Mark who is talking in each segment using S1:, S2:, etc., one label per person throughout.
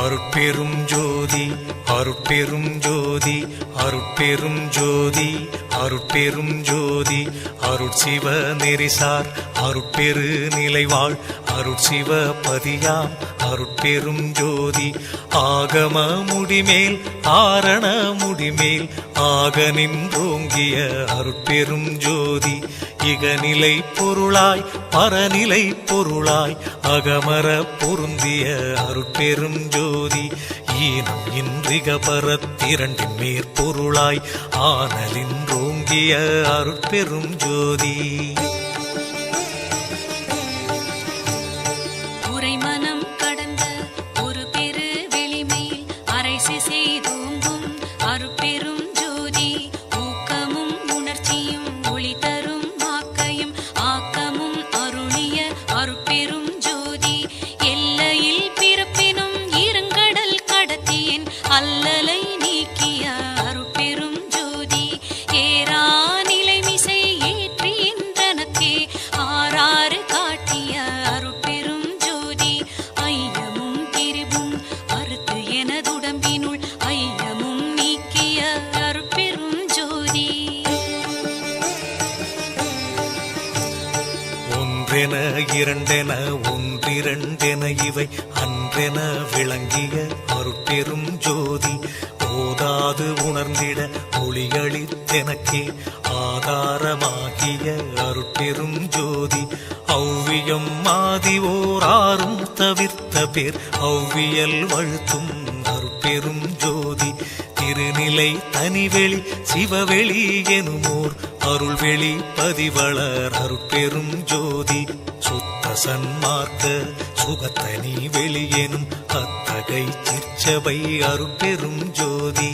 S1: அருட்பெரும் ஜோதி அருட்பெரும் ஜோதி அருட்பெரும் ஜோதி அருட்பெரும் ஜோதி அருட்சிவ நெறிசார் அருட்பெரு நிலைவாழ் அருட்சிவ பதியாம் அருட்பெரும் ஜோதி ஆகம முடிமேல் ஆரண முடிமேல் ஆக நின்றோங்கிய அருட்பெரும் ஜோதி இகநிலை பொருளாய் பரநிலை பொருளாய் அகமர பொருந்திய அருட்பெரும் ஜோதி ஈனம் இன்றிக பரத்திரண்டின் மேற்பொருளாய் ஆனலின்றோங்கிய அருட்பெரும் ஜோதி
S2: உரைமனம் கடந்த ஒரு பெரு வெளிமேல் அரைசி செய்தோங்கும் அருட்பெரும் ஜோதி ஊக்கமும் உணர்ச்சியும் ஒளி தரும் ஆக்கையும் ஆக்கமும் அருளிய அருட்பெரும் ஜோதி எல்லையில் பிறப்பினும் இருங்கடல் கடத்தியன் அல்லலை நீக்கிய அருட்பெரும் ஜோதி ஏரா நிலைமிசை ஏற்றின்றனக்கே ஆறாறு காட்டிய அருட்பெரும் ஜோதி ஐயமும் திரிவும் அறுத்து எனதுடம்பினுள் ஐயமும் நீக்கிய அருட்பெரும் ஜோதி
S1: ஒன்றென இரண்டென ஒன்றிரண்டென இவை அன்றென விளங்கிய அருட்பெரும் ஜோதி ஓதாது உணர்ந்திட ஒளிகளித்தெனக்கே ஆதாரமாகிய அருட்பெரும் ஜோதி ஔவியம் மாதி ஓராறும் தவிர்த்த பேர் ஔவியல் வழுத்தும் அருட்பெரும் ஜோதி திருநிலை தனிவெளி சிவவெளி எனுமோர் அருள்வெளி பதிவளர் அருட்பெரும் ஜோதி சுத்த சன்மார்க்க சுகத்தனி வெளியெனும் அத்தகை சிற்சபை அருட்பெரும் ஜோதி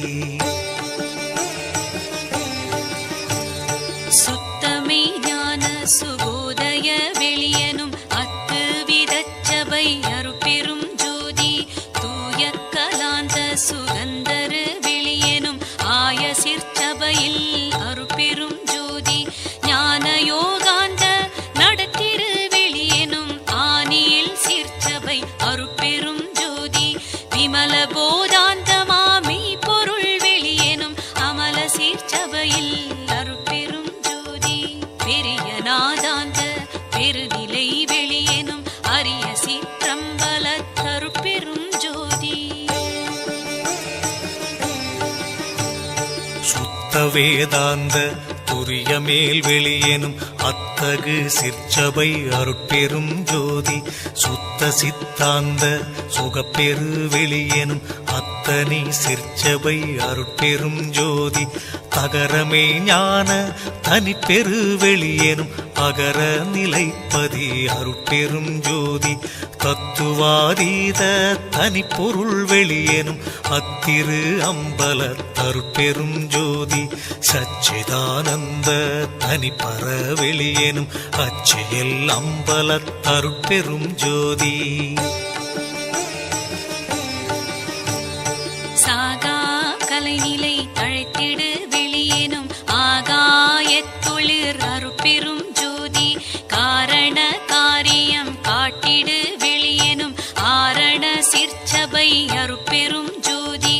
S2: சுத்தமே ஞான சுகோதய வெளியனும் அத்து விதச்சபை அருட்பெரும் ஜோதி தூய கலாந்த சுகந்தரு வெளியனும் ஆய சிற்சபையில் அருட்பெரும் ஜோதி ஞான யோகாந்த நடத்திரு வெளியனும் ஆனியில் சிற்சபை அருட்பெரும் ஜோதி விமல போதாந்தமாமி பொருள் வெளியனும் அமல சிற்சபையில் அருட்பெரும் ஜோதி பெரிய நாதாந்த பெருநிலை வெளியனும் அரிய சிற்றம்பல தருட்பெரும் ஜோதி
S1: சுத்த வேதாந்த துரிய மேல் வெளியெனும் அத்தகு சிற்சபை அருட்பெரும் ஜோதி சுத்த சித்தாந்த சுகப்பெரு வெளியெனும் அத்தனி சிற்சபை அருட்பெரும் ஜோதி தகரமே ஞான தனிப்பெரு வெளியெனும் அகர நிலைப்பதி அருட்பெரும் ஜோதி தத்துவாதீத தனிப்பொருள் வெளியெனும் அத்திரு அம்பல தருட்பெரும் ஜோதி சச்சிதானந்த தனிப்பற வெளியெனும் அச்சியல் அம்பல தருட்பெரும் ஜோதி
S2: சாகா கலைநிலை தழைத்திடு வெளியேனும் ஆகாயத்தொழிற் அருட்பெரும் ஜோதி காரண காரியம் காட்டிடு வெளியேனும் ஆரண சிற்சபை அருட்பெரும் ஜோதி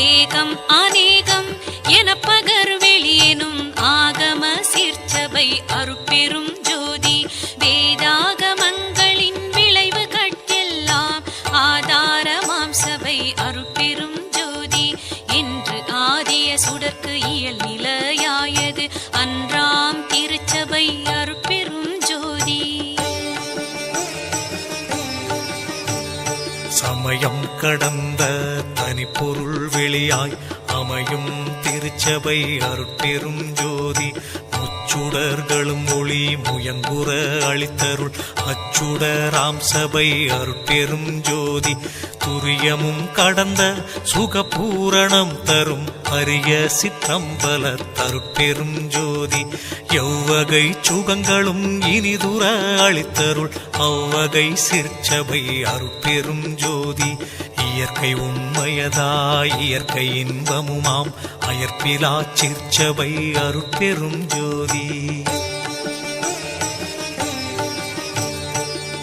S2: ஏகம் அநேகம் என பகர் வெளியேனும் ஆகம சிற்சபை அருட்பெரும் ஜோதி வேதாகமங்களின் விளைவு கட்டெல்லாம் ஆதாரமாம் சபை அருட்பெரும் ஜோதி என்று ஆதிய சுடற்கு இயல் நிலையாயது அன்றாம் திருச்சபை அருட்பெரும் ஜோதி
S1: சமயம் கடந்த தனிப்பொருள் வெளியாய் அமையும் திருச்சபை அருட்பெரும் ஜோதி முச்சுடர்களும் ஒளி முயங்குற அளித்தருள் அச்சுடராம் சபை அருட்பெரும் ஜோதி துரியமும் கடந்த சுகபூரணம் தரும் அரிய சிற்றம்பல தருட்பெரும் ஜோதி எவ்வகை சுகங்களும் இனிதுர அளித்தருள் அவ்வகை சிற்சபை அருட்பெரும் ஜோதி இயற்கை உண்மையதாய் இயற்கை இன்பமுமாம் அயற்பிலா சிற்சபை அருட்பெரும் ஜோதி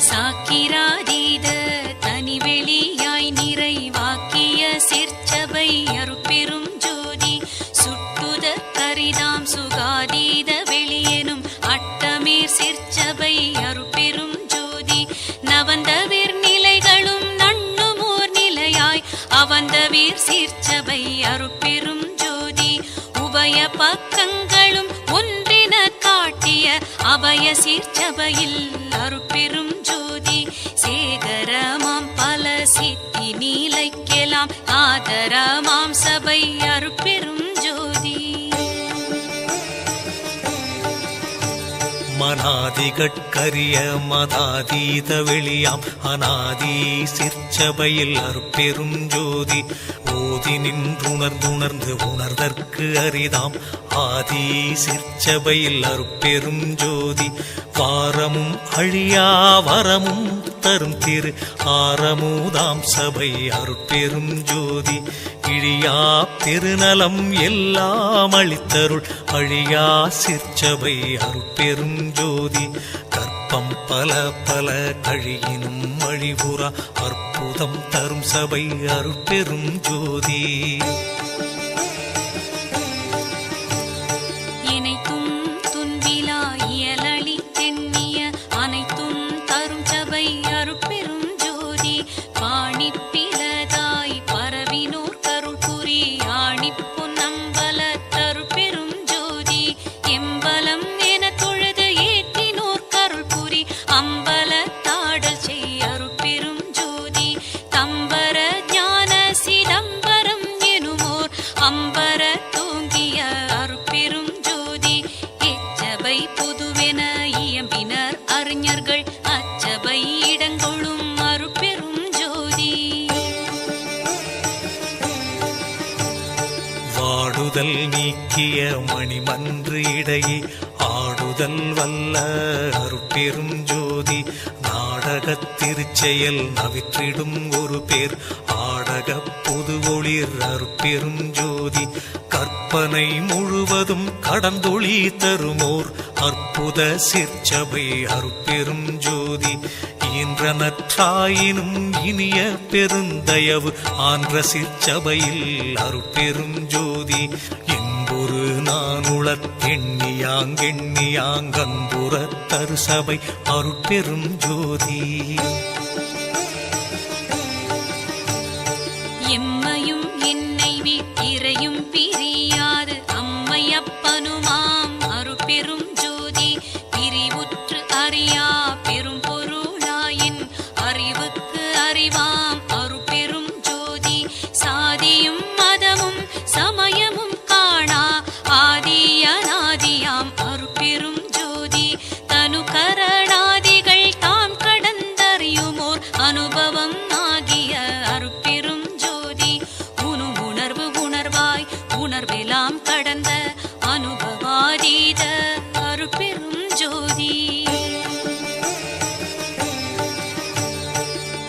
S2: சாக்கிராதீத தனிவெளியாய் நிறைவாக சபை அருட்பெரும் ஜோதி நவந்தவீர் நிலைகளும் நண்ணுமோர் நிலையாய் அவந்தவீர் சீர்ச்சபை அருட்பெரும் ஜோதி உபய பக்கங்களும் ஒன்றின காட்டிய அபய சீர்ச்சபையில் அருட்பெரும் ஜோதி சேகரமாம் பல சித்தி நீலைக்கெல்லாம் ஆதரமாம் சபை அருட்பெரும் ஜோதி
S1: மனாதிகட்கரிய மதாதீத வெளியாம் அநாதி சிற்சபையில் அருட்பெரும் ஜோதி ஓதி நின்றுணர்ந்துணர்ந்து உணர்தற்கு அரிதாம் ஆதி சிற்சபையில் அருட்பெரும் ஜோதி வாரமும் அழியா வரமும் தரும் திரு ஆரமுதாம் சபை அருட்பெரும் ஜோதி இழியா பெருநலம் எல்லாம் அளித்தருள் அழியா சிற்சபை அருட்பெரும் ஜோதி கற்பம் பல பல கழியினும் அழிவுறா அற்புதம் தரும் சபை அருட்பெரும் ஜோதி
S2: இணைத்தும் துன்பிலா இயலளி தென்னிய அனைத்தும் தரும் சபை அருட்பெரும் ஜோதி பாணிப்பிலதாய் பரவினோர் கருள் புரி ஆணிப்பு நம்பல தருட்பெரும் ஜோதி எம்பலம் என தொழுது ஏற்றினோர் கருள் புரி அம்பல தாடல் செய் அருட்பெரும் ஜோதி தம்பர ஞான சிதம்பரம் எனுமோர் அம்பர தூங்கிய அருட்பெரும் ஜோதி எச்சபை பொதுவென இயம்பினர் அறிஞர்கள் அச்சபை இடங்கொள்ளும் அருட்பெரும் ஜோதி
S1: வாடுதல் நீக்கிய மணிமன்று இடையே ஆடுதல் வல்ல அருட்பெரும் ஜோதி நாடகத் திருச்செயல் நவிற்றிடும் ஒரு பேர் ஆடக பொது ஒளிர் அருட்பெரும் ஜோதி கற்பனை முழுவதும் கடந்தொளி தருமோர் அற்புத சிற்சபை அருட்பெரும் ஜோதி ஈன்ற நற்றாயினும் இனிய பெருந்தயவு ஆன்ற சிற்சபையில் அருட்பெரும் ஜோதி என்பொரு நானுளத் எண்ணியாங்கன்புறத் தரு சபை அருட்பெரும் ஜோதி
S2: எம்மையும் என்னை வீட்டிரையும் பிரியாது அம்மையப்பனுமாம் அருட்பெரும் ஜோதி பிரிவுற்று அறியா பெரும் பொருளாயின் அறிவுக்கு அறிவாம் அருட்பெரும் ஜோதி சாதியும் மதமும் சமயமும் காணா ஆதி அநாதியாம் அருட்பெரும் ஜோதி தனு கரணாதிகள் தாம் கடந்தறியுமோர் அனுபவம் ஆகிய அருட்பெரும் ஜோதி உணர்வு உணர்வாய் உணர்வெல்லாம் கடந்த அனுபவாதீத அருட்பெரும் ஜோதி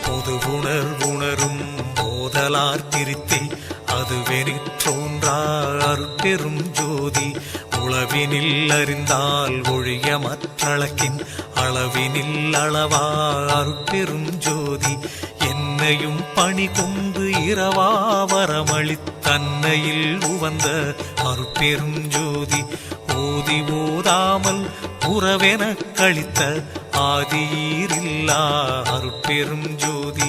S1: பொது உணர்வுணரும் போதலார் திருத்தை அதுவெனிற்றோன்றா அருட்பெரும் ஜோதி உளவினில் அறிந்தால் ஒழிய மற்றளக்கின் அளவினில் அளவா அருட்பெரும் ஜோதி என்னையும் பணி கொண்டு இரவா வரமளித்தன்னையில் உவந்த அருட்பெரும் ஜோதி ஓதி ஓதாமல் உறவெனக் கழித்த ஆதியிரில்லா அருட்பெரும் ஜோதி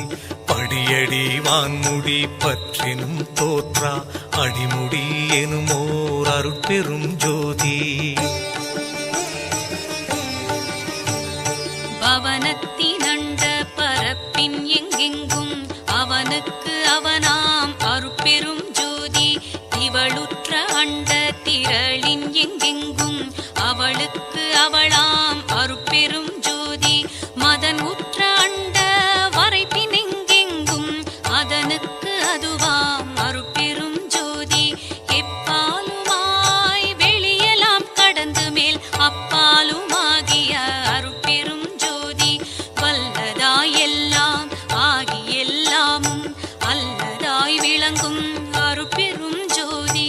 S1: படியடி வான்முடி பற்றினும் தோற்றா அடிமுடி எனுமோர் அருட்பெரும் ஜோதி
S2: பவனத்தினண்ட பரப்பின் எங்கெங்கும் அவனுக்கு அவனாம் அருட்பெரும் ஜோதி இவளுற்ற அண்ட திரளின் எங்கெங்கும் அவளுக்கு அவளாம் அருட்பெரும் ஜோதி மதன் உற்ற அண்ட வரைப்பின் எங்கெங்கும் அதனுக்கு அதுவாம் அருட்பெரும் ஜோதி எப்பாலுமாய் வெளியெல்லாம் கடந்து மேல் அப்பாலுமாகிய அருட்பெரும் ஜோதி வல்லதாய் எல்லாம் ஆகி எல்லாமும் அல்லதாய் விளங்கும் அருட்பெரும் ஜோதி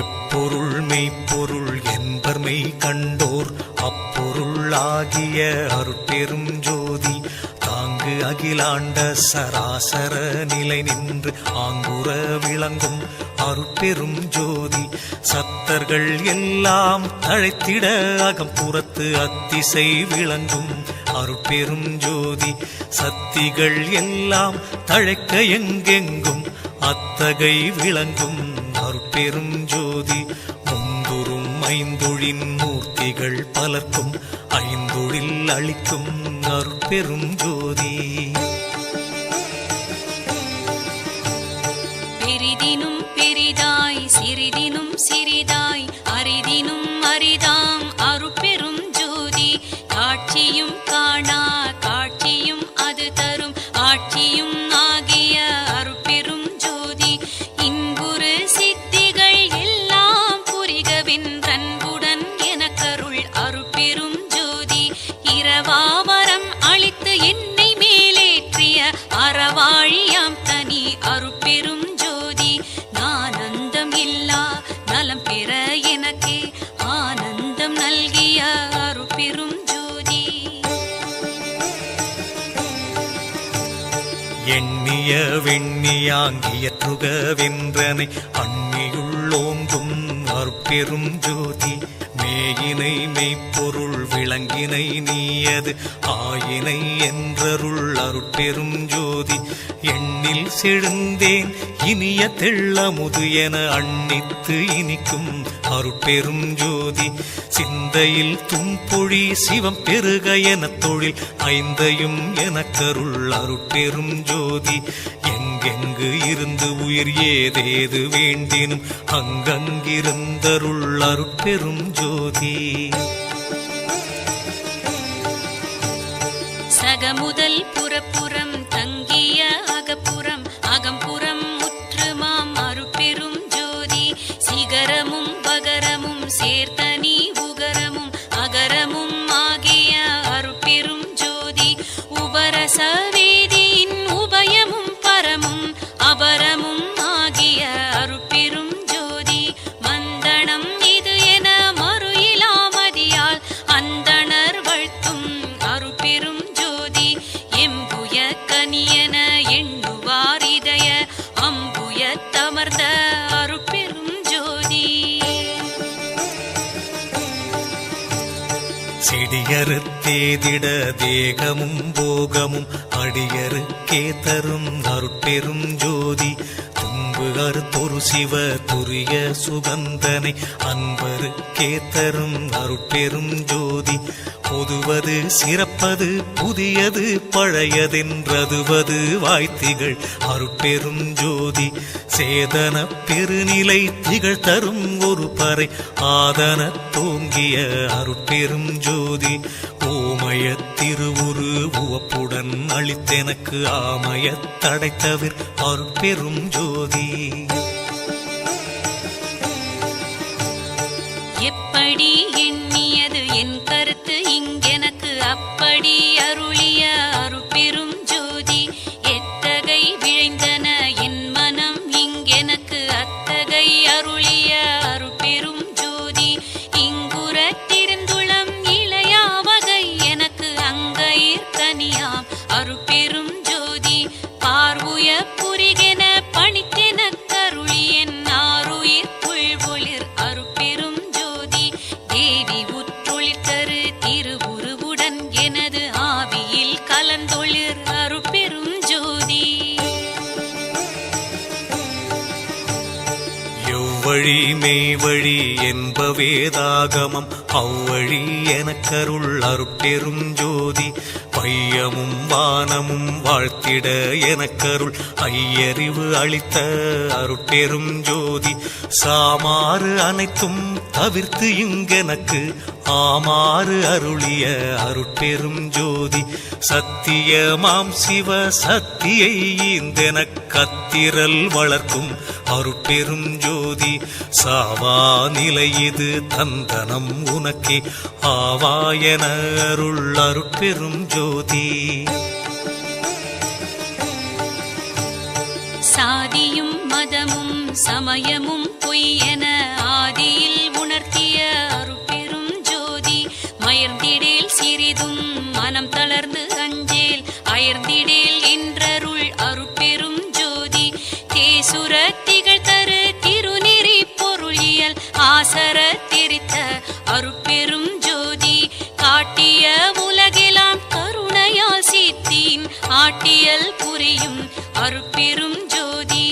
S1: எப்பொருள் மெய்ப்பொருள் என்பர்மை கண்டோர் அப்பொருள் ஆகிய அருட்பெரும் ஜோதி தாங்கு அகிலாண்ட சராசர நிலை நின்று ஆங்குற விளங்கும் அருட்பெரும் ஜோதி சத்தர்கள் எல்லாம் தழைத்திட அகம்புறத்து அத்திசை விளங்கும் அருட்பெரும் ஜோதி. சத்திகள் எல்லாம் தழைக்க எங்கெங்கும் அத்தகை விளங்கும் அருட்பெரும் ஜோதி. முந்துரும் ஐந்தொழின் மூர்த்திகள் பலர்க்கும் ஐந்தொழில் அளிக்கும் அருட்பெரும் ஜோதி.
S2: பெரிதினும் பெரிதாய் சிறிதினும் சிறிதாய் அரிதினும் அரிதாம் அருட்பெரும் ஜோதி. காட்சியும் காணா காட்சியும் அது தரும் ஆட்சியும் ஆகிய அருட்பெரும் ஜோதி. இன்புறு சித்திகள் எல்லாம் புரிகவென்றன்புடன் எனக்கருள் அருட்பெரும் ஜோதி. இரவாவரம் அளித்து என்னை மேலேற்றிய அறவாழியாம் தனி அருட்பெரும் ஜோதி. நானந்தம் இல்லா நலம் பெற எனக்கே ஆனந்தம் நல்கிய அருட்பெரும் ஜோதி.
S1: எண்ணிய வெண்ணியாங்கியற்றுக வென்றனை அண்ணியுள்ளோங்கும் அருட்பெரும் ஜோதி. மேயினை மெய்ப்பொருள் விளங்கினை நீயது ஆயினை என்றருள் அருட்பெரும் ஜோதி. எண்ணில் செழுந்தேன் இனிய தெள்ளமுது என அண்ணித்து இனிக்கும் அருட்பெரும் ஜோதி. சிந்தையில் தும்பொழி சிவம் பெருக என தொழில் ஐந்தையும் எனக்கருள் அருட்பெரும் ஜோதி. எங்கெங்கு இருந்து உயிர் ஏதேது வேண்டினும் அங்கங்கிருந்தருள் அருட்பெரும் ஜோதி.
S2: சகமுதல் புறப்புறம் தங்கிய அகப்புறம் அகம்புறம் முற்றுமாம் அருட்பெரும் ஜோதி. சிகரமும் பகரமும் சேர்த்தனி உகரமும் அகரமும் ஆகிய அருட்பெரும் ஜோதி. உபரச வேதியின் உபயமும் பரமும் அபரமும் ஆகிய அருட்பெரும் ஜோதி. மந்தனம் இது என மறு இலாமதியால் அந்தணர் வாழ்த்தும் அருட்பெரும் ஜோதி. எம்புய கனியன எண்ணுவார் இதய அம்புய தமர்ந்த அருட்பெரும் ஜோதி.
S1: செடியறுத்தேதிட தேகமும் போகமும் அடியருக்கே தரும் அருட்பெரும் ஜோதி. துன்பு அறுத்தொரு சிவ துரிய சுகந்தனை அன்பருக்கே தரும் அருட்பெரும் ஜோதி. பொதுவது சிறப்பது புதியது பழையதென்றதுவது வாய்த்திகள் அருட்பெரும் ஜோதி. சேதன பெருநிலை திகழ் தரும் ஒரு பறை ஆதன தோங்கிய அருட்பெரும் ஜோதி. ஓமய திருவுரு உவப்புடன் அளித்தெனக்கு ஆமய தடைத்தவிர் அருட்பெரும் ஜோதி.
S2: எப்படி எண்ணியது என் கருத்து இங்கெனக்கு அப்படி அருளிய அருட்பெரும் ஜோதி. எத்தகை விழைந்தன என் மனம் இங்கெனக்கு அத்தகை அருளிய அருட்பெரும் ஜோதி. இங்குறத்திருந்துளம் இளையா வகை எனக்கு அங்கயிற் கனியாம் அருட்பெரும் ஜோதி. பார்வுய புரிகென பணித்தெனக் கருளி என் ஆருயிர் புள்வொளிர் அருட்பெரும் ஜோதி. தேவி உற்றொளிர் தரு திருவுருவுடன் எனது ஆவியில் கலந்தொளிர் அருட்பெரும் ஜோதி.
S1: எவ்வழி மெய்வழி என்ப வேதாகமம் அவ்வழி எனக்கருள் அருட்பெரும் ஜோதி. பையமும் வானமும் வாழ்த்திட எனக்கருள் ஐயறிவு அளித்த அருட்பெரும் ஜோதி. சாமாறு அனைத்தும் தவிர்த்து இங்கெனக்கு ஆமாறு அருளிய அருட்பெரும் ஜோதி. சத்தியமாம் சிவ சத்தியை ஈந்தெனக் கத்திரல் வளர்க்கும் அருட்பெரும் ஜோதி. சாவா நிலை இது தந்தனம் உனக்கே ஆவாயன அருள் அருட்பெரும் ஜோதி.
S2: சாதியும் மதமும் சமயமும் பொய்யென ஆதியில் உணர்த்திய அருட்பெரும் ஜோதி. மயர்ந்திடேல் சிறிதும் மனம் தளர்ந்து அஞ்சேல் அயர்ந்திடேல் என்றருள் அருட்பெரும் ஜோதி. தேசுர திகழ் தரு திருநெறி பொருளியல் அருட்பெரும் ஜோதி காட்டிய உலகெல்லாம் கருணையால் சித்தின் ஆட்டியல் புரியும் அருட்பெரும் ஜோதி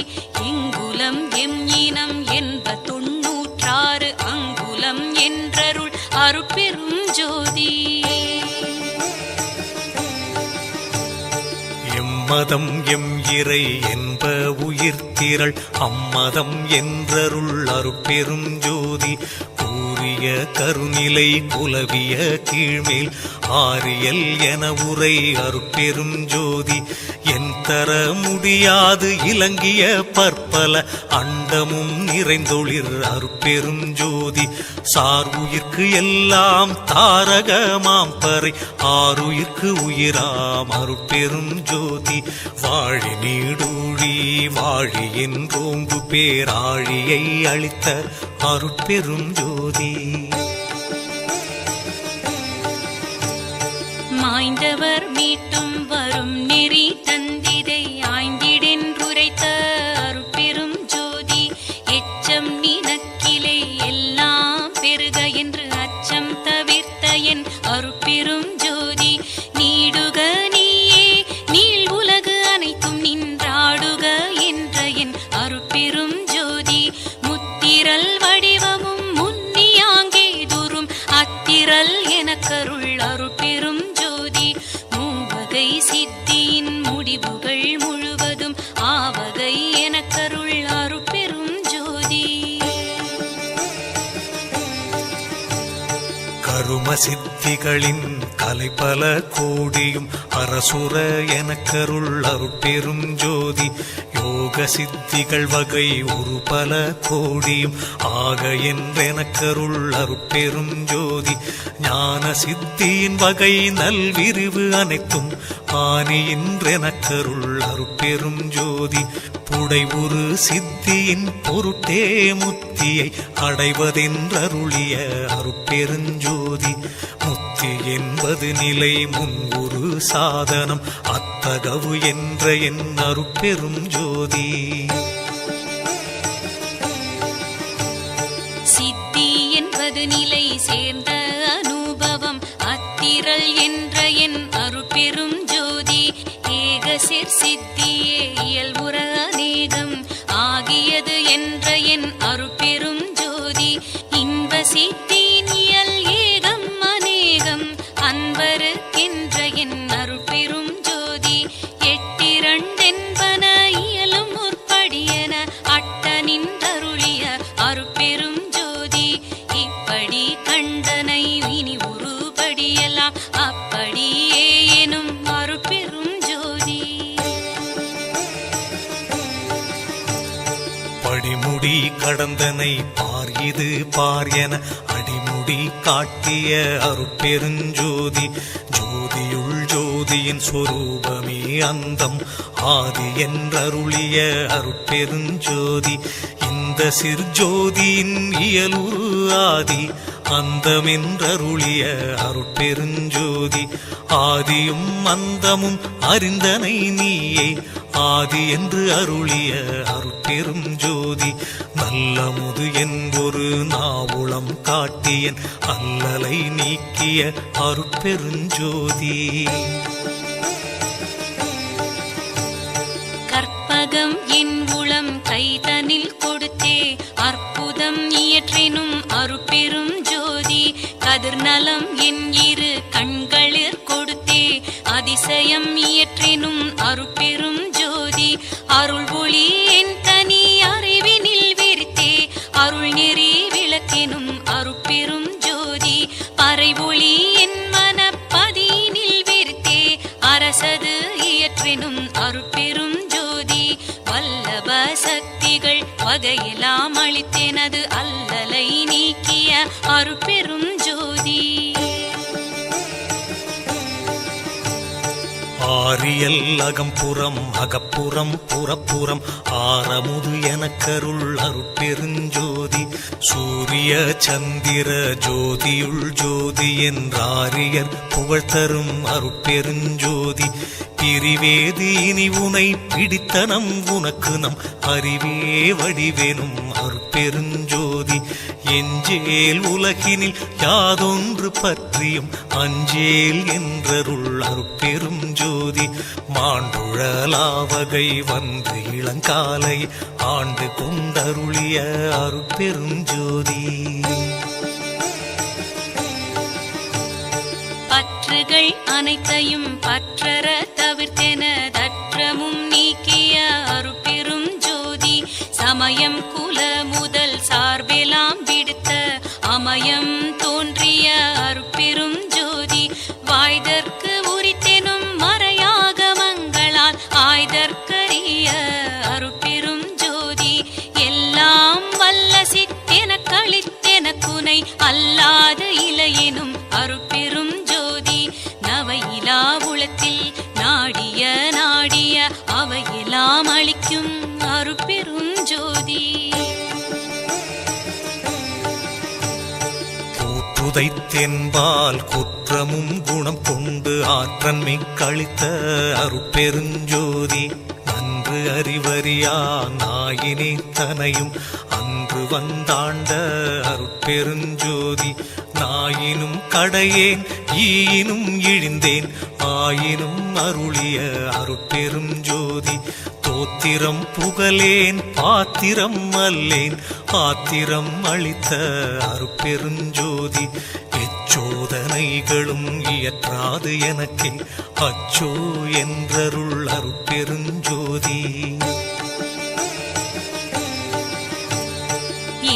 S2: இங்குலம் எம் இனம் என்ப 96 அங்குலம் என்றருள் அருட்பெரும் ஜோதி
S1: எம்மதம் எம் இறை என்ப உயிர்த்திரள் அம்மதம் என்றருள் அருட்பெரும் ஜோதி கூறிய கருநிலை குலவிய கீழ்மேல் ஆரியல் என உரை அருட்பெரும் ஜோதி என் தர முடியாது இலங்கிய பற்பல அண்டமும் நிறைந்தொளிர் அருட்பெரும் ஜோதி சார் உயிர்க்கு எல்லாம் தாரகமாம் பறை ஆறுயிர்க்கு உயிராம் அருட்பெரும் ஜோதி வாழி நீடூழி வாழி என்றோங்கு பேராழியை அளித்த அருட்பெரும் ஜோதி
S2: மாய்ந்தவர் மீட்டும் வரும் நெறி தந்திதை ஆய்ந்திடென்றுரைத்த அருட்பெரும் ஜோதி எச்சம் நினக்கிலே எல்லாம் பெருக என்று அச்சம் தவிர்த்த என் அருட்பெரும் ஜோதி நீடுக நீயே நீள் உலகு அனைத்தும் நின்றாடுக என்ற என் அருட்பெரும் ஜோதி முத்திரல் வடிவமும் முன்னியாங்கே துரும் அத்திரல் எனக்கருள் அருட்பெரும் ஜோதி மூவகை சித்தியின் முடிவுகள் முழுவதும் ஆவகை எனக்கருள் அருட்பெரும் ஜோதி
S1: கரும சித்திகளின் கலைபல கோடியும் அரசுர எனக்கருள் அருட்பெரும் ஜோதி யோக சித்திகள் வகை ஒரு பல கோடியும் ஆக என்றெனக்கருள் அருட்பெரும் ஜோதி ஞான சித்தியின் வகை நல்விரிவு அனைத்தும் ஆனி என்றெனக்கருள் அருட்பெரும் ஜோதி புடை ஒரு சித்தியின் பொருட்டே முத்தியை அடைவதென்றருளிய அருட்பெருஞ்சோதி முத்தி என்பது நிலை முன் ஒரு சாதனம் அத்தகவு என்ற என் அருட்பெரும் ஜோதி
S2: சித்தி என்பது நிலை சேர்ந்த அனுபவம் அத்திரல் என்ற என் அருட்பெரும் ஜோதி ஏகசிற் சித்தியே இயல்புற அநேகம் ஆகியது என்ற என் அருட்பெரும் ஜோதி இன்ப சித்தியின் இயல் ஏகம் அநேகம் அன்பருக்கென்ற என் அருட்பெரும் ஜோதி எட்டிரண்டென்பன இயலும் முற்படியன அட்ட நின்றருளிய அருட்பெரும் ஜோதி இப்படி கண்டனை இனி ஒருபடியெல்லாம் அப்படியே எனும் அருட்பெரும் ஜோதி
S1: படிமுடி கடந்தனை பார் இது பார் என அடிமுடி காட்டிய அருட்பெருஞ்சோதி ஜோதியுள் ஜோதியின் சொரூபமே அந்தம் ஆதி என்றருளிய அருட்பெருஞ்சோதி இந்த சிற்ஜோதியின் இயலுரு ஆதி அந்தமென்றருளிய அருட்பெருஞ்சோதி ஆதியும் அந்தமும் அறிந்தனை நீயே ஆதி என்று அருளிய அருட்பெரும் ஜோதி நல்லமுது என்பொரு நாவுளம் காட்டியன் அல்லலை நீக்கிய அருட்பெருஞ்சோதி
S2: கற்பகம் என் உளம் கைதனில் கொடுத்தே அற்புதம் இயற்றினும் அருட்பெரும் ஜோதி கதிர்நலம் என் இரு கண்களிற் கொடுத்தே அதிசயம் இயற்றினும் அருட்பெரும் ஜோதி அருள் ஒளி என் தனி அறிவினில் விரித்தே அருள் நெறி விளக்கினும் அருட்பெரும் ஜோதி பறை ஒளி என் மனப்பதியினில் விரித்தே அரசது இயற்றினும் அருட்பெரும் ஜோதி வல்லப சக்திகள் வகையெல்லாம் அளித்தேனது அல்லலை நீக்கிய அருட்பெரும் ஜோதி
S1: ஆரியல் அகம்புறம் அகப்புறம் புறப்புறம் ஆரமுது எனக்கருள் அருட்பெருஞ்சோதி சூரிய சந்திர ஜோதியுள் ஜோதி என்றாரியர் புகழ்தரும் அருட்பெருஞ்சோதி பிரிவேதி இனி உனை பிடித்தனம் உனக்கு நம் அறிவே வடிவேனும் அருட்பெருஞ்சோதி எஞ்சேல் உலகினில் யாதொன்று பற்றியும் அஞ்சேல் என்றருள் அருட்பெரும் ஜோதி மாண்டுழலாவகை வந்து இளங்காலை ஆண்டு கொண்டருளிய அருட்பெரும் ஜோதி.
S2: பற்றுகள் அனைத்தையும் பற்றற தவிர்த்தென தற்றமும் நீக்கிய அருட்பெரும் ஜோதி சமயம் குல முதல் சார்பெலாம் விடுத்த அமயம் தோன்றிய அருட்பெரும் ஜோதி வாய்தற்கு உரித்தெனும் மறையாகமங்களால் ஆய்தற்கரிய அருட்பெரும் ஜோதி எல்லாம் வல்ல சித்தென களித்தென குனை அல்லாத இலையெனும் அருட்பெரும் ஜோதி நவையிலா உளத்தில் நாடிய நாடிய அவையெல்லாம் அளிக்கும் அருட்பெரும் ஜோதி.
S1: கூற்றுதைத்தென்பால் குற்றமும் குணம் கொண்டு ஆற்றன்மை கழித்த அருட்பெருஞ்சோதி நன்று அறிவறியா நாயினே தனையும் அன்று வந்தாண்ட அருட்பெருஞ்சோதி நாயினும் கடையேன் ஈயினும் இழிந்தேன் ஆயினும் அருளிய அருட்பெரும் ஜோதி தோத்திரம் புகழேன் பாத்திரம் அல்லேன் ஆத்திரம் அளித்த அருட்பெருஞ்சோதி எச்சோதனைகளும் இயற்றாது எனக்கே அச்சோ என்றருள் அருட்பெருஞ்சோதி.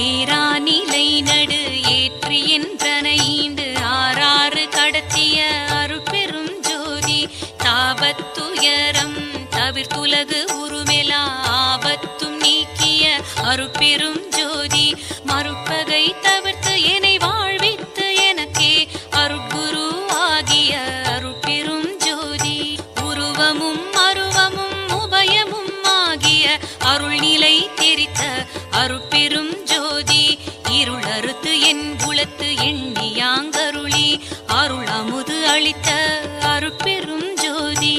S2: ஏரா நிலை நடு ஏற்றி என்றன ஈண்டு ஆறாறு கடத்திய அருட்பெரும் ஜோதி தாபத்துயரம் தவிர்த்துலகு உருமெலா ஆபத்தும் நீக்கிய அருட்பெரும் ஜோதி மறுப்பகை தவிர்த்து என்னை வாழ்வித்து எனக்கே அருட்குரு ஆகிய அருட்பெரும் ஜோதி உருவமும் அருவமும் உபயமும் ஆகிய அருள்நிலை தெரித்த அருட்பெரும் ஜோதி இருள் அறுத்து என் குலத்து எண்ணியாங்கருளி அருள் அமுது அளித்த அருட்பெரும் ஜோதி.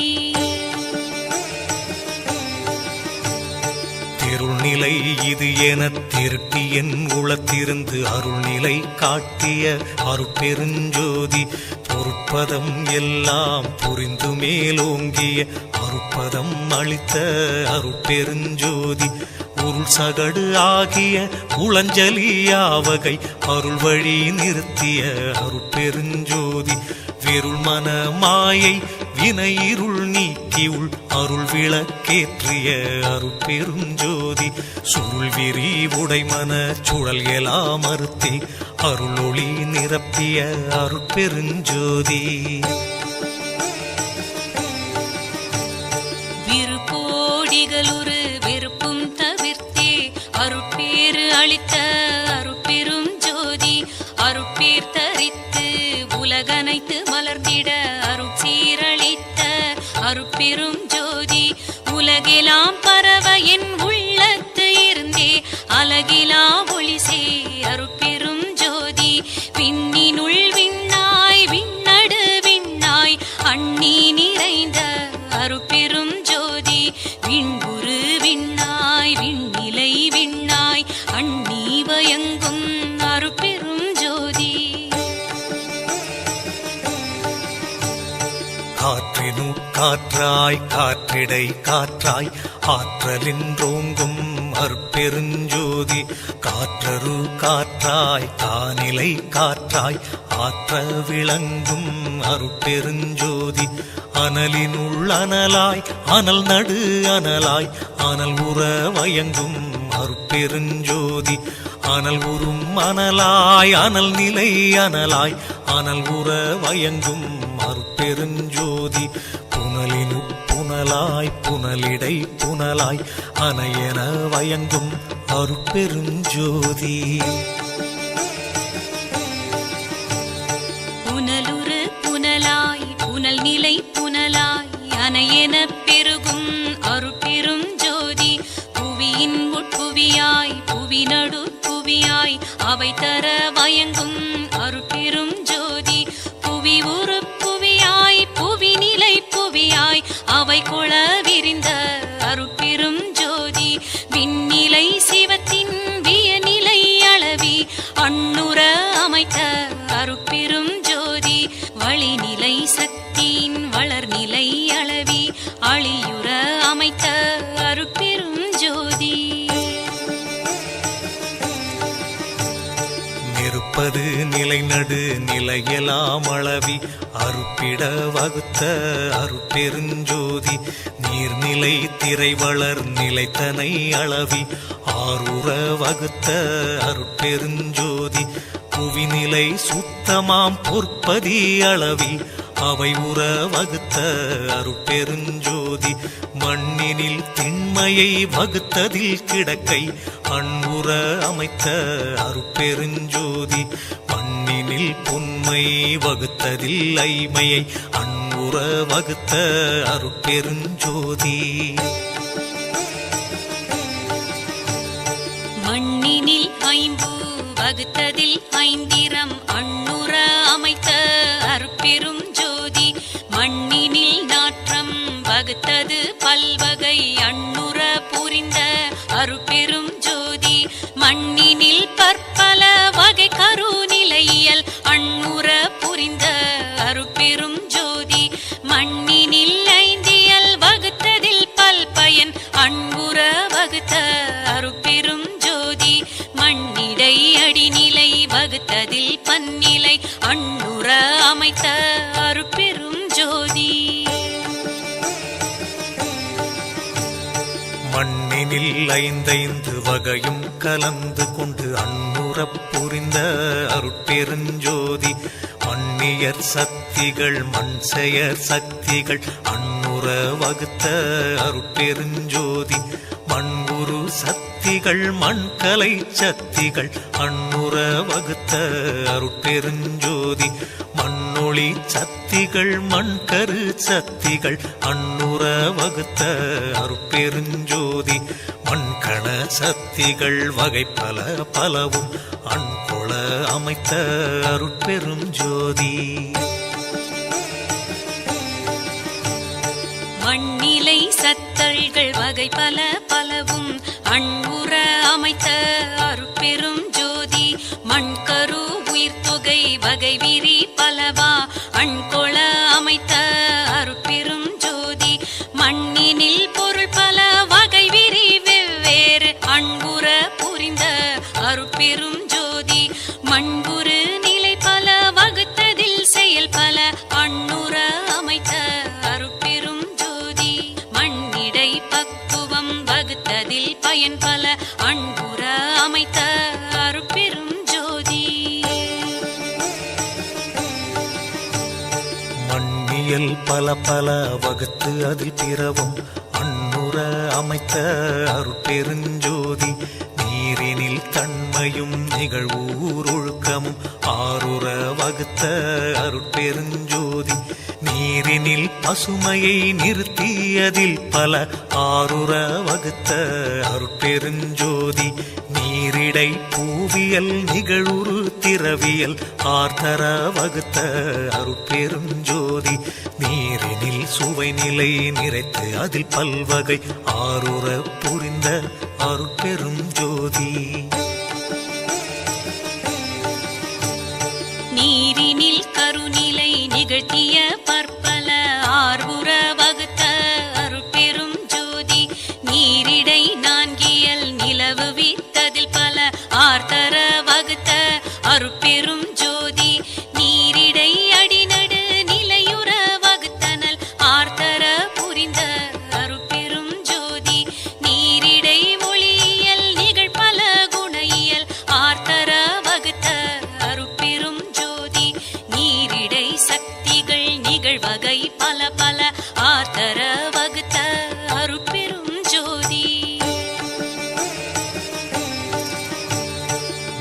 S1: திருள்நிலை இது என திருட்டி என் உளத்திருந்து அருள்நிலை காட்டிய அருட்பெருஞ்சோதி பொருட்பதம் எல்லாம் புரிந்து மேலோங்கிய அருட்பதம் அளித்த அருட்பெருஞ்சோதி உருள் சகடு ஆகிய உளஞ்சலியாவகை அருள் வழி நிறுத்திய அருட்பெருஞ்சோதி விருள் மன மாயை வினையிருள் நீக்கி உள் அருள் விளக்கேற்றிய அருட்பெருஞ்சோதி சுருள் விரி உடைமன சுழல் எலாம் மறுத்தே அருளொளி நிரப்பிய அருட்பெருஞ்சோதி.
S2: விருப்போடிகளுரு வெறுப்பும் தவிர்த்தே அருட்பேறு அளித்த அருட்பெரும் ஜோதி அருட்பேர் தரித்து உலகனைத்து மலர்ந்திட அருட்சீரளித்த அருட்பெரும் ஜோதி உலகெலாம் பரவ என் உள்ளத்து இருந்தே அலகிலா ஒளிசே அருட்பெரும் ஜோதி விண்ணினுள் விண்ணாய் விண்ணடு விண்ணாய் அண்ணி நிறைந்த அருட்பெரும் ஜோதி விண்புரு விண்ணாய் விண்ணிலை விண்ணாய் அண்ணி வயங்கும் அருட்பெரும் ஜோதி.
S1: காற்றினு காற்றாய் காற்றிடை காற்றாய் ஆற்றலின்றோங்கும் அருட்பெருஞ்சோதி காற்றரு காற்றாய் கானிலை காற்றாய் ஆற்ற விளங்கும் அருட்பெருஞ்சோதி அனலினுள் அனலாய் அனல் நடு அனலாய் அனல் உற வயங்கும் அருட்பெருஞ்சோதி அனல் உறும் அனலாய் அனல் நிலை அனலாய் அனல் உற வயங்கும் அருட்பெருஞ்சோதி புனலினு புனலாய் புனலிடை புனலாய் அனையென வயங்கும் அருட்பெருஞ்சோதி.
S2: புனலுரு புனலாய் புனல் நிலை புனலாய் அனையென பெருகும் அருட்பெரும் ஜோதி புவியின் உட்புவியாய் புவி நடு புவியாய் அவை தர வயங்கும் அருட்பெரும் ஜோதி புவி உரு புவியாய் புவி நிலை புவியாய் அவை கொள விரிந்த அருட்பெரும் ஜோதி விண்ணிலை சிவத்தின் வியநிலை அளவி அருட்பெரும் ஜோதி வழிநிலை சக்தியின் வளர்நிலை அளவி அழியுற அமைத்த அருட்பெரும் ஜோதி
S1: நெருப்பது நிலைநடு நிலையெல்லாம் அளவி அருப்பிட வகுத்த அருட்பெருஞ்சோதி நீர்நிலை திரை வளர் நிலைத்தனை அளவி ஆருற வகுத்த அருட்பெருஞ்சோதி புவிநிலை சுத்தமாம் பொற்பதி அளவி அவை உற வகுத்த அருட்பெருஞ்சோதி மண்ணினில் திண்மையை வகுத்ததில் கிடக்கை அன்புற அமைத்த அருட்பெருஞ்சோதி மண்ணினில் பொன்மை வகுத்ததில் ஐமையை அன்புற வகுத்த அருட்பெருஞ்சோதி
S2: மண்ணினில் ஐம்பூ வகுத்ததில் ஐந்திரம் அண்ணுற அமைத்த அருட்பெரும் ஜோதி மண்ணினில் நாற்றம் வகுத்தது பல்வகை அண்ணுற புரிந்த அருட்பெரும் ஜோதி மண்ணினில் பற்பல வகை கருநிலையியல் அண்ணுற புரிந்த அருட்பெரும் ஜோதி மண்ணினில் ஐந்தியல் வகுத்ததில் பல்பயன் அன்புற வகுத்த அருட்பெரும் ஜோதி மண்ணிடை அடிநிலை வகுத்ததில் பன்னிலை அண்ணுற அமைத்த அருட்பெரும் ஜோதி
S1: மண்ணினில் ஐந்தைந்து வகையும் கலந்து கொண்டு அன்னுறப் புரிந்த அருட்பெருஞ்சோதி மண்ணியர் சக்திகள் மண் செயற் சக்திகள் அன்னுற வகுத்த அருட்பெருஞ்சோதி மண்புரு சக்திகள் மண்கலை சக்திகள் அன்னுற வகுத்த அருட்பெருஞ்சோதி மண்ணொளி சக்திகள் மண்கரு சக்திகள் அன்னுற வகுத்த அருட்பெருஞ்சோதி மண்கண சக்திகள் வகை பல பலவும் அன்கொள அமைத்த அருட்பெரும் ஜோதி
S2: மண்ணிலை சத்தல்கள் வகை பல பலவும் அன்புற அமைத்த அருட்பெரும் ஜோதி மண்கரு உயிர் தொகை வகை விரி பலவா அண்கொள அமைத்த அருட்பெரும் ஜோதி மண்ணினில் பொருள் பல வகை விரி வெவ்வேறு அன்புற புரிந்த அருட்பெரும் ஜோதி மண்புரு நிலை பல வகுத்ததில் செயல் பல அண்ணுற அமைத்த அருட்பெரும் ஜோதி மண்ணிடை பக்குவம் வகுத்ததில் பயன் பல அன்புற அமைத்த அருட்பெரும் ஜோதி
S1: மண்ணியல் பல பல வகுத்து அதில் பிறவும் அன்னுற அமைத்த அருட்பெருஞ்சோதி நீரினில் தன்மையும் நிகழ்வூர் ஒழுக்கமும் ஆருற வகுத்த அருட்பெருஞ்சோதி நீரினில் பசுமையை நிறுத்தியதில் பல ஆருற வகுத்த அருட்பெருஞ்சோதி நீரிடை பூவியல் நிகழ்வுறு திரவியல் ஆர்த்தர வகுத்த அருட்பெருஞ்சோதி நீரினில் சுவை நிலை நிறைத்து அதில் பல்வகை ஆருற புரிந்த அருட்பெரும் ஜோதி
S2: நீரினில் கருநிலை நிகழ்த்திய பற்பல ஆர்வுற வகுத்த அருட்பெரும் ஜோதி நீரிடை நான்கியல் நிலவு வித்ததில் பல ஆர்த்தர வகுத்த அருட்பெரும் ஜோதி நீரிடை அடிநடு நிலையுற வகுத்தனல் ஆர்த்தர புரிந்த அருட்பெரும் ஜோதி நீரிடை ஒளியியல் நிகழ்பல குணையியல் ஆர்த்தர வகுத்த அருட்பெரும் ஜோதி நீரிடை சக்திகள் நிகழ்வகை பல பல ஆர்த்தர வகுத்த அருட்பெரும் ஜோதி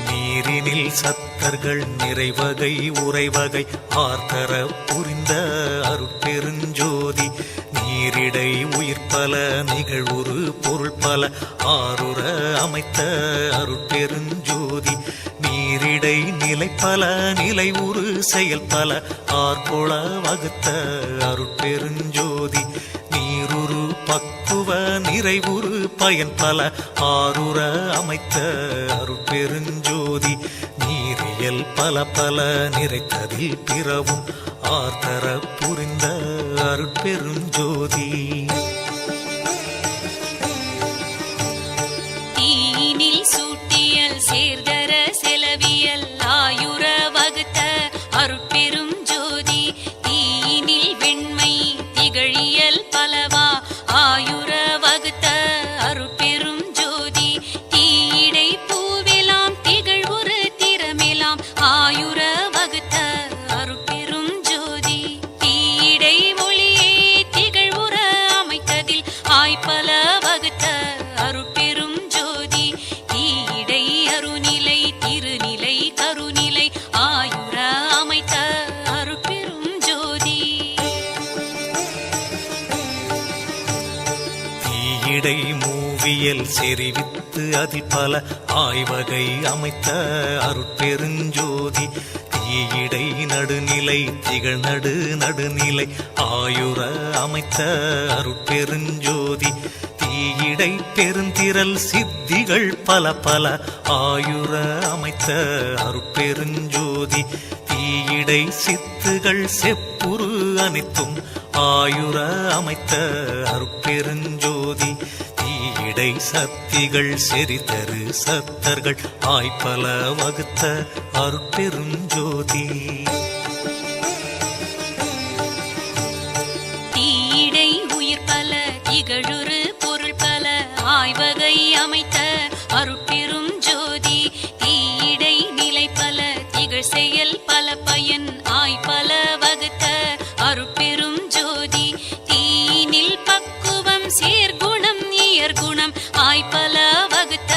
S1: நீரினில் சத்தர்கள் நிறைவகை உறைவகை ஆர்த்தர புரிந்த அருட்பெருஞ்சோதி நீரிடை உயிர் பல நிகழ்வுறு பொருள் பல ஆருற அமைத்த அருட்பெருஞ்சோதி நீரிடை நிலை பல நிலை உரு செயல் பல ஆர்கொள வகுத்த அருட்பெருஞ்சோதி நீருரு பக்குவ நிறைவுறு பயன் பல ஆருற அமைத்த அருட்பெருஞ்சோதி நீரியல் பல பல நிறைத்ததில் பிறவும் ஆர்த்தர புரிந்த அருட்பெருஞ்சோதி
S2: தீயினில் சூட்டியல் சேர்தர செலவியல் ஆயுர வகுத்த அருட்பெரும் ஜோதி தீயினில் வெண்மை திகழியல் பலவா ஆயுர வகுத்த அருட்பெரும் ஜோதி தீயிடை பூவெலாம் திகழ்வுறு திறமெலாம் ஆயுர வகுத்த அருட்பெரும் ஜோதி தீயிடை மொழியே திகழ்வுற அமைத்ததில் ஆய்பல வகுத்த அருட்பெரும் ஜோதி தீயிடை அருநிலை திருநிலை கருநிலை ஆயுர அமைத்த அருட்பெரும் ஜோதி
S1: தீயிடை மூவியல் செறிவித்து அதில் பல ஆய்வகை அமைத்த அருட்பெருஞ்சோதி தீயிடை நடுநிலை திகழ் நடுநிலை ஆயுர அமைத்த அருட்பெருஞ்சோதி தீயிடை பெருந்திரல் சித்திகள் பல பல ஆயுர அமைத்த அருட்பெருஞ்சோதி தீயிடை சித்துகள் செப்புரு அனைத்தும் ஆயுர அமைத்த அருட்பெருஞ்சோதி தீயிடை சக்திகள் செறிதரு சத்தர்கள் ஆய்பல வகுத்த அருட்பெருஞ்சோதி
S2: தீயிடை உயிர் பல திகழுறு பொருள் பல ஆய்வகை அமைத்த அருட்பெரும் ஜோதி தீயிடை நிலை பல திகழ் செயல் பல பயன் ஆய்பல வகுத்த அருட்பெரும் ஜோதி தீயினில் பக்குவம் சேர்குணம் இயற்குணம் ஆய்பல வகுத்த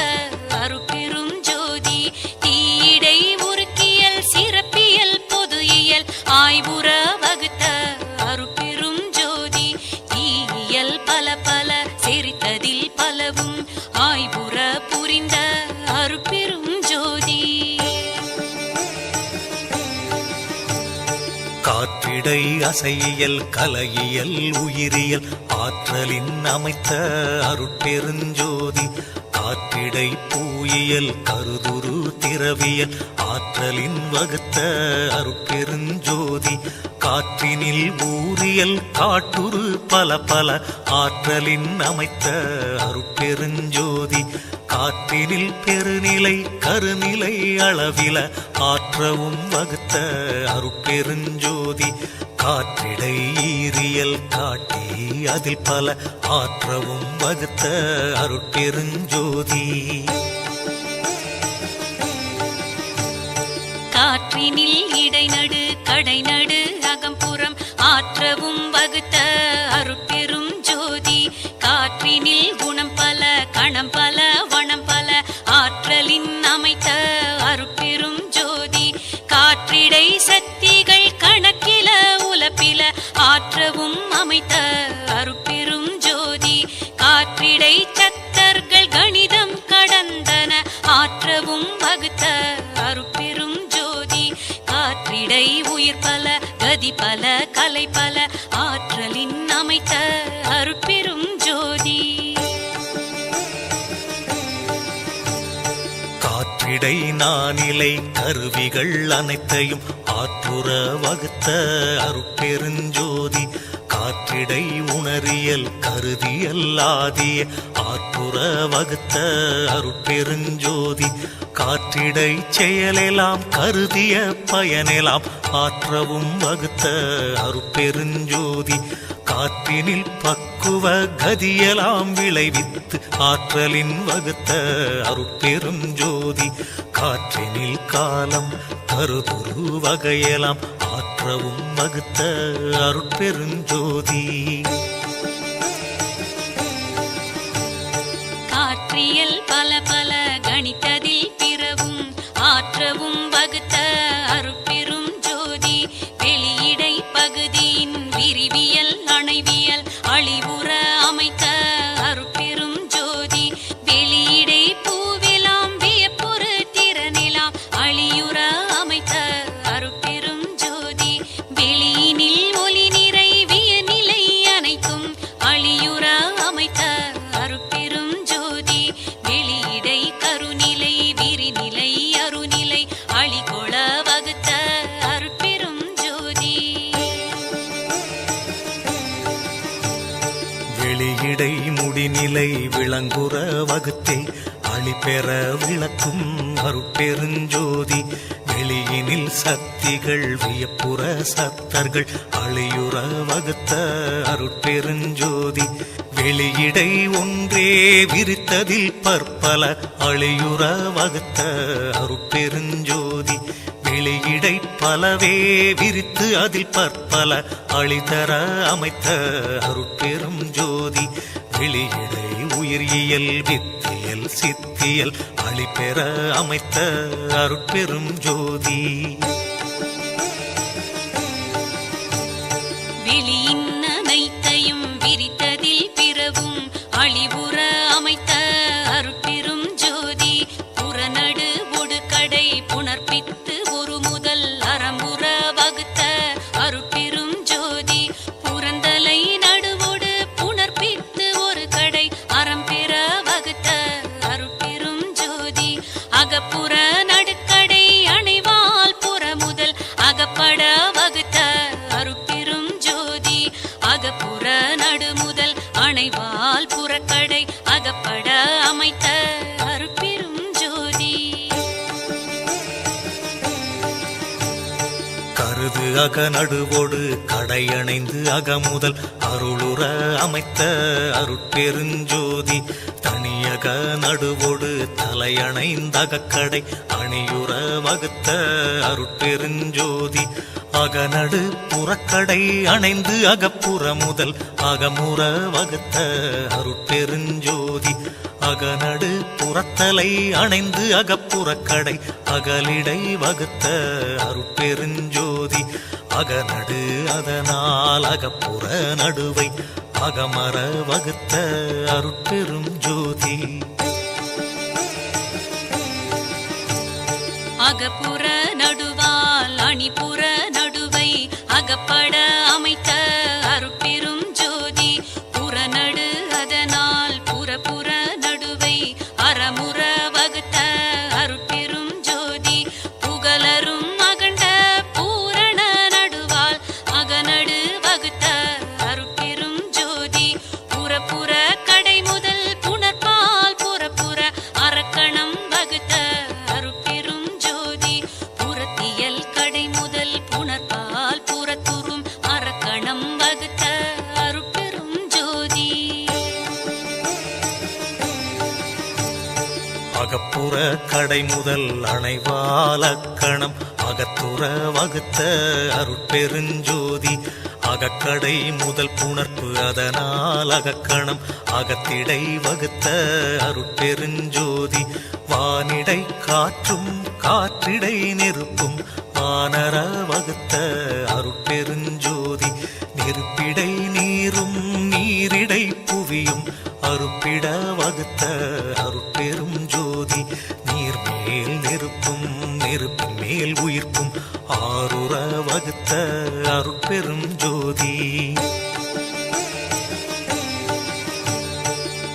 S2: அருட்பெரும் ஜோதி தீயிடை உருக்கியல் சிறப்பியல் பொது இயல் ஆய்வுற வகுத்த அருட்பெரும் ஜோதி தீயியல் பல பல செறித்ததில் பலவும் ஆய்வுற புரிந்த அருட்பெரும் ஜோதி
S1: காற்றிடை அசையியல் கலையியல் உயிரியல் ஆற்றலின் அமைத்த அருட்பெருஞ்சோதி காற்றிடை பூயியல் கருதுரு திரவியல் ஆற்றலின் வகுத்த அருட்பெருஞ்சோதி காற்றினில் ஊரியல் காட்டுரு பல பல ஆற்றலின் அமைத்த அருட்பெருஞ்சோதி காற்றினில் பெருநிலை கருநிலை அளவில ஆற்றவும் வகுத்த அருட்பெருஞ்சோதி காற்றிடை ஈரியல் காட்டி அதில் பல ஆற்றவும் வகுத்த அருட்பெருஞ்சோதி
S2: காற்றினில் இடைநடு கடைநடு அகம்புறம் ஆற்றவும் வகுத்த அருட்பெரும் ஜோதி காற்றினில் குணம் பல கணம் பல வனம் பல ஆற்றலின் அமைத்த அருட்பெரும் ஜோதி காற்றிடை சக்திகள் கணக்கில உலப்பில ஆற்றவும் அமைத்த அருட்பெரும் ஜோதி காற்றிடை சத்தர்கள் கணிதம் கடந்தன ஆற்றவும் வகுத்த அருட்பெரும் ஜோதி காற்றிடை உயிர் பல கதி பல கலை பல ஆற்றலின் அமைத்த அருட்பெரும் ஜோதி
S1: காற்றிடை நானிலை கருவிகள் அனைத்தையும் ஆற்றுற வகுத்த அருட்பெருஞ்சோதி காற்றிடை உணரியல் கருதியல் ஆதிய ஆற்றுற வகுத்த அருட்பெருஞ்சோதி காற்றிடை செயலெல்லாம் கருதிய பயனெல்லாம் ஆற்றவும் வகுத்த அருட்பெருஞ்சோதி காற்றினில் பக்குவ கதியெல்லாம் விளைவித்து ஆற்றலின் வகுத்த அருட்பெருஞ்சோதி காற்றினில் காலம் கருதுரு வகையெல்லாம் ஆற்றவும் வகுத்த அருட்பெருஞ்சோதி
S2: காற்றியல் பல பல கணித்ததில் பிறவும் ஆற்றவும் வகுத்த அருட்பெரும் ஜோதி வெளியிடை பகுதியின் விரிவியல் அணைவியல் அழிவுற அமைத்த அருட்பெரும் ஜோதி வெளியிடை பூவெலாம் வியப்புறு திறனெலாம் அழியுற அமைத்த அருட்பெரும் ஜோதி வெளியினில் ஒளி நிறைவிய நிலை அனைத்தும்
S1: வெளியிடை முடிநிலை விளங்குற வகுத்தே அழிபெற விளக்கும் அருட்பெருஞ்சோதி வெளியினில் சக்திகள் வியப்புற சத்தர்கள் அழியுற வகுத்த அருட்பெருஞ்சோதி வெளியிடை ஒன்றே விரித்ததில் பற்பல அழியுற வகுத்த அருட்பெருஞ்சோதி வெளியிடை பலவே விரித்து அதில் பற்பல அழிதர அமைத்த அருட்பெரும் ஜோதி வெளியிடை உயிரியல் வித்தியல் சித்தியல் அழிபெற அமைத்த அருட்பெரும் ஜோதி
S2: வெளியின் அனைத்தையும் விரித்ததில் பிறவும் அழிவுற அமைத்த அருட்பெரும் ஜோதி புறநடு ஒடுக்கடை புணர்ப்பித்து ஒரு முதல் அறமுற வகுத்த அருட்பெரும் ஜோதி புறந்தலை நடுவோடு புணர்ப்பித்து ஒரு கடை அறம் பெற வகுத்த அருட்பெரும் ஜோதி அகப்புற நடுக்கடை அணைவால் புற முதல் அகப்பட வகுத்த அருட்பெரும் ஜோதி அகப்புற நடுமுதல் அணைவால் புறக்கடை அகப்பட அமைத்த அருட்பெரும் ஜோதி
S1: கருது அக நடுவோடு கடையணைந்து அகமுதல் அருளுற அமைத்த அருட்பெருஞ்சோதி தனியக நடுவோடு தலையணைந்தகக்கடை அணியுற வகுத்த அருட்பெருஞ்சோதி அகநடு புறக்கடை அணைந்து அகப்புற முதல் அகமுற வகுத்த அருட்பெருஞ்சோதி அகநடு புறத்தலை அணைந்து அகப்புறக்கடை அகலிடை வகுத்த அருட்பெருஞ்சோதி அகநடு அதனால் அகப்புற நடுவை அகமர வகுத்த அருட்பெரும் ஜோதி
S2: அகப்புற நடுவால் அணிபுற நடுவை அகப்பட அமைத்த அருட்பெரும் ஜோதி புறநடு அதனால் புறப்புற நடுவை அறமுற வகுத்த அருட்பெரும் ஜோதி புகழரும் அகண்ட பூரண நடுவால் அகநடு வகுத்த அருட்பெரும் ஜோதி புறப்புற கடை முதல் புணர்பால் புறப்புற அரக்கணம் வகுத்த அருட்பெரும் ஜோதி புறத்தியல் கடை முதல் புணர்பால் புறத்துறும் அரக்கணம் வகுத்த அருட்பெரும் ஜோதி
S1: அகப்புற கடை முதல் அணைவாலக்கணம் அகத்துற வகுத்த அருட்பெருஞ்சோதி அகக்கடை முதல் புணர்ப்பு அதனால் அகக்கணம் அகத்திடை வகுத்த அருட்பெருஞ்சோதி வானிடை காற்றும் காற்றிடை நெருப்பும் வானர வகுத்த அருட்பெருஞ்சோதி நெருப்பிடை நீரும் நீரிடை புவியும் அருப்பிட வகுத்த அருட்பெரும் ஜோதி நீர்மேல் நெருப்பும் நெருப்பின் மேல் உயிர்ப்பும் ஆறுற வகுத்த அருட்பெரும் ஜோதி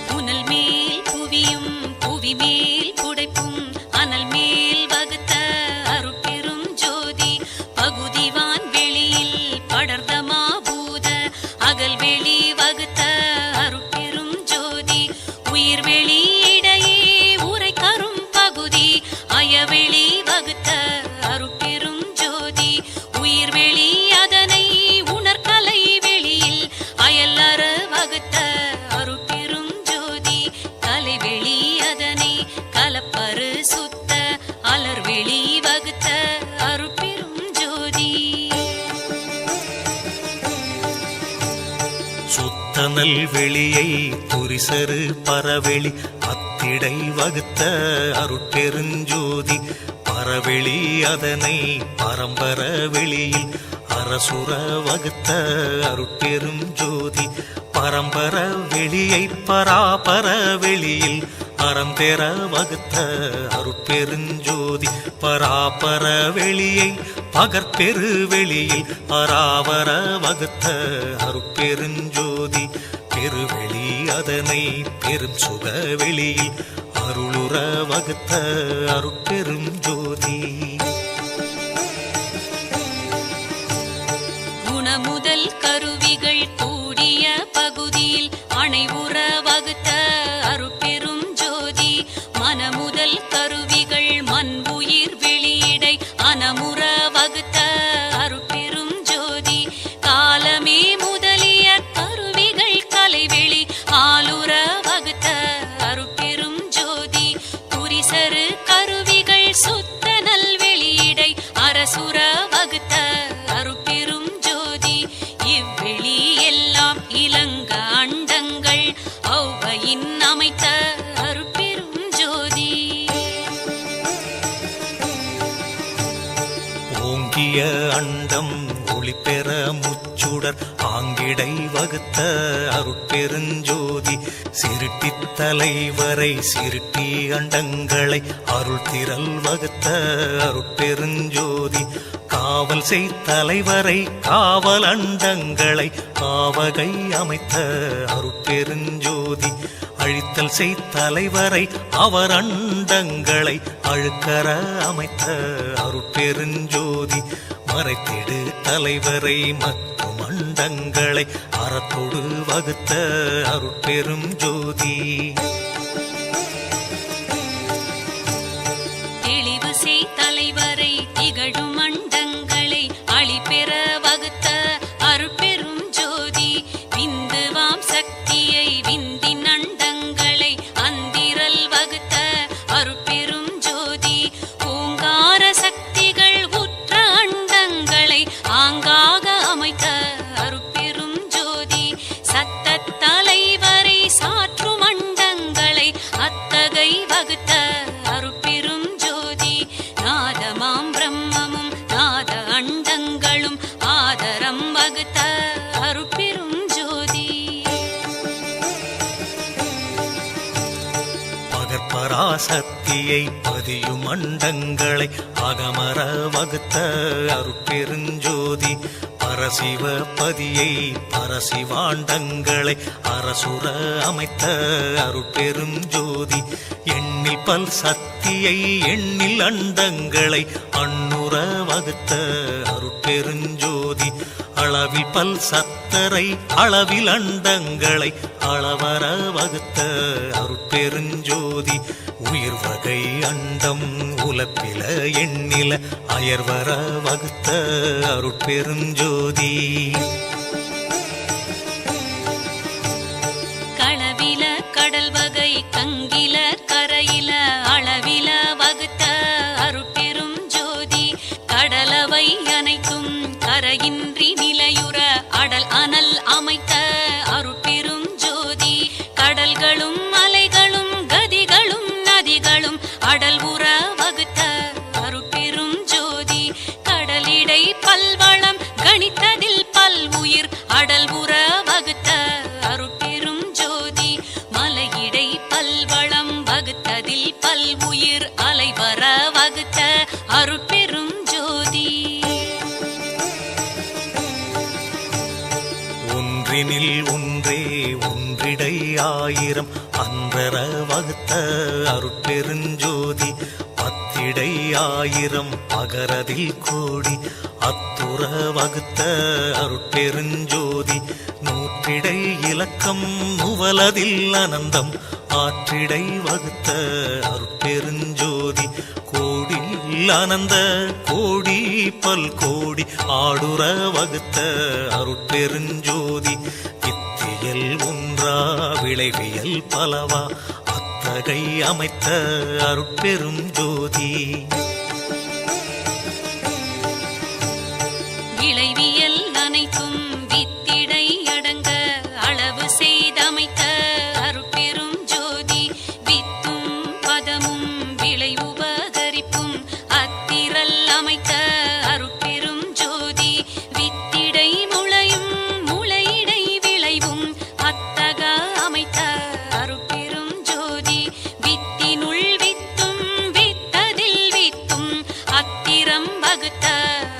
S2: புனல் மேல் புவியும் புவி மேல் புடைப்பும் அனல் மேல் வகுத்த அருட்பெரும் ஜோதி பகுதிவான் வெளியில் படர்தமா பூத அகல் வெளி வகுத்த அருட்பெரும் ஜோதி உயிர் வெளி இடையே உரை கரும் பகுதி அயவெளி வகுத்த அருட்பெரும் ஜோதி உயிர் வெளி அதனை உணர்கலை வெளியில் அயலற வகுத்த அருட்பெரும் ஜோதி கலைவெளி அதனை கலப்பரு சுத்த அலர்வெளி வகுத்த அருட்பெரும் ஜோதி
S1: சுத்தனல் வெளியை துரிசரு பரவெளி அத்திடை வகுத்த அருட்பெருஞ்சோதி பரவெளி அதனை பரம்பர வெளியில் அரசுர வகுத்த அருட்பெரும் ஜோதி பரம்பர வெளியை பராபர வெளியில் அறம் பெற வகுத்த அருட்பெருஞ்சோதி பராபர வெளியை பகற்பெரு வெளியில் அராவர வகுத்த அருட்பெருஞ்சோதி பெருவெளி அதனை பெரும் சுக வெளியில் அருளுற வகுத்த அருட்பெரும் ஜோதி
S2: குணமுதல் கருவிகள் கூடிய பகுதியில் அணைவுற வகுத்த அருட்பெரும் ஜோதி மனமுதல் கருவிகள் மண் உயிர் வெளியிடை அனமுற வகுத்த அருட்பெரும் ஜோதி காலமே முதலிய கருவிகள் கலைவெளி ஆளுற வகுத்த அருட்பெரும் ஜோதி புரிசரு கருவிகள் சுத்த நல்வெளியிடை அரசுர வகுத்த அருட்பெரும் ஜோதி இவ்வெளி எல்லாம் இலங்க அண்டங்கள் ஔவையின் அமைத்த அருட்பெரும் ஜோதி
S1: ஓங்கிய அண்டம் ஒளிபெற முச்சுடர் ஆங்கிடை வகுத்த அருட்பெருஞ்சோதி சிருட்டித் தலைவரை சிருட்டி அண்டங்களை அருள் திரள் வகுத்த அருட்பெருஞ்சோதி காவல் செய் தலைவரை காவல் அண்டங்களை காவகை அமைத்த அருட்பெருஞ்சோதி அழித்தல் செய் தலைவரை அவர் அண்டங்களை அழுக்கற அமைத்த அருட்பெருஞ்சோதி மறைத்திடு தலைவரை மற்றும் அண்டங்களை அறத்தொடு வகுத்த அருட்பெரும் ஜோதி
S2: தெளிவு செய் தலைவரை திகழும் அண்டங்களை அழிபெற வகுத்த அருட்பெரும் ஜோதி விந்துவாம் சக்தியை விந்தின் அண்டங்களை அந்திரல் வகுத்த அருட்பெரும் ஜோதி ஓங்கார சக்திகள் உற்ற அண்டங்களை ஆங்காக அமைத்த அருட்பெரும் ஜோதி சத்த தலைவரை சாற்றும் அண்டங்களை அத்தகை வகுத்த அருட்பெரும் ஜோதி நாதமாம் பிரம்மமும் நாத அண்டங்களும் ஆதரம் வகுத்த அருட்பெரும் ஜோதி
S1: பகற்பராசக்தியை பதியும் அண்டங்களை அகமர வகுத்த அருட்பெருஞ்சோதி பரசிவ பதியை பரசிவாண்டங்களை அரசுர அமைத்த அருட்பெரும் ஜோதி எண்ணில் பல் சக்தியை எண்ணில் அண்டங்களை அண்ணுற வகுத்த அருட்பெருஞ்சோதி அளவில் பல் சத்தரை அளவில் அண்டங்களை அளவர வகுத்த அருட்பெருஞ்சோதி உயிர் வகை அண்டம் உலப்பில எண்ணில அயர்வர வகுத்த அருட்பெருஞ்சோதி
S2: களவில கடல் வகை கங்கில கரையில அளவில வகுத்த அருட்பெரும் ஜோதி கடலவை அனைத்தும் கரையின்றி நிலையுற அடல் அனல் அமைத்த அருட்பெரும் ஜோதி கடல்களும் மலைகளும் கதிகளும் நதிகளும் அடல் உற வகுத்த அருட்பெரும் ஜோதி கடலிடை பல்வளம் கணித்ததில் பல் உயிர் அடல் உற வகுத்த அருட்பெரும் ஜோதி மலையிடை பல்வளம் வகுத்ததில் பல் உயிர் அலைவர வகுத்த அருட்பெரும் ஜோதி
S1: ஒன்றினில் ஒன்றே ஒன்றிடை ஆயிரம் அன்றர வகுத்த அருட்பெருஞ்சோதி பத்திடை ஆயிரம் பகரதில் கோடி அத்துற வகுத்த அருட்பெருஞ்சோதி நூற்றிடை இலக்கம் நுவலதில் அனந்தம் ஆற்றிடை வகுத்த அருட்பெருஞ்சோதி கோடியில் அனந்த கோடி பல் கோடி ஆடுற வகுத்த அருட்பெருஞ்சோதி வித்தியல் ஒன்றா விளைவியல் பலவா அத்தகை அமைத்த அருட்பெரும் ஜோதி
S2: விளைவியல் அனைத்தும் வித்திடை அடங்க அளவு செய்தமைத்த அருட்பெரும் ஜோதி வித்தும் பதமும் விளை உபகரிப்பும் அத்திரல் அமைத்த அருட்பெரும் ஜோதி வித்திடை முளையும் முளையிடை விளைவும் அத்தக அமைத்த அருட்பெரும் ஜோதி வித்தினுள் வித்தும் வித்ததில் வித்தும் அத்திரம் வகுத்த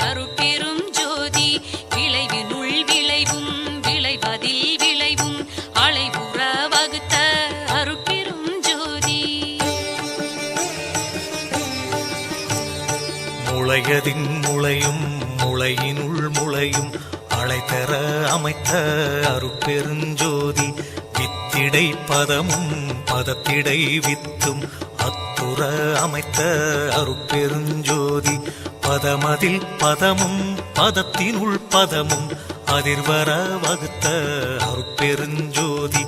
S2: அருட்பெரும் ஜோதி விளைவினுள் விளைவும் விளைவதில் விளைவும் அளைவுற வகுத்த அருட்பெரும் ஜோதி
S1: முளையதின் முளையும் முளையினுள் முளையும் அழைத்தர அமைத்த அருட்பெருஞ்சோதி வித்திடை பதமும் பதத்திடை வித்தும் அத்துற அமைத்த அருட்பெருஞ்சோதி பதமதில் பதமும் பதத்தினுள் பதமும் அதிர்வர வகுத்த அருட்பெருஞ்சோதி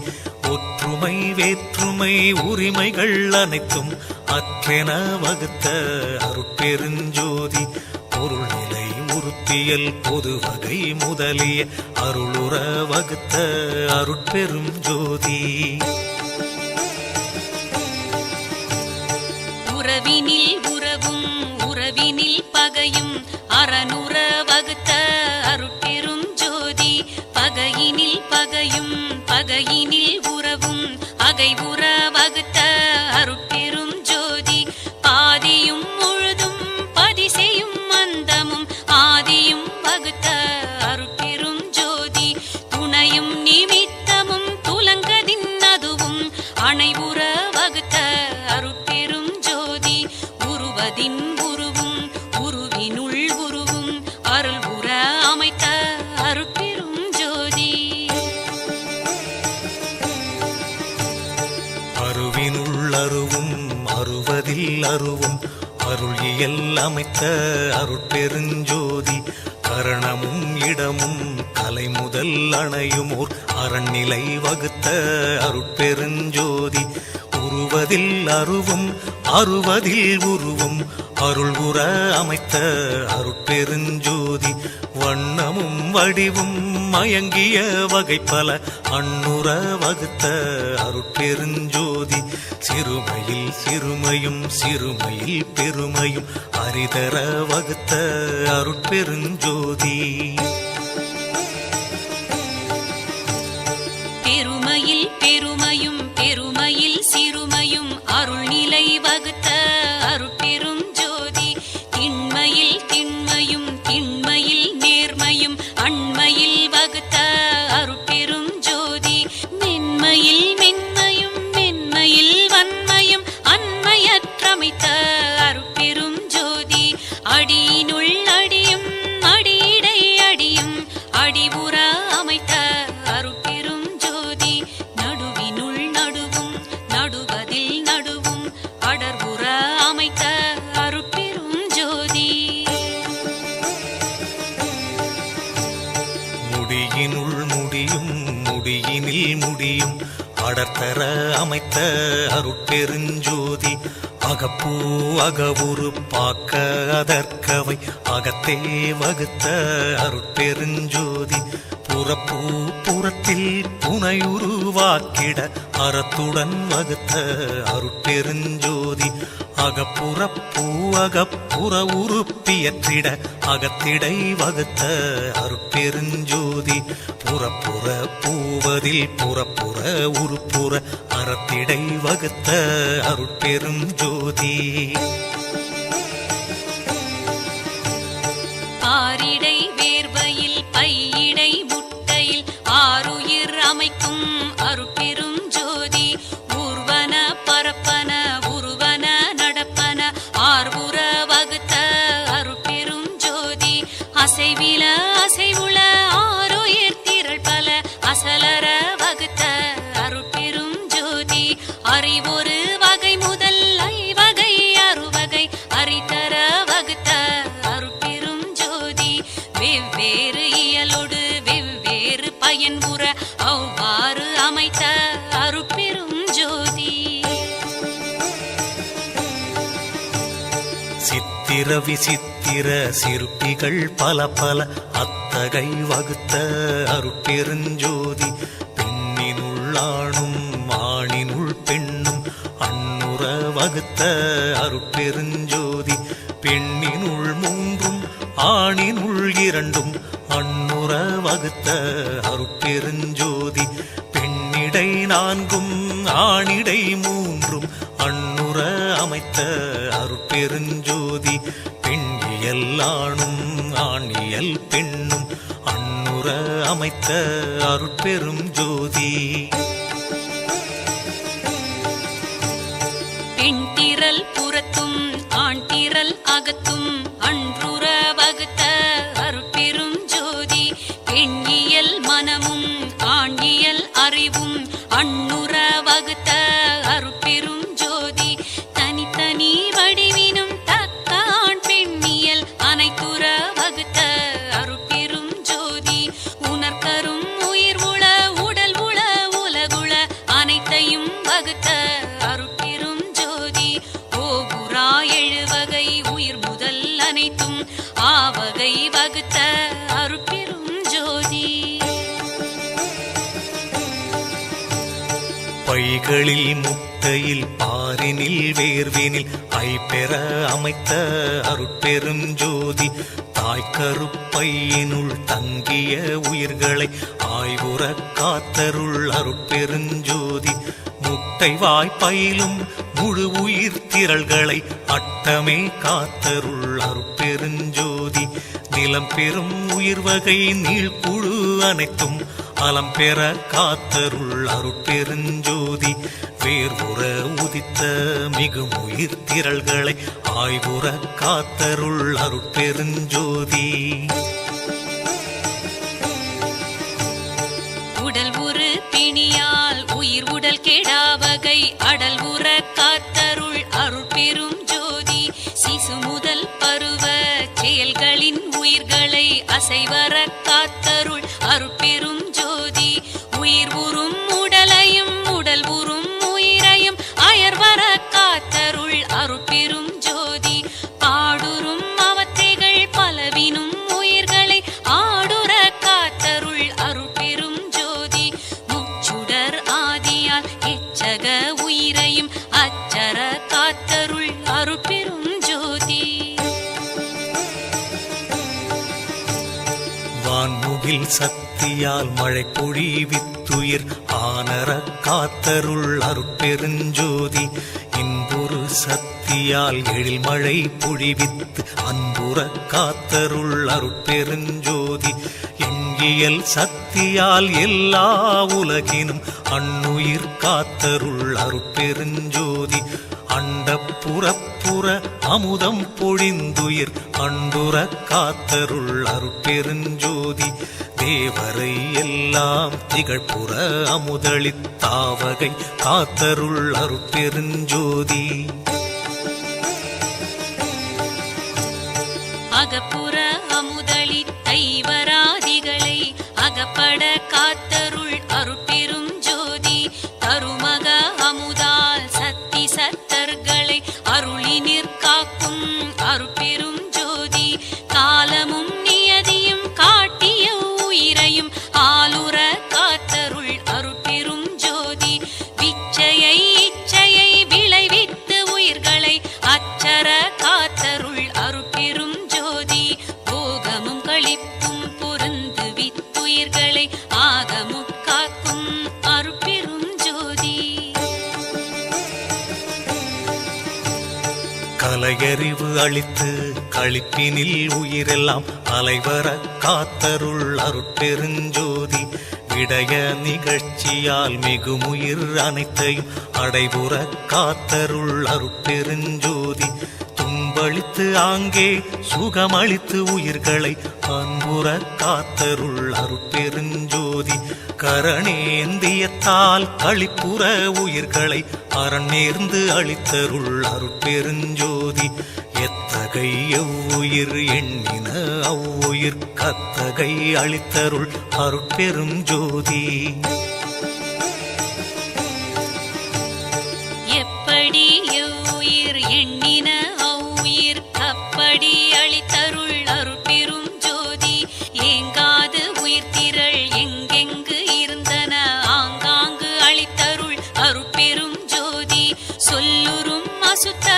S1: ஒற்றுமை வேற்றுமை உரிமைகள் அனைத்தும் அற்றென வகுத்த அருட்பெருஞ்சோதி பொருள்நிலை உறுப்பியல் பொது வகை முதலிய அருளுற வகுத்த அருட்பெருஞ்சோதி
S2: உறவினில் உறவும் உறவினில் பகையும் அறனுற வகுத்த அருட்பெரும் ஜோதி பகையினில் பகையும் பகையினில் உறவும் அகைவுற வகுத்த அருட்பெரும் ஜோதி பாதியும் முழுதும் பதிசெயும் அந்தமும் ஆதியும் வகுத்த அருட்பெரும் ஜோதி துணையும் நிமித்தமும் துலங்கதின் அதுவும் அணைவுற வகுத்த அருட்பெரும் ஜோதி உருவதின் உருவும் உருவினுள் உருவும் அருள் உற அமைத்த அருட்பெரும் ஜோதி
S1: அருவினுள் அருவும் அருவதில் அருவும் அருள் இயல் அமைத்த அருட்பெருஞ்சோதி கரணமும் இடமும் கலை முதல் அணையுமோர் அரண்நிலை வகுத்த அருட்பெருஞ்சோதி உருவதில் அருவும் அருவதில் உருவும் அருள் உற அமைத்த அருட்பெருஞ்சோதி வண்ணமும் வடிவும் மயங்கிய வகை பல அன்னுற வகுத்த அருட்பெருஞ்சோதி சிறுமையில் சிறுமையும் சிறுமையில் பெருமையும் அரிதர வகுத்த அருட்பெருஞ்சோதி
S2: பெருமையில் பெருமையும் பெருமையில் சிறுமையும் அருள்நிலை வகுத்த அருட்பெரும் ஜோதி திண்மையில் திண்மையும் திண்மையில் நேர்மையும் அண்மையில் வகுத்த அருட்பெரும் ஜோதி மென்மையில் மென்மையும் மென்மையில் வன்மையும் அண்மையற்றமைத்த அருட்பெரும் ஜோதி அடியினுள் அடியும் அடியிடை அடியும் அடிவுற அமைத்த அருட்பெரும் ஜோதி நடுவினுள் நடுவும் நடுவதில் நடுவும் அடர்வுற அமைத்த அருட்பெரும் ஜோதி
S1: முடியினுள் முடியும் முடியினில் முடியும் அடர்த்தர அமைத்த அருட்பெருஞ்சோதி அகப்பூ அகவுரு பாக்க அதற்கவை அகத்தே வகுத்த அருட்பெருஞ்சோதி புறப்பூ புறத்தில் புனையுருவாக்கிட அறத்துடன் வகுத்த அருட்பெருஞ்சோதி அகப்புறப்பூ அகப்புற உறுப்பியற்றிட அகத்திடை வகுத்த அருட்பெருஞ்சோதி புறப்புற பூவதில் புறப்புற உருப்புற அறத்திடை வகுத்த அருட்பெருஞ்சோதி
S2: ஆரிடை வேர்வையில் பையிடை முட்டையில் ஆருயிர் அமைக்கும் அருட்பெரும் ஜோதி ஊர்வன பரப்பன உருவன நடப்பன ஆர்வுற வகுத்த அருட்பெரும் ஜோதி அசைவில அசைவுள ஆருயிர் திரள் பல அசலர வகுத்த அருட்பெரும் ஜோதி அறிவொரு வகை முதல் ஐவகை அறுவகை அறிதர வகுத்த அருட்பெரும் ஜோதி வெவ்வேறு இயலோடு வெவ்வேறு பயன் உற அவ்வாறு அமைத்த அருட்பெரும் ஜோதி
S1: சித்திர விசித்திர சிற்பிகள் பல பல அத்தகை வகுத்த அருட்பெருஞ்சோதி பெண்ணினுள் ஆணும் ஆணினுள் பெண்ணும் அன்னுற வகுத்த அருட்பெருஞ்சோதி பெண்ணினுள் மூன்றும் ஆணினுள் இரண்டும் அன்னுற வகுத்த அருட்பெருஞ்சோதி பெண்ணிடை நான்கும் ஆணிடை மூன்றும் அன்னுற அமைத்த அருட்பெருஞ்சோதி பெண்ணியல் ஆணும் ஆணியல் பெண்ணும் அன்னுற அமைத்த அருட்பெரும் ஜோதி
S2: பெண்திரல் புறத்தும் ஆண்திரல் அகத்தும் அன்றுற வகுத்த அருட்பெரும் ஜோதி பெண்ணியல் மனமும் ஆண்ணியல் அறிவும் அண்ணுற வகுத்த அருட்பெரும் ஜோதி தனித்தனி வடிவினும் தக்கான் பெண்ணியல் அனைத்துற வகுத்த அருட்பெரும் ஜோதி உணர்கரும் உயிர் உள உடல் உள உலகுள அனைத்தையும் வகுத்த அருட்பெரும் ஜோதி ஓகுரா எழுவகை உயிர் முதல் அனைத்தும் ஆவகை வகுத்த அருட்பெரும் ஜோதி
S1: பைகளில் முட்டையில் பாரினில் வேர்வினில் ஐப்பெற அமைத்த அருட்பெருஞ்சோதி தாய்க்கருப்பையினுள் தங்கிய உயிர்களை ஆய்வுற காத்தருள் அருட்பெருஞ்சோதி முட்டை வாய்ப்பையிலும் முழு உயிர் திரள்களை அட்டமே காத்தருள் அருட்பெருஞ்சோதி நிலம் பெறும் உயிர் வகை நீழ்குழு அனைத்தும் அலம் பெற காத்தருள் அருட்பெருஞ்சோதி வேர்வுற உதித்த மிகும் உயிர் திரள்களை ஆய்வுற காத்தருள் அருட்பெருஞ்சோதி
S2: உடல் உரு பிணியால் உயிர் உடல் கெடாவகை அடல் உற காத்தருள் அருட்பெரும் ஜோதி சிசு முதல் பருவ செயல்களின் உயிர்களை அசைவர காத்தருள் அருட்பெரும் ஜோதி உயிர் உறும் உடலையும் உடல் உறும் உயிரையும் அயர்வர காத்தருள் அருட்பெரும் ஜோதி பாடுறும் அவத்தைகள் பலவினும் உயிர்களை ஆடுற காத்தருள் அருட்பெரும் ஜோதி முச்சுடர் ஆதியால் எச்சக உயிரையும் அச்சர காத்தருள் அருட்பெரும் ஜோதி
S1: வான்முகில் சக்தியால் மழை பொழிவித்துயிர் ஆனர காத்தருள் அருட்பெருஞ்சோதி இன்புறு சக்தியால் எழில் மழை பொழிவித்து அன்புற காத்தருள் அருட்பெருஞ்சோதி எங்கியல் சக்தியால் எல்லா உலகினும் அன்னுயிர் காத்தருள் அருட்பெருஞ்சோதி அண்டப்புறப்புற அமுதம் பொழிந்துயிர் அண்டுற காத்தருள் அருட்பெருஞ்சோதி தேவரை எல்லாம் திகழ்புற அமுதளித்தாவகை காத்தருள் அருட்பெருஞ்சோதி
S2: அகப்புற அமுதளி தைவராதிகளை அகப்பட காத்தருள் அருட்பெரும் ஜோதி தருமக அமுதால் சக்தி சத்தர்களை அருளினிற் காக்கும் அருட்பெரும் ஜோதி காலமும் நியதியும் காட்டிய உயிரையும் ஆளுற காத்தருள் அருட்பெரும் ஜோதி விச்சையை இச்சையை விளைவித்து உயிர்களை அச்சர காத்தருள் அருட்பெரும் ஜோதி போகமும் களிப்பும் பொருந்து வித்துயிர்களை ஆகமும் காக்கும் அருட்பெரும் ஜோதி
S1: கலையறிவு அளித்து களிப்பினில் உயிரெல்லாம் அலைவர காத்தருள் அருட்பெருஞ்சோதி விடய நிகழ்ச்சியால் மிகுமுயிர் அனைத்தையும் அடைபுற காத்தருள் அருட்பெருஞ்சோதி துன்பளித்து ஆங்கே சுகமளித்து உயிர்களை அன்புற காத்தருள் அருட்பெருஞ்சோதி கரணேந்தியத்தால் களிப்புற உயிர்களை அரண் நேர்ந்து அளித்தருள் அருட்பெருஞ்சோதி எத்தகை எவ்வுயிர் எண்ணின அவ்வுயிர் கத்தகை அளித்தருள் அருட்பெருஞ்சோதி
S2: எப்படி எவ்வுயிர் எண்ணின அவ்வுயிர் கப்படி அளித்தருள் அருட்பெரும் ஜோதி ஏங்காது உயிர் திரள் எங்கெங்கு இருந்தன ஆங்காங்கு அளித்தருள் அருட்பெரும் ஜோதி சொல்லுறும் அசுத்த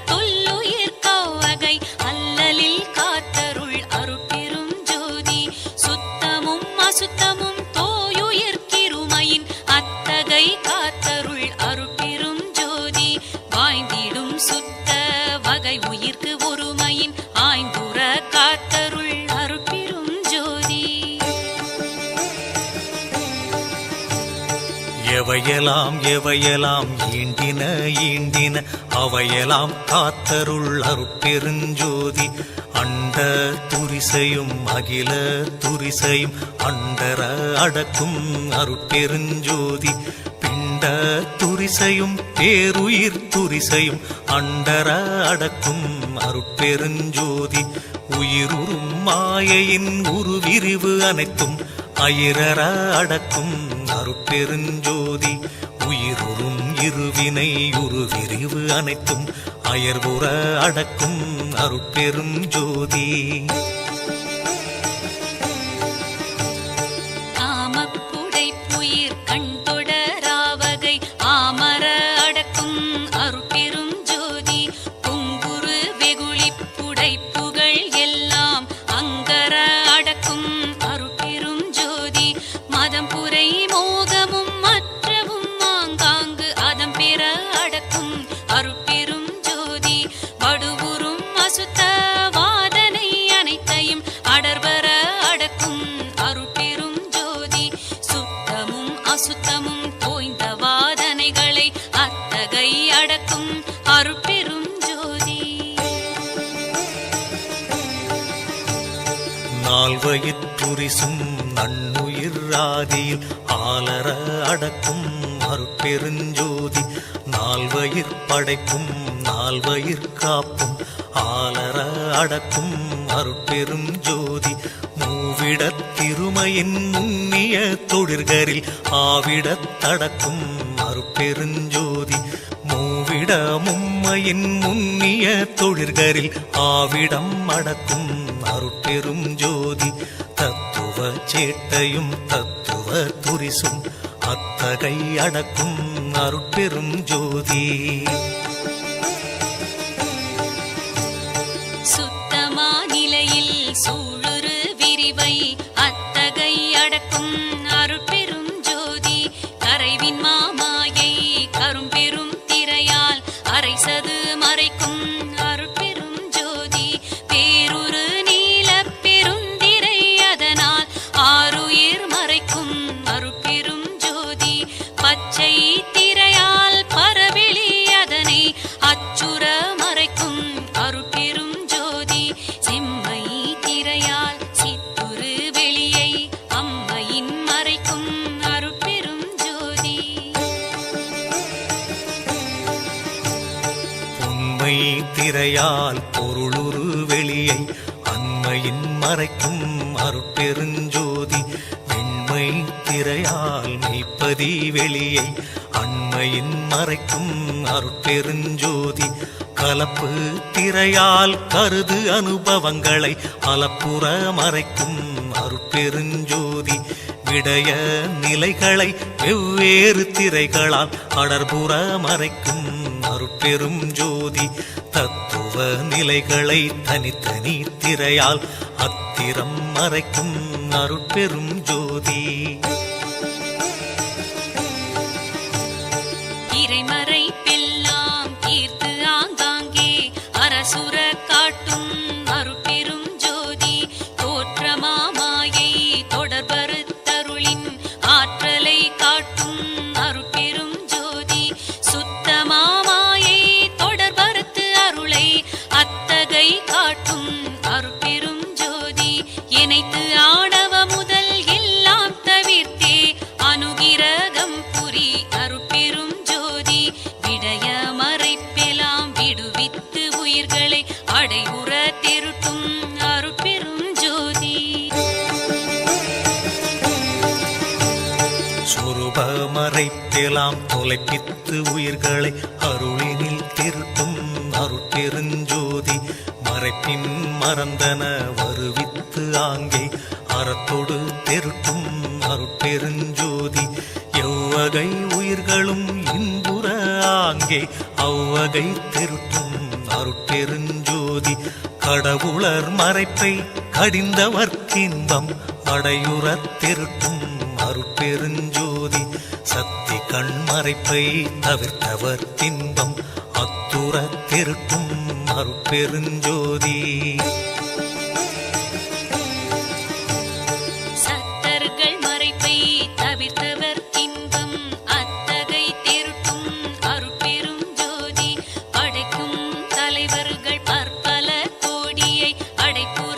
S2: தொல்லுயிர் கவ்வகை அல்லலில் காத்தருள் அருட்பெரும் ஜோதி சுத்தமும் அசுத்தமும் தோயுயிர் கிருமையின் அத்தகை காத்தருள் அருட்பெரும் ஜோதி வாய்ந்திடும் சுத்த வகை உயிர்க்கு ஒருமையின் ஆய்ந்துற காத்தருள் அருட்பெரும் ஜோதி
S1: எவையெல்லாம் எவையெல்லாம் ஈண்டின ஈண்டின அவையெல்லாம் காத்தருள் அருட்பெருஞ்சோதி அண்ட அண்ட துரிசையும் அகில துரிசையும் அண்டர அடக்கும் அருட்பெருஞ்சோதி பிண்ட துரிசையும் பேருயிர் துரிசையும் அண்டர அடக்கும் அருட்பெருஞ்சோதி உயிருறும் மாயையின் உருவிரிவு அனைத்தும் அயிரற அடக்கும் அருட்பெருஞ்சோதி உயிருறும் இருவினை உருவிரிவு அனைத்தும் அயர்வுற அடக்கும் அருட்பெரும் ஜோதி
S2: காமப்புடைப்புயிர் கண்தொடராவகை ஆமர அடக்கும் அருட்பெரும் ஜோதி பொங்குரு வெகுளி புடைப்புகள் எல்லாம் அங்கர அடக்கும் அருட்பெரும் ஜோதி மதம் புரை மோகமும் மற்றவும் ஆங்காங்கு அதம் பெற அடக்கும் அருட்பெரும் ஜோதி வடுவுறும் அசுத்த வாதனை அனைத்தையும் அடர்வர அடக்கும் அருட்பெரும் ஜோதி சுத்தமும் அசுத்தமும் தோய்ந்த வாதனைகளை அத்தகை அடக்கும் அருட்பெரும் ஜோதி
S1: நால்வயிற்றுரிசும் நன்னுயிர் ஆதியில் ஆலர அடக்கும் அருட்பெருஞ்சோதி நால்வயிர் படைப்பும் நால்வயிர் காப்பும் ஆலர அடக்கும் அருட்பெரும் ஜோதி மூவிடத் திருமையின் முன்னிய தொழிற்கரில் ஆவிடத் தடக்கும் அருட்பெருஞ்சோதி மூவிட மும்மையின் முன்னிய தொழிற்கரில் ஆவிடம் அடக்கும் அருட்பெரும் ஜோதி தத்துவ சேட்டையும் தத்துவ துரிசும் அத்தகை அடக்கும் அருட்பெரும் ஜோதி
S2: சுத்தமா நிலையில் சூழுரு விரிவை அத்தகை அடக்கும் அருட்பெரும் ஜோதி கரைவின் மாமாயை கரும்பெரும் திரையால் அரைசது மறைக்கும் அருட்பெரும் ஜோதி பேருரு நீல பெருந்திரை அதனால் ஆருயிர் மறைக்கும் அருட்பெரும் ஜோதி பச்சை திரையால் பரவெளி அதனை அச்சுற மறைக்கும் அருட்பெரும் ஜோதி செம்மை திரையால் சித்துரு வெளியை அம்மையின் மறைக்கும் அருட்பெரும் ஜோதி
S1: உண்மை திரையால் பொருளுரு வெளியை அண்மையின் மறைக்கும் அருட்பெருஞ்சோதி வெண்மை திரையால் மெய்ப்பதி வெளியை அண்மையின் மறைக்கும் அருட்பெருஞ்சோதி கலப்பு திரையால் கருது அனுபவங்களை அலப்புற மறைக்கும் அருட்பெருஞ்சோதி விடய நிலைகளை வெவ்வேறு திரைகளால் அடர்புற மறைக்கும் அருட்பெரும் ஜோதி தத்துவ நிலைகளை தனித்தனி திரையால் அத்திரம் மறைக்கும் அருட்பெரும் ஜோதி
S2: இறைமறை பெல்லாம் தீர்த்து ஆங்காங்கே அரசுர காட்டும் அருட்பெரும் ஜோதி தோற்றமாமாயை தொடர்பறுத்தருளின் ஆற்றலை காட்டும் அருட்பெரும் ஜோதி சுத்தமாமாயை தொடர்பறுத்து அருளை அத்தகை காட்டும் அருட்பெரும் ஜோதி இணைத்து ஆணவ முதல் எல்லாம் தவிர்த்தே அனுகிரகம் புரி அருட்பெரும் ஜோதி விடய மறைப்பெலாம் விடுவித்து உயிர்களை அடைவுற திருட்டும் அருட்பெரும் ஜோதி
S1: சொருப மறைப்பெலாம் தொலைப்பித்து உயிர்களை அருளினில் திருட்டும் அருட்பெருஞ்சோதி மறைப்பின் மறந்தன வருவித்து ஆங்கே அறத்தொடு தெருட்டும் அருட்பெருஞ்சோதி எவ்வகை உயிர்களும் இன்புற ஆங்கே அவ்வகை திருட்டும் அருட்பெருஞ்சோதி கடவுளர் மறைப்பை கடிந்தவர்க்கின்பம் அடையுறத் திருட்டும் அருட்பெருஞ்சோதி சக்தி கண் மறைப்பை தவிர்த்தவர் தின்பம் அத்துற திருட்டும் அருட்பெருஞ்சோதி
S2: சத்தர்கள் மறைப்பை தவிர்த்தவர் இன்பம் அத்தகை திருட்டும் அருட்பெரும் ஜோதி படைக்கும் தலைவர்கள் பற்பல கோடியை அடைப்புற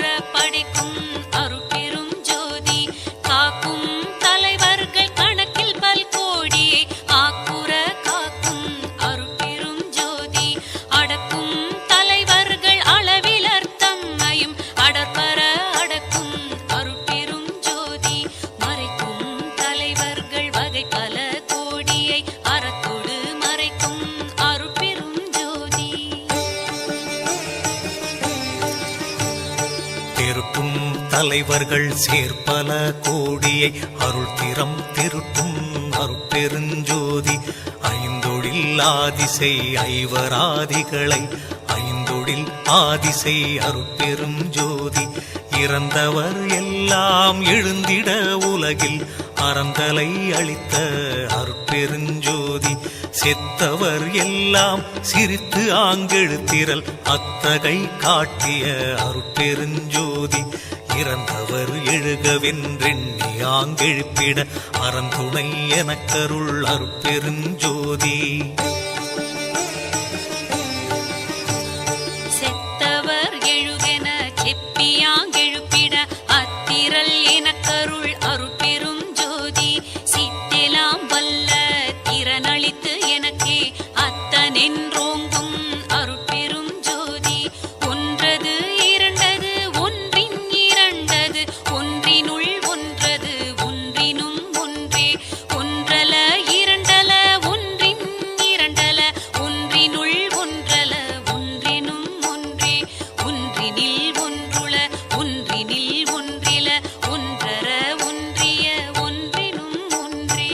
S1: தலைவர்கள் சேர்ப்பல கோடியை அருள் திறம் திருட்டும் அருட்பெருஞ்சோதி ஐந்தொழில் ஆதிசை ஐவராதிகளை ஐந்தொழில் ஆதிசை அருட்பெரும் ஜோதி இறந்தவர் எல்லாம் எழுந்திட உலகில் அறந்தலை அளித்த அருட்பெருஞ்சோதி செத்தவர் எல்லாம் சிரித்து ஆங்கெழுத்திரல் அத்தகை காட்டிய அருட்பெருஞ்சோதி இறந்தவர் எழுகவென்றெண்ணி ஆங்கெழுப்பிட அறந்துணை எனக்கருள் அருட்பெருஞ்சோதி
S2: செத்தவர் எழுகென செப்பியாங்கெழுப்பிட அத்திரல் எனக்கருள் அருட்பெரும் ஜோதி சித்தெலாம் வல்ல திறனளித்து எனக்கே அத்தனென்றோங்கும் அருட்பெரும் ஜோதி ஒன்றது இரண்டது ஒன்றின் இரண்டது ஒன்றினுள் ஒன்றது ஒன்றினும் ஒன்றே ஒன்றல இரண்டல ஒன்றின் இரண்டல ஒன்றினுள் ஒன்றல ஒன்றினும் ஒன்றே ஒன்றினில் ஒன்றுள ஒன்றினில் ஒன்றில ஒன்றர ஒன்றிய ஒன்றினும் ஒன்றே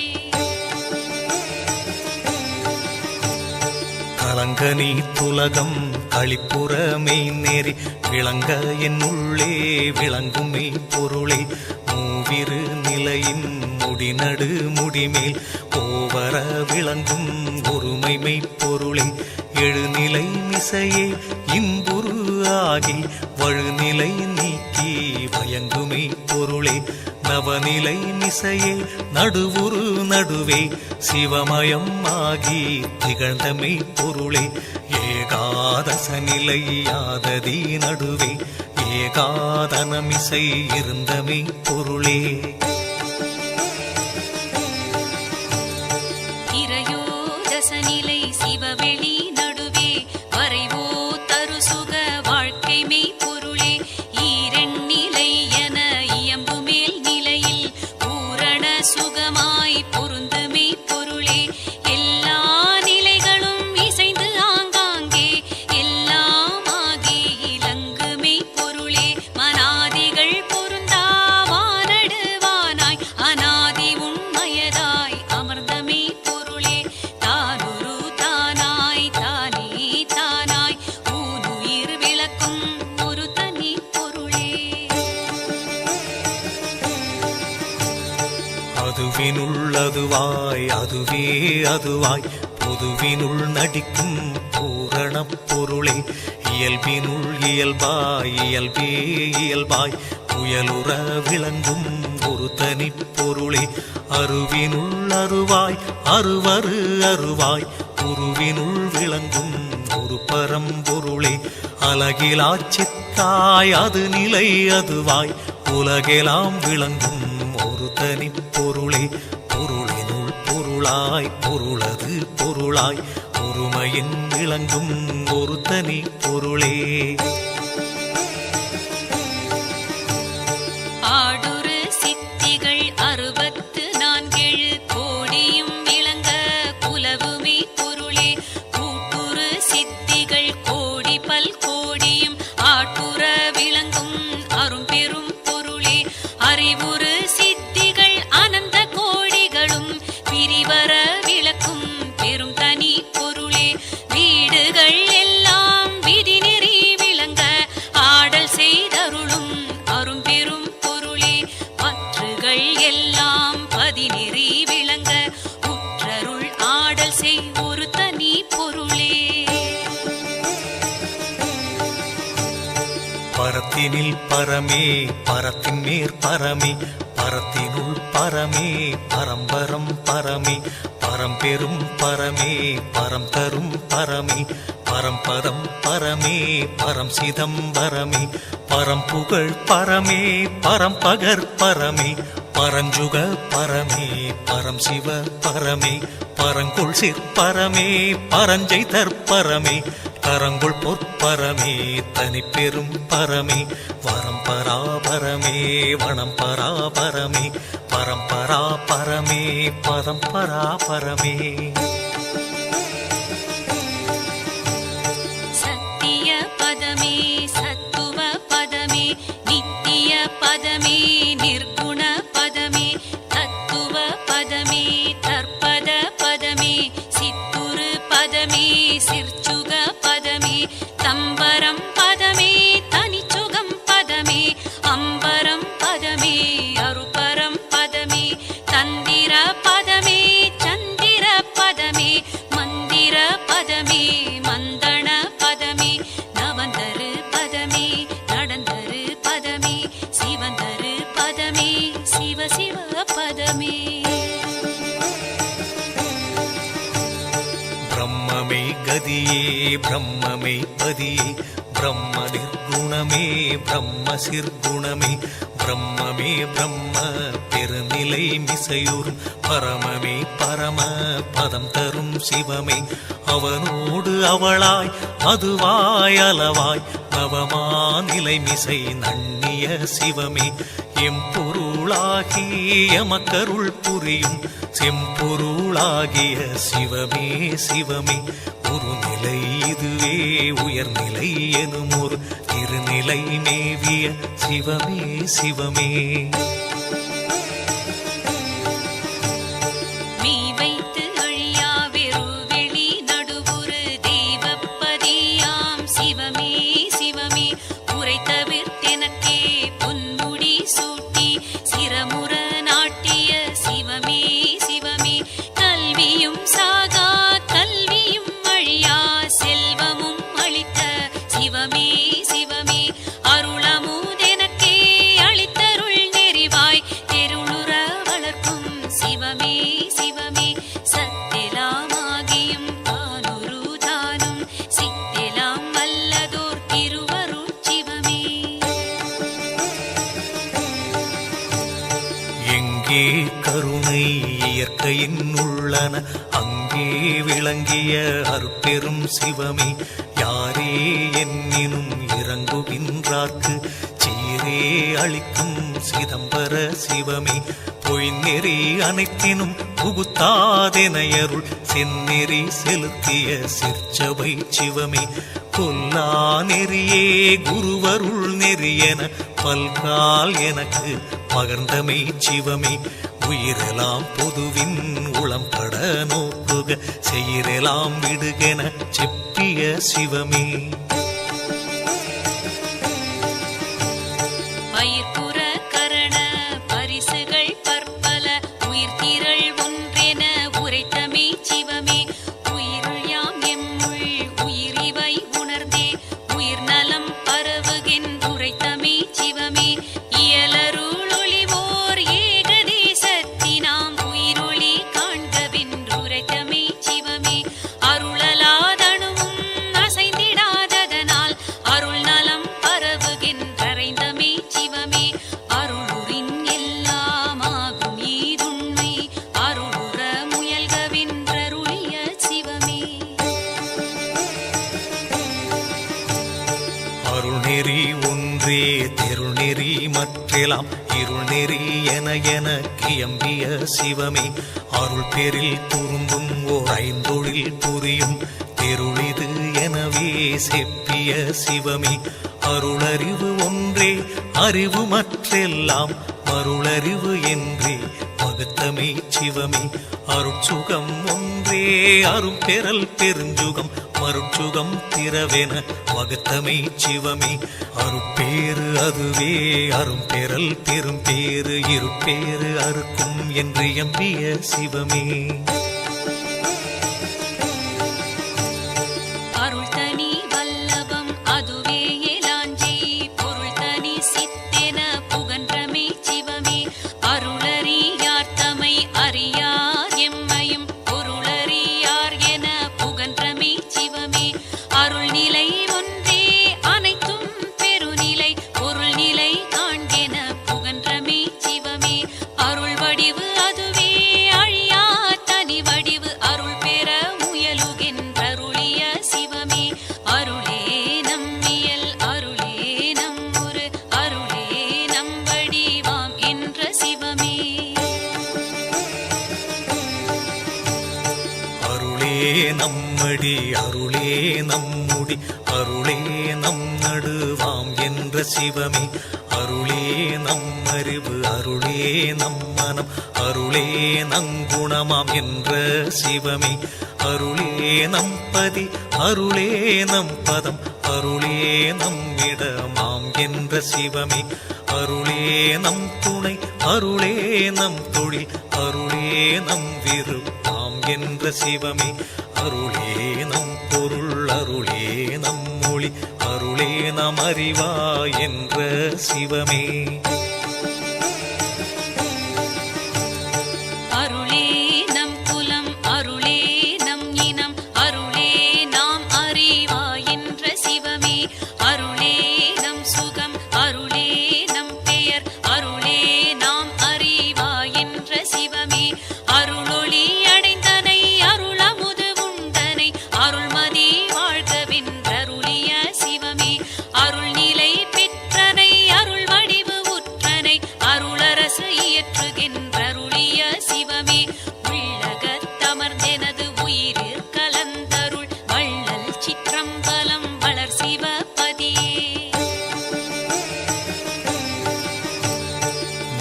S1: கலங்கனி துலகம் களிப்புறமை நேரி விளங்க என்னுள்ளே விளங்குமே பொருளே மூவிரு நிலையின் முடிநடு முடிமேல் ஓவர விளங்கும் ஒருமைமை பொருளே எழுநிலை மிசையே இன்புரு ஆகி வழுநிலை நீக்கி வயங்குமே பொருளே நவநிலை மிசையே நடுவுரு நடுவே சிவமயம் ஆகி திகழ்ந்தமை பொருளே ஏகாதச நிலை யாததி நடுவே ஏகாதனமிசை இருந்தமை பொருளே
S2: இறையோதசநிலை சிவவெளி நடுவே வரைவோ தருசுக வாழ்க்கை மெய் பொருளே ஈரெண்ணிலை என இயம்பு மேல் நிலையில் பூரண சுகமாய் பொருந்துமே பொருளே எல்லா நிலைகளும் இசைந்து ஆங்காங்கே எல்லாம் ஆகி இலங்குமே பொருளே மனாதிகள் பொருந்தா வானடுவானாய் அநாதி உண்மையதாய் அமர்ந்தமே பொருளே தானொரு தானாய் தானே தானாய் ஊனுயிர் விளக்கும் ஒரு தனி பொருளே
S1: அதுவினுள்ளதுவாய் அதுவே அதுவாய் பொதுவினுள் நடிக்கும் பூரணப் பொருளே இயல்பினுள் இயல்பாய் இயல்பே இயல்பாய் புயலுற விளங்கும் ஒரு தனிப் பொருளே அருவினுள் அருவாய் அருவரு அருவாய் உருவினுள் விளங்கும் ஒரு பரம்பொருளே அலகிலா சித்தாய் அது நிலை அதுவாய் உலகெலாம் விளங்கும் ஒரு தனிப் பொருளே பொருளினுள் பொருளாய் பொருளது பொருளாய் ஒருமையின் விளங்கும் ஒரு தனி பொருளே
S2: ஆடுரு சித்திகள் 64 கோடியும் விளங்க புலவுமே பொருளே கூட்டுரு சித்திகள் கோடி பல் கோடியும் ஆட்டுற விளங்கும் அரும்பெரும் பொருளே அறிவுறு சித்திகள் அனந்த கோடிகளும் பிரிவர விளக்கும் பெரும் தனி பொருளே வீடுகள் எல்லாம் விதி நெறி விளங்க ஆடல் செய்தருளும் அரும்பெரும் பொருளே பற்றுகள் எல்லாம் பதிநெறி விளங்க உற்றருள் ஆடல் செய் ஒரு தனி பொருளே
S1: பரத்தினில் பரமே பரத்தின் மேற் பரமே பரத்தினுள் பரமே பரம்பரம் பரமே பரம்பெரும் பரமே பரம் தரும் பரமே பரம்பதம் பரமே பரம் சிதம்பரமே பரம்புகழ் பரமே பரம்பகர் பரமே பரஞ்சுக பரமே பரம் சிவ பரமே பரங்குள் சிற்பரமே பரஞ்சை தற்பரமே கரங்குள் பொற்பரமே தனிப்பெரும் பரமே வரம்பராபரமே வனம்பராபரமே பரம்பராபரமே பதம்பராபரமே
S2: சத்திய பதமே சத்துவ பதமே நித்திய பத பதமே நிர்குண பதமே தத்துவ பதமே தற்பத பதமே சித்துரு பதமே சிற்சுக பதமே தம்பரம் பதமே தனிச்சுகம் பதமே அம்பரம் பதமே அருபரம் பதமே தந்திர பதமே சந்திர பதமே மந்திர பதமே மந்தன பதமே நவந்தரு பதமே நடந்தரு பதமே சிவந்தரு பதமே சிவ சிவ பதமே
S1: பிரம்மமே கதியே பிரம்மமே பதியே பிரம்ம நிர்குணமே பிரம்ம சிற்குணமே பிரம்மமே பிரம்ம பெருநிலை மிசையுறும் பரமமே பரம பதம் தரும் சிவமே அவனோடு அவளாய் அதுவாய் அளவாய் நவமாநிலை மிசை நன்னிய சிவமே எம்பொருளாகி எமக்கருள் புரியும் செம்பொருளாகிய சிவமே சிவமே ஒரு நிலை இதுவே உயர்நிலை எனும் ஒரு திருநிலை மேவிய சிவமே சிவமே
S2: மீ வைத்து அழியா வெறுவெளி நடுவுறு தேவப்பதியாம் சிவமே சிவமே உரை தவிர்த்தெனக்கே பொன்முடி சூட்டி சிரமுற நாட்டிய சிவமே சிவமே கல்வியும் சாகா கல்வியும் அழியா செல்வமும் அளித்த சிவமே சிவமே அருளமுதெனக்கே அளித்தருள் நெறிவாய் தெருளுற வளர்க்கும் சிவமே சிவமே சத்தெலாமாகியும் தானொரு தானும் சித்தெலாம் வல்லதோர் திருவருட் சிவமே
S1: எங்கே கருணை இயற்கையின் உள்ளன அங்கே விளங்கிய அருட்பெரும் சிவமே யாரே என்னினும் இறங்குகின்றார்க்கு சீரே அளிக்கும் சிதம்பர சிவமே பொய்நெறி அனைத்தினும் புகுத்தாதெனையருள் செந்நெறி செலுத்திய சிற்சபை சிவமே கொல்லா நெறியே குருவருள் நெறியென பல்கால் எனக்கு பகர்ந்தமை சிவமே உயிரெலாம் பொதுவின் உளம்பட நோக்குக செயிரெலாம் விடுகென செப்பிய சிவமே
S2: பயிர்ப்புற கரண பரிசுகள் பற்பல உயிர்த்திரள் ஒன்றென உரைத்தமே சிவமே உயிருள் யாம் எம்முள் உயிரிவை உணர்ந்தே உயிர் நலம் பரவுகின்றுரைத்தமே சிவமே இயலருள் ஒளிவோர் ஏகதேசத்தினாம் உயிரொளி காண்கவென்றுரைத்தமே சிவமே அருளலாதணுவும் அசைந்திடாததனால் அருள் நலம் பரவுகின்றறைந்தமே சிவமே அருளுரின் எல்லாமாகும் ஈதுண்மை அருளுற முயல்கவென்றருளிய சிவமே
S1: அருள்நெறி ஒன்றே தெருள்நெறி மற்றெல்லாம் இருள்நெறி என கியம்பிய சிவமே அருள் பேரில் துரும்பும் ஓர் ஐந்தொழில் புரியும் தெருளிது எனவே செப்பிய சிவமே அருளறிவு ஒன்றே அறிவு மற்றெல்லாம் மருளறிவு என்றே பகுத்தமை சிவமே அருட்சுகம் ஒன்றே அரும் பெறல் பெருஞ்சுகம் மருட்சுகம் திறவென வகுத்தமை சிவமே அருட்பேறு அதுவே அரும் பெறல் பெரும் பேறு இருப்பேறு அறுக்கும் என்று எம்பிய சிவமே
S2: அருள் தனி வல்லபம் அதுவே எலாஞ்சி பொருள் தனி சித்தென புகன்றமே சிவமே அருளறியார்த்தமை அறியார் எம்மையும் பொருளறியார் என புகன்றமே சிவமே அருள்நிலை ஒன்றே அனைத்தும் பெருநிலை பொருள்நிலை காண்கென புகன்றமே சிவமே அருள் வடிவு அதுவே அழியா தனி வடிவு அருள் பெற முயலுகின்றருளிய சிவமே அருளே நம்மியல் அருளே நம்முரு அருளே நம்படிவாம் என்ற சிவமே
S1: அருளே நம்மடி அருளே நம்முடி அருளே நம் நடுவாம் என்ற என்ற சிவமே அருளே நம் அறிவு அருளே நம் மனம் அருளே நங்குணமாம் என்ற சிவமே அருளே நம் பதி அருளே நம் பதம் அருளே நம் இடமாம் என்ற சிவமே அருளே நம் துணை அருளே நம் தொழில் அருளே நம் விருப்பாம் என்ற சிவமே அருளே நம் பொருள் அருளே நம் மொழி அருளே நம் அறிவா என்ற சிவமே
S2: அருளே நம் குலம் அருளே நம் இனம் அருளே நாம் அறிவா என்ற சிவமே அருளே நம் சுகம் அருளே நம் பெயர் அருளே நாம் அறிவா என்ற சிவமே அருளொளி அடைந்தனை அருளமுது உண்டனை அருள்மதி வாழ்கவென்றருளிய சிவமே அருள்நிலை பெற்றனை அருள் வடிவு உற்றனை அருளரசு இயற்றுகின்றருளிய சிவமே உள்ளகத்தமர்ந்தெனது உயிரிற் கலந்தருள் வள்ளல் சிற்றம்பலம் வளர் சிவபதியே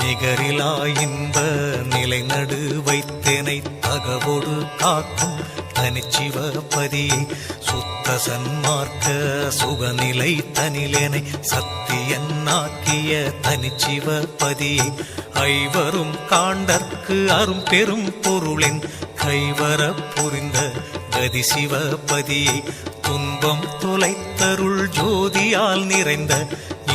S1: நிகரிலா இன்ப நிலைநடு வைத்தேனை தகவோடு காக்கும் தனிச்சிவபதியை சுத்த சன்மார்க்க சுகநிலை தனிலேனை சத்தியன்னாக்கிய தனிச்சிவபதியை ஐவரும் காண்டற்கு அரும் பெரும் பொருளின் கைவர புரிந்த கதி சிவபதியை துன்பம் தொலைத்தருள் ஜோதியால் நிறைந்த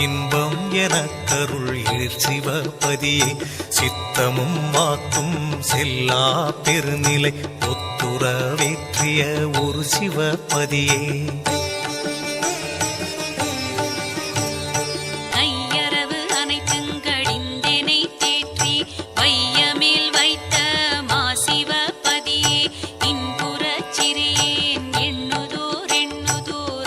S1: இன்பம் எனக்கருள் எழிற் சிவபதியை சித்தமும் வாக்கும் செல்லா பெருநிலை ஒத்துறவேற்றிய ஒரு சிவபதியே
S2: ஐயரவு அனைத்துங்கடிந்தெனை தேற்றி வையமேல் வைத்த மாசிவபதியே இன்புறச் சிறியேன் எண்ணுதோர்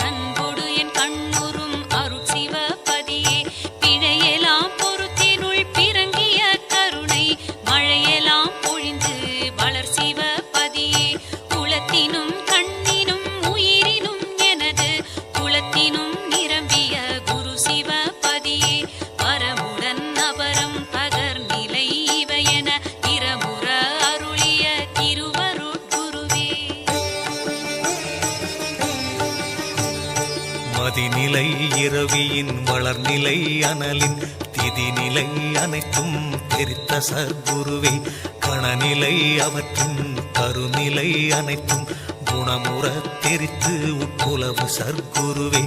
S2: அன்பொடு என் கண்ணுறும் அருட்சிவபதியே பிழையெல்லாம் பொறுத்தினுள் பிறங்கிய கருணை மழையெல்லாம் பொழிந்து வளர் சிவபதியே குலத்தினும் கண்ணினும் உயிரினும் எனது குலத்தினும் நிரம்பிய குரு சிவபதியே பரமுடன் அபரம் பகர்நிலை இவையென இரமுற அருளிய திருவருட்குருவே
S1: மதிநிலை இரவியின் வளர்நிலை அனலின் திதிநிலை அனைத்தும் தெரித்த சர்க்குருவே கணநிலை அவற்றின் கருநிலை அனைத்தும் குணமுற தெரித்து உட்புலவு சர்க்குருவே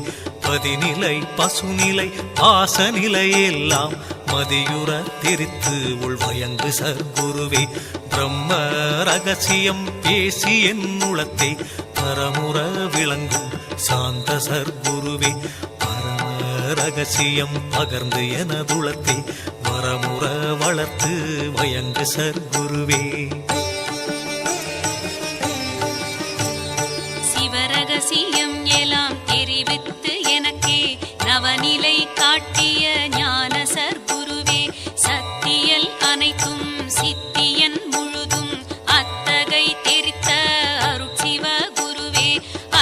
S1: பதிநிலை பசுநிலை பாசநிலை எல்லாம் மதியுற தெரித்து உள்வயங்கு சர்க்குருவே பிரம்ம ரகசியம் பேசி என் உளத்தை பரமுற விளங்கும் சாந்த சர்க்குருவே பரம ரகசியம் பகர்ந்து எனதுளத்தை வரமுற வளர்த்து வயங்கு சர்க்குருவே
S2: சிவரகசியம் எல்லாம் தெரிவித்து எனக்கே நவநிலை காட்டிய ஞான சர்க்குருவே சத்தியல் அனைத்தும் சித்தியன் முழுதும் அத்தகை தெரித்த அருட்சிவ குருவே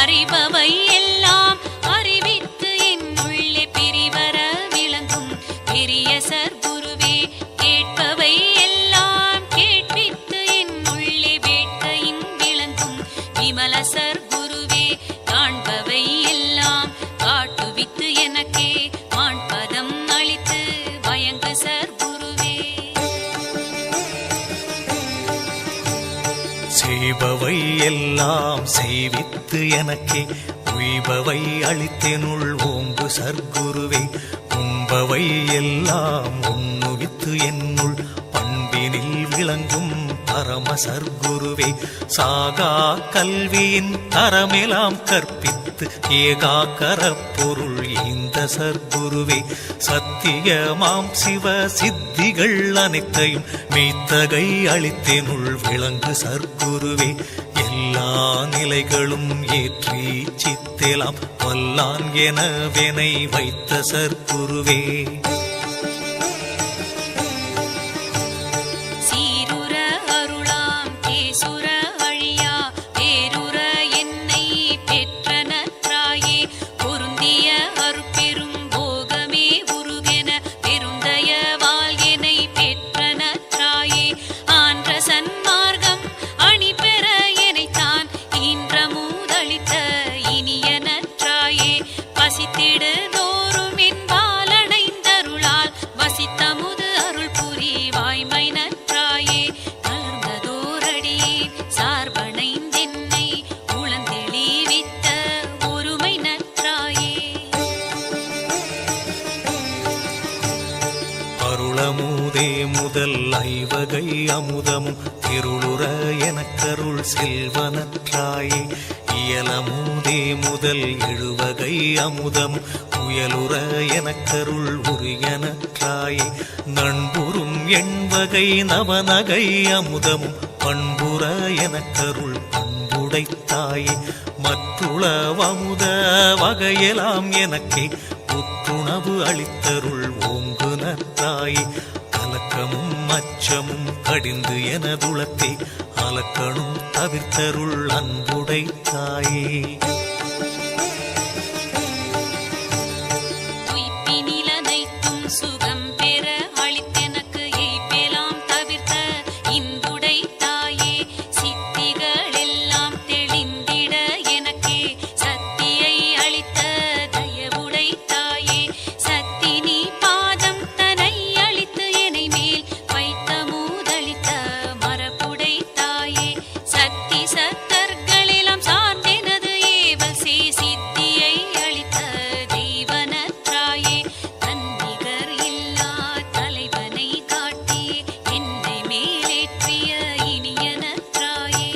S2: அறிபவை எல்லாம் அறிவித்து என்னுள்ளே பிரிவர விளங்கும் பெரிய சர்க்குருவே கேட்பவை எல்லாம் கேட்பித்து என்னுள்ளே வேட்கையின் விளங்கும் விமல சர்க்குருவே காண்பவை எல்லாம் காட்டுவித்து எனக்கே மாண்பதம் அளித்து வயங்கு சர்க்குருவே
S1: செய்பவை எல்லாம் செய்வித்து எனக்கே உய்பவை அளித்தெனுள் ஓங்கு சர்க்குருவே உம்பவை எல்லாம் உண்ணுவித்து என்னுள் பண்பினில் விளங்கும் பரம சர்க்குருவே சாகா கல்வியின் தரமெல்லாம் கற்பித்து ஏகாக்கர பொருள் இந்த சர்க்குருவே சத்தியமாம் சிவ சித்திகள் அனைத்தையும் மெய்த்தகை அளித்தேனுள் விளங்கு சர்க்குருவே எல்லா நிலைகளும் ஏற்றி சித்தெலாம் வல்லான் எனவெனை வைத்த சர்க்குருவே
S2: சீருர அருளாம் கேசுர அழியா பேருர என்னை பெற்றனற்றாயே பொருந்திய அருட்பெரும் போகமே
S1: ஐவகை அமுதமும் திருளுற எனக்கருள் செல்வனற்றாயே இயலமுதே முதல் எழுவகை அமுதமும் உயலுற எனக்கருள் உரியனற்றாயே நண்புறும் எண்வகை நவநகை அமுதமும் பண்புற எனக்கருள் பண்புடைத்தாயே மற்றுளவமுத வகையெல்லாம் எனக்கே புத்துணவு அளித்தருள் ஓங்குனத்தாயே கலக்கமும் அச்சமும் கடிந்து எனதுளத்தே அலக்கணும் தவிர்த்தருள் அன்புடைத்தாயே
S2: உய்ப்பினிலனைத்தும் சுகம் பெற அளித்தெனக்கு எய்ப்பெலாம் தவிர்த்த இன்புடைத்தாயே சித்திகளெல்லாம் தெளிந்திட எனக்கே சத்தியை அளித்த தயவுடைத்தாயே சத்தினி பாதம் தனை அளித்து எனை மேல் வைத்த மூதளித்த மரபுடைத்தாயே சத்தி சத்தர்களெல்லாம் சார்ந்தெனது ஏவல் சித்தியை அளித்த தெய்வனற்றாயே தன்னிகர் இல்லா தலைவனை காட்டி என்னை மேலேற்றிய இனியனற்றாயே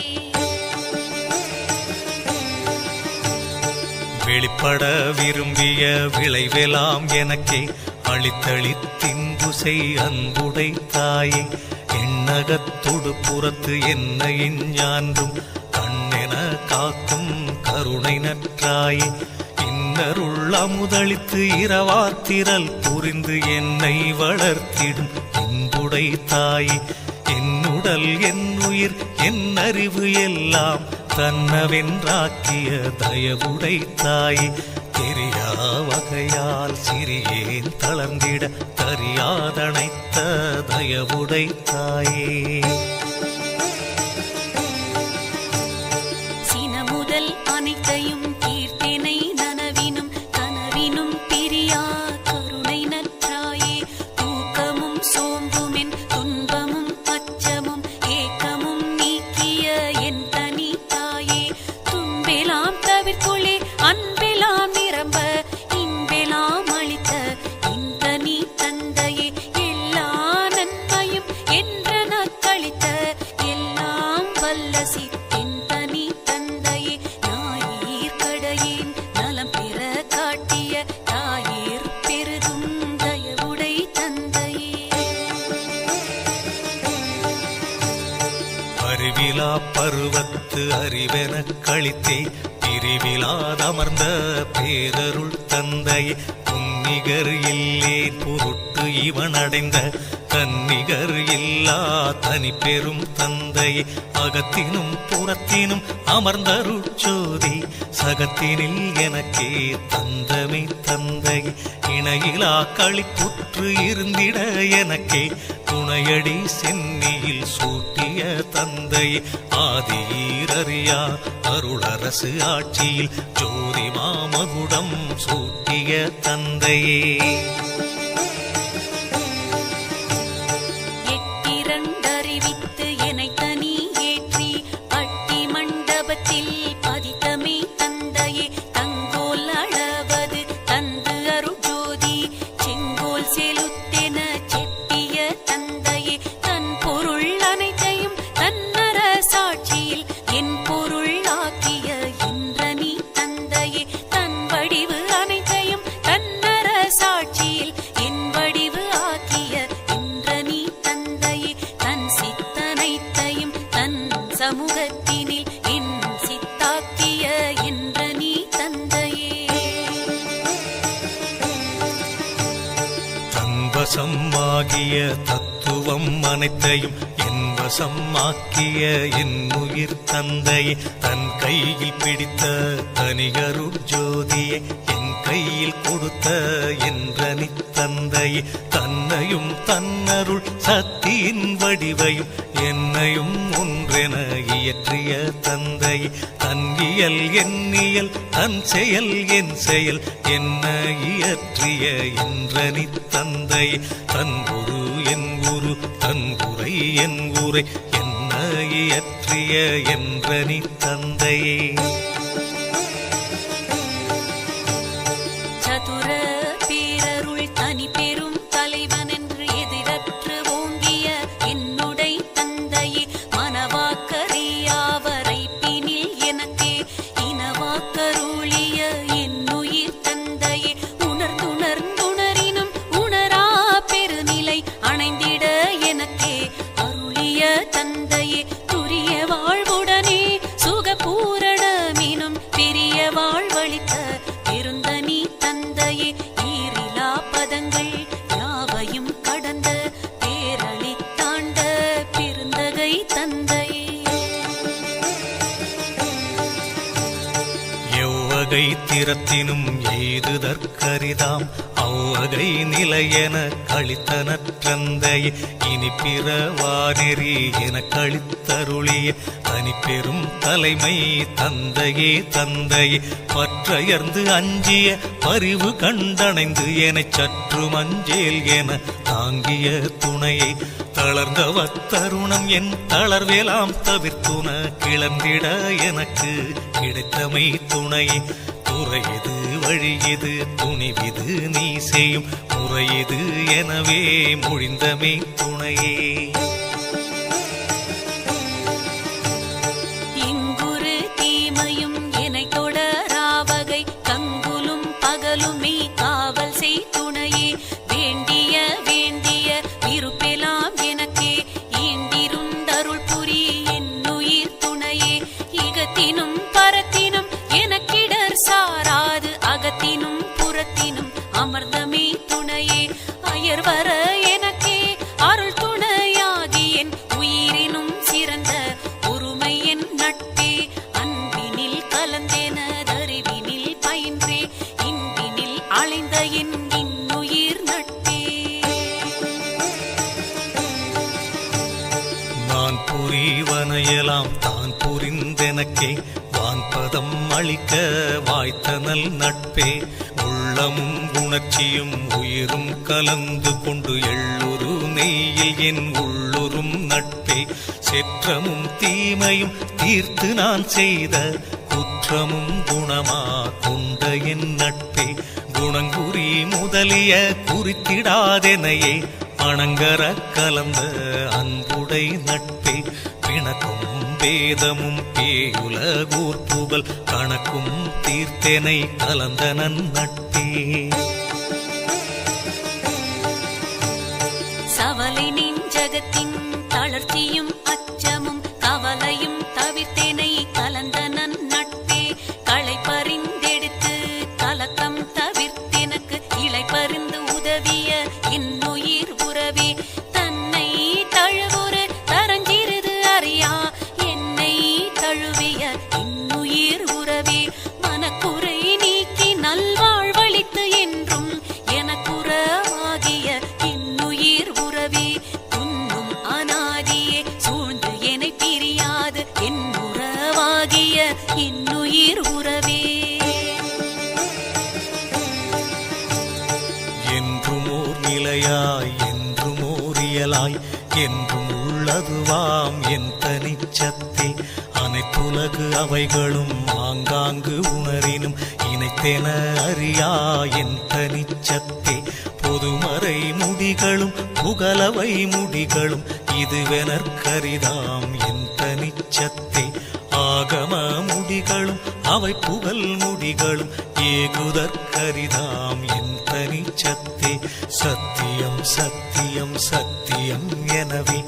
S1: வெளிப்பட விரும்பிய விளைவெலாம் எனக்கே அளித்தளித்தின்புசை அன்புடைத்தாயே எண்ணகத்தொடு புறத்து என்னையின் ஞான்றும் கண்ணென காக்கும் கருணை நற்றாயே இன்னருள் அமுதளித்து இரவாத்திரல் புரிந்து என்னை வளர்த்திடும் இன்புடைத்தாயே என்னுடல் என் உயிர் என் அறிவு எல்லாம் தன்னவென்றாக்கிய தயவுடைத்தாயே தெரியா வகையால் சிறியேன் தளர்ந்திட தறியாதணைத்த தயவுடைத்தாயே
S2: சினமுதல் அனைத்தையும் தீர்த்தெனை நனவினும் கனவினும் பிரியா கருணை நற்றாயே தூக்கமும் சோம்புமென் துன்பமும் அச்சமும் ஏக்கமும் நீக்கிய என் தனி தாயே துன்பெலாம் தவிர்த்துளே அன்பெலாம் நிரம்ப இன்பெலாம் அளித்த இந்த நீ தந்தையே எல்லா நன்மையும் என்ற நக்களித்த எல்லாம் வல்லசி என் தனி தந்தையே நாயீர் கடையேன் நலம் பெற காட்டிய தாயீர் பெருதும் தயவுடை தந்தையே
S1: அறிவிலா பருவத்து அறிவெனக் கழித்தே பிரிவிலாதமர்ந்த பேரருள் தந்தையே புன்னிகர் இல்லேன் பொருட்டு இவன் அடைந்த தன்னிகர் இல்லா தனி பெரும் தந்தையே அகத்தினும் புறத்தினும் அமர்ந்தருட்சோதி சகத்தினில் எனக்கே தந்தமே தந்தையே இணையிலா களிப்புற்று இருந்திட எனக்கே துணையடி சென்னியில் சூட்டிய தந்தையே ஆதீரறியா அருளரசு ஆட்சியில் ஜோதி மாமகுடம் சூட்டிய தந்தையே
S2: எட்டிரண்டறிவித்து எனை தனி ஏற்றி பட்டி மண்டபத்தில் பதித்தமே தந்தையே தங்கோல் அளவது தந்து அருஜோதி செங்கோல் செலுத்தென செப்பிய தந்தையே தன் பொருள் அனைத்தையும் தன்னர சாட்சியில் என் பொருள் ஆக்கிய இன்றனி தந்தையே தன் வடிவு அனைத்தையும் தன்னர சாட்சியில் என் வடிவு ஆக்கிய இன்றனி தந்தையே தன் சித்தனைத்தையும் தன் சமூகத்தினில் என் சித்தாக்கிய இன்றனி தந்தையே
S1: தன்வசம் ஆகிய தத்துவம் அனைத்தையும் என் வசம் ஆக்கிய என் உயிர் தந்தையே தன் கையில் பிடித்த தனிகருட் ஜோதியை என் கையில் கொடுத்த என்றனி தந்தையே தன்னையும் தன்னருள் சக்தியின் வடிவையும் என்னையும் ஒன்றென இயற்றிய தந்தையே தன் இயல் எண்ணியல் தன் செயல் என் செயல் என்ன இயற்றிய என்றனி தந்தையே தன் குரு என் குரு தன் குறை என் குறை என்ன இயற்றிய என்றனி தந்தையே
S2: சதுர பேரருள் தனி பெரும் தலைவன் என்று எதிரற்று ஓங்கிய என்னுள் தந்தையே.
S1: எவ்வகை திறத்தினும் எய்துதற்கரிதாம் அவ்வகை நிலையென கழித்தனற்றந்தையே. இனி பிறவானெறி என கழித்தருளிய தனிப்பெரும் தலைமை தந்தையே தந்தையே. பற்றையர்ந்து அஞ்சிய பரிவு கண்டணைந்து எனச் சற்று மஞ்சேல் என தாங்கிய துணையை தளர்ந்தவ தருணம் என் தளர்வேலாம் தவிர்த்துன கிளர்ந்திட எனக்கு கிடைத்தமை துணையே. துறையது வழியது துணிவிது நீ செய்யும் முறையது எனவே மொழிந்தமே துணையே.
S2: இங்குரு தீமையும் எனை தொடராவகை கங்குலும் பகலுமே காவல் செய் துணையே. வேண்டிய வேண்டிய விருப்பெலாம் எனக்கே ஈண்டிருந்தருள் புரி என்னுயிர் துணையே. இகத்தினும் பரத்தினும் எனக்கிடர் சாராது அகத்தினும் புறத்தினும் அமர்ந்தமே துணையே. அயர்வர எனக்கே அருள் துணையாகி என் உயிரினும் சிறந்த ஒருமை என் நட்பே. அன்பினில் கலந்தெனதறிவினில் பயின்றே இன்பினில் அலைந்த என் இன்னுயிர் நட்பே.
S1: நான் புரிவனையெல்லாம் தான் புரிந்தெனக்கே வான்பதம் அளிக்க வாய்த்தனல் நட்பே. உள்ளமும் உணர்ச்சியும் உயிரும் கலந்து கொண்டு எள்ளுரு நெய்யில் என் உள்ளுரும் நட்பே. செற்றமும் தீமையும் தீர்த்து நான் செய்த குற்றமும் குணமா கொண்ட என் நட்பே. குணங்குறி முதலிய குறித்திடாதெனையே அணங்கர கலந்த அன்புடை நட்பே. பிணக்கும் பேதமும் பேயுலகூர் புகழ் கணக்கும் தீர்த்தனை கலந்த நட்பே.
S2: சவலை நெஞ்சகத்தின் தளர்ச்சியும் அச்சமும் கவலையும் தவிர்த்தேனை கலந்த நட்பே. களை பறிந்தெடுத்து கலக்கம் தவிர்த்தெனக்கு இலை பறிந்து உதவிய என்னுயிர் உறவே. தன்னை தழுவுறு தரஞ்சிறிது அறியா என்னை தழுவிய இன்னுயிர் உறவே. மனக்குறை நீக்கி நல்வாழ்வளித்து என்றும் எனக்குறவாகிய இன்னுயிர் உறவே. துன்னும் அநாதியே சூழ்ந்து என்னை பிரியாது என்னுறவாகிய இன்னுயிர் உறவே.
S1: என்றுமோர் நிலையாய் என்றுமோர் இயலாய் என்றும் உள்ளதுவாம் என் தனிச்சத்தே. அனைத்துலகு அவைகளும் ஆங்காங்கு உணரினும் இணைத்தென அறியா என் தனிச்சத்தே. பொதுமறை முடிகளும் புகழவை முடிகளும் இதுவெனற்கரிதாம் என் தனிச்சத்தே. ஆகம முடிகளும் அவை புகழ் முடிகளும் ஏகுதற்கரிதாம் என் தனிச்சத்தே. சத்தியம் சத்தியம் சத்தியம் எனவே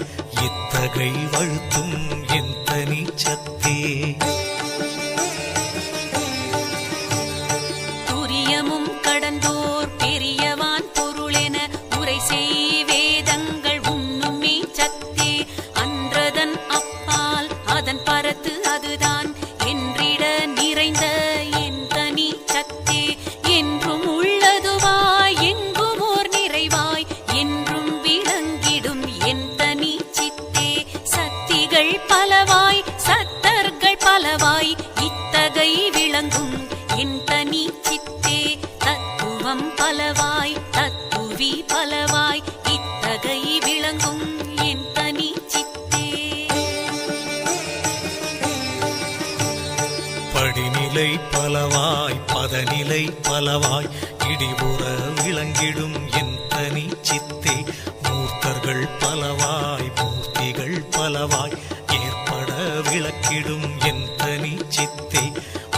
S1: இத்தகை வழுத்தும் என் தனிச்சத்தே.
S2: துரியமும் கடந்தோர் பெரியவான் பொருளென உரை செய் வேதங்கள் உண்ணுமே சத்தே. அன்றதன் அப்பால் அதன் பரத்து அதுதான் என்றிட நிறைந்த என் தனி சத்தே. என்றும் உள்ளதுவாய் எங்கும் ஓர் நிறைவாய் என்றும் விளங்கிடும் என் தனி சித்தே. சக்திகள் பலவாய் சத்தர்கள் பலவாய் இத்தகை விளங்கும் என் தனி சித்தே. தத்துவம் பலவாய் தத்துவி பலவாய் இத்தகை விளங்கும் என் தனி சித்தே.
S1: படிநிலை பலவாய் பதநிலை பலவாய் இடிபுற விளங்கிடும் என் தனி சித்தே. மூர்த்தர்கள் பலவாய் மூர்த்திகள் பலவாய் ஏற்பட விளக்கிடும் என் தனி சித்தே.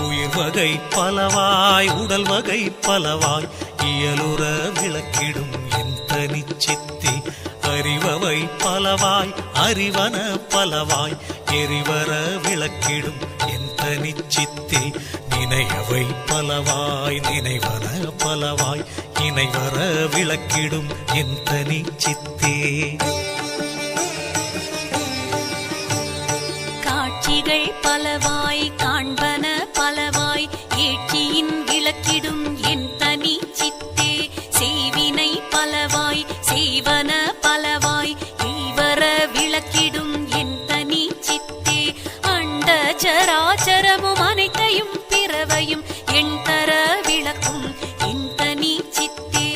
S1: உயிர் வகை பலவாய் உடல் வகை பலவாய் இயலுற விளக்கிடும் என் தனி சித்தே. அறிவவை பலவாய் அறிவன பலவாய் எரிவர விளக்கிடும் என் தனி சித்தே. நினையவை பலவாய் நினைவன பலவாய் இணைவர விளக்கிடும் என் தனி சித்தே.
S2: காட்சிகள் பலவாய் காண்பன பலவாய் ஏட்சியின் விளக்கிடும் என் தனி சித்தே செய்வினை பலவாய் செய்வன பலவாய் ஈவர விளக்கிடும் என் தனி சித்தே அண்ட சராச்சரமும் அனைத்தையும் பிறவையும் என் தர விளக்கும் என் தனி சித்தே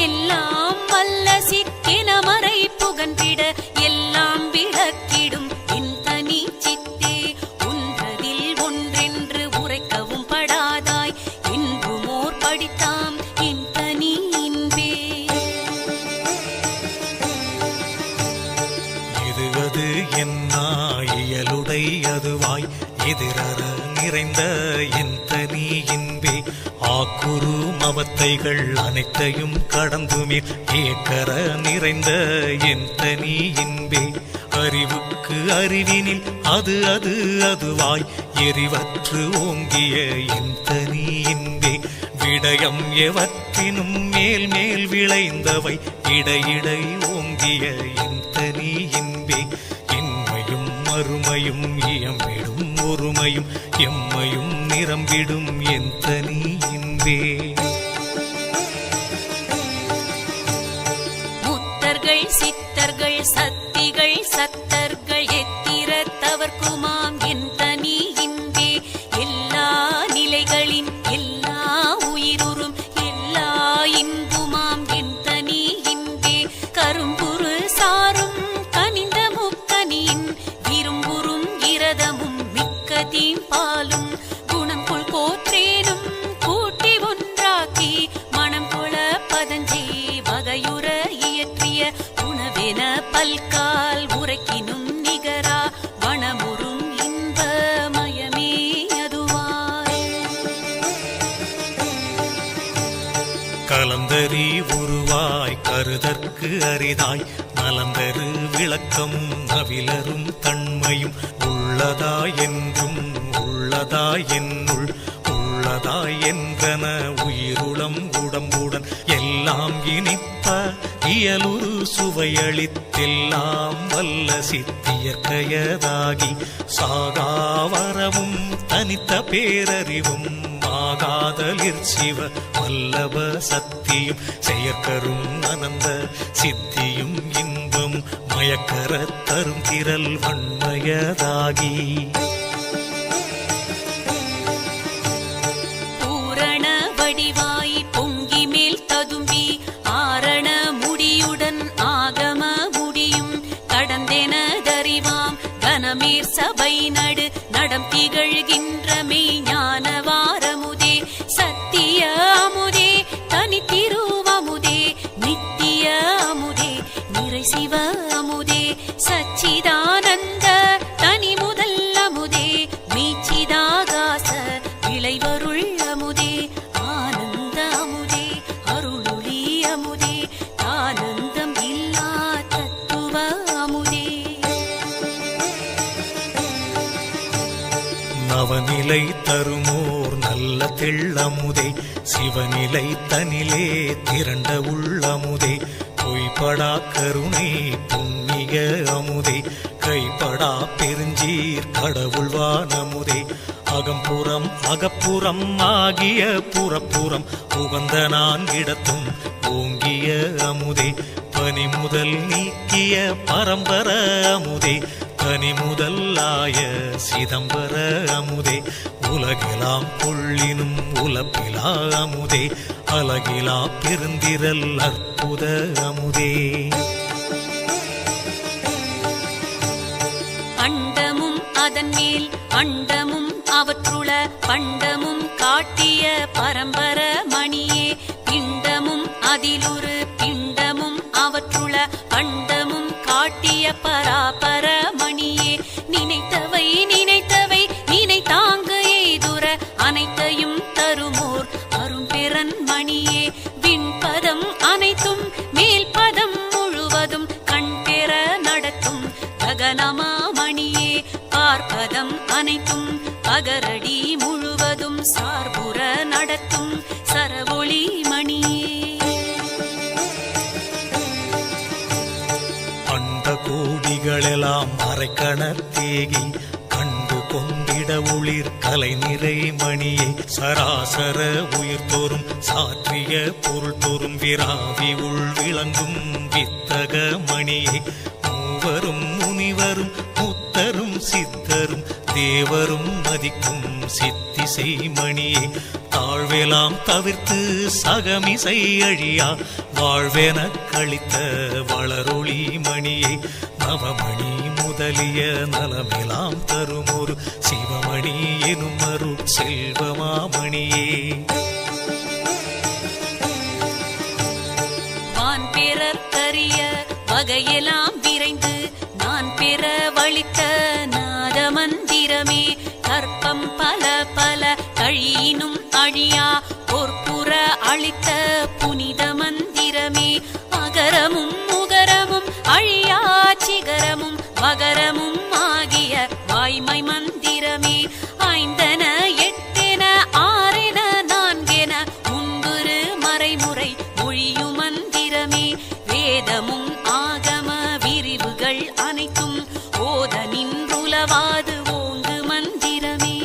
S2: எல்லாம் வல்ல சித்தென மறை புகன்றிட எல்லாம் விளக்கிடும் என் தனி சித்தே ஒன்றதில் ஒன்றென்று உரைக்கவும் படாதாய் என்புமோர் படித்தாம் என் தனி இன்பே.
S1: இது அது என்னா இயலுடை அதுவாய் எதிரற நிறைந்த என் தனி இன்பே ஆக்குரு மவத்தைகள் அனைத்தையும் கடந்துமே ஏக்கர நிறைந்த என் தனி இன்பே அறிவுக்கு அறிவினில் அது அது அதுவாய் எரிவற்று ஓங்கிய என் தனி இன்பே விடயம் எவற்றினும் மேல் மேல் விளைந்தவை இடையிடை ஓங்கிய என் தனி இன்பே இன்மையும் மறுமையும் இயம்பிடும் ஒருமையும் எம்மையும் நிரம்பிடும் என் தனி இன்பே.
S2: முத்தர்கள் சித்தர்கள் சத்திகள் சத்தர்கள் எத்திரத்தவர்க்குமாம் என் தனி இன்பே எல்லா நிலைகளின் எல்லா உயிருறும் எல்லா இன்புமாம் என் தனி இன்பே கரும்புரு சாரும் கனிந்த முக்கனியின் விரும்புறும் இரதமும் மிக்க தீம்பாலும் குணம் கொள் கோற்றேனும் கூட்டி ஒன்றாக்கி மனம் கொள பதஞ்சே வகையுற இயற்றிய உணவென பல்கால் உரைக்கினும் நிகரா வனமுறும் இன்பமயமே அதுவாய்.
S1: கலந்தறி உருவாய் கருதற்கு அரிதாய் நலந்தரு விளக்கமும் நவிலரும் தன்மையும் உள்ளதாய் என்றும் உள்ளதாய் என்னுள் உள்ளதாய் என்றன உயிருளம் உடம்புடன் எல்லாம் இனிப்ப இயலுரு சுவையளித்தெல்லாம் வல்ல சித்தியற்கையதாகி சாகாவரமும் தனித்த பேரறிவும் ஆகாதலிற் சிவ வல்லப சக்தியும் செயற்கரும் அனந்த சித்தியும் இன்பம் மயக்கர தரும் திரள் வன்மயதாகி
S2: பூரண வடிவாய் பொங்கி மேல் ததும்பி ஆரண முடியுடன் ஆகம முடியும் கடந்தென தறிவாம் கனமேர் சபை நடு நடம் திகழ்கின்ற மெய்ஞானவாரமுதே சத்திய அமுதே தனித்திருவமுதே நித்திய அமுதே நிறை சிவ அமுதே சச்சிதானந்த தனி முதல் அமுதே மீச்சிதாகாச விளைவருள் அமுதே ஆனந்த அமுதே அருளொளி அமுதே ஆனந்தம் இல்லா தத்துவ அமுதே.
S1: நவநிலை தருமோர் நல்ல தெள்ளமுதே சிவநிலை தனிலே திரண்ட உள்ளமுதே பொய்படா கருணை புண்ணிய அமுதே கைப்படா பெருஞ்சீர் கடவுள்வானமுதே அகம்புறம் அகப்புறம் ஆகிய புறப்புறம் உகந்த நான்கிடத்தும் ஓங்கிய அமுதே பனி முதல் நீக்கிய பரம்பர அமுதே தனி முதல்லாய சிதம்பர அமுதே உலகெலாம் கொள்ளினும் உலப்பிலா அமுதே அலகிலா பெருந்திரல் அற்புத அமுதே.
S2: அண்டமும் அதன் மேல் அண்டமும் அவற்றுள பண்டமும் காட்டிய பரம்பர மணியே பிண்டமும் அதிலுரு பிண்டமும் அவற்றுள பண்டமும் காட்டிய பராபர மணியே நினைத்தவை நினைத்தவை நினைத்தாங்க எய்துர அனைத்தையும் தருமோர் அரும்பெறன் மணியே விண்பதம் அனைத்தும் மேல் பதம் முழுவதும் கண்பெற நடத்தும் ககனமா மணியே பார்ப்பதம் அனைத்தும் பகரடி முழுவதும் சார்புற நடத்தும் சரவொளி மணியே.
S1: அண்ட கோடிகளெல்லாம் அரைக்கணத்தேகி கண்டு கொண்ட சாற்றிட ஒளிர் கலை நிறை மணியை சராசர உயிர் தோறும் சாற்றிய பொருள் தோறும் விராவி உள் விளங்கும் வித்தக மணியை மூவரும் முனிவரும் முத்தரும் சித்தரும் தேவரும் மதிக்கும் சித்திசை மணியை தாழ்வெலாம் தவிர்த்து சகமிசை அழியா வாழ்வென கழித்த வளரொளி மணியை நவமணி முதலிய நலமெலாம் தரும் ஒரு சிவமணி எனும் அருட் செல்வமாமணியே
S2: வான் பெறற் கரிய வகையெல்லாம் விரைந்து நான் பெற வழித்த நாத மந்திரமே கற்பம் பல பல கழியினும் அழியா பொற்புற அளித்த புனித மந்திரமே அகரமும் முகரமும் அழியா சிகரமும் மகரமும் ஆகிய வாய்மை மந்திரமே ஐந்தென எட்டென ஆறென நான்கென முந்துரு மறைமுறை மொழியும் மந்திரமே வேதமும் ஆகம விரிவுகள் அனைத்தும் ஓத நின்றுலவாது ஓங்கு மந்திரமே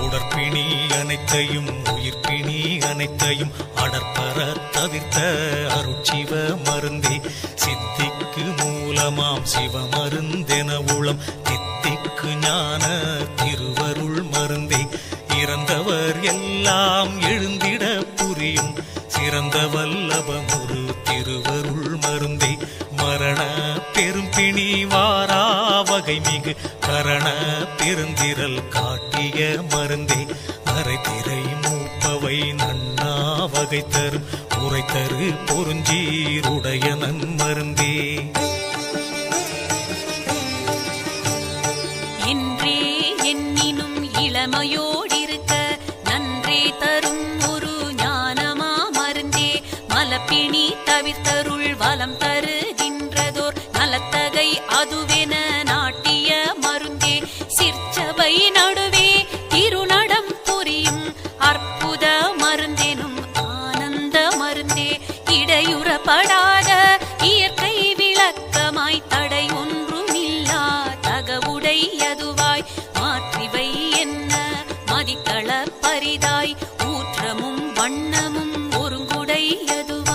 S1: உடற்பிணி அனைத்தையும் உயிர்ப்பிணி அனைத்தையும் அடற்பர தவிர்த்த அருட்சிவ மருந்தே சித்திக்கு மூலமாம் சிவமருந்தென உளம் தித்திக்கு ஞான திருவருள் மருந்தே இறந்தவர் எல்லாம் எழுந்திட புரியும் சிறந்த வல்லபமுரு திருவருள் மருந்தே மரண பெரும்பிணி வாரா வகை மிகு கரண பெருந்திரல் காட்டிய மருந்தே அரைத்திரை மூப்பவை நன்னா வகை தரும் உரைத்தரு பொருஞ்சீருடைய நன்மருந்தே
S2: என்றே எண்ணினும் இளமையோடிருக்க நன்றே தரும் ஒரு ஞானமா மருந்தே மலப்பிணி தவிர்த்தருள் வலம் தருகின்றதோர் நலத்தகை அதுவென நாட்டிய மருந்தே சிற்சபை நடுவே திருநடம் புரியும் அற்புத மருந்தெனும் ஆனந்த மருந்தே இடையுறப்படாத இயற்கை விளக்கமாய் தடை ஒன்றுமில்லா தகவுடையதுவாய் மாற்றிவை என்ன மதிக்கள பரிதாய் ஊற்றமும் வண்ணமும் ஒருங்குடையதுவாய்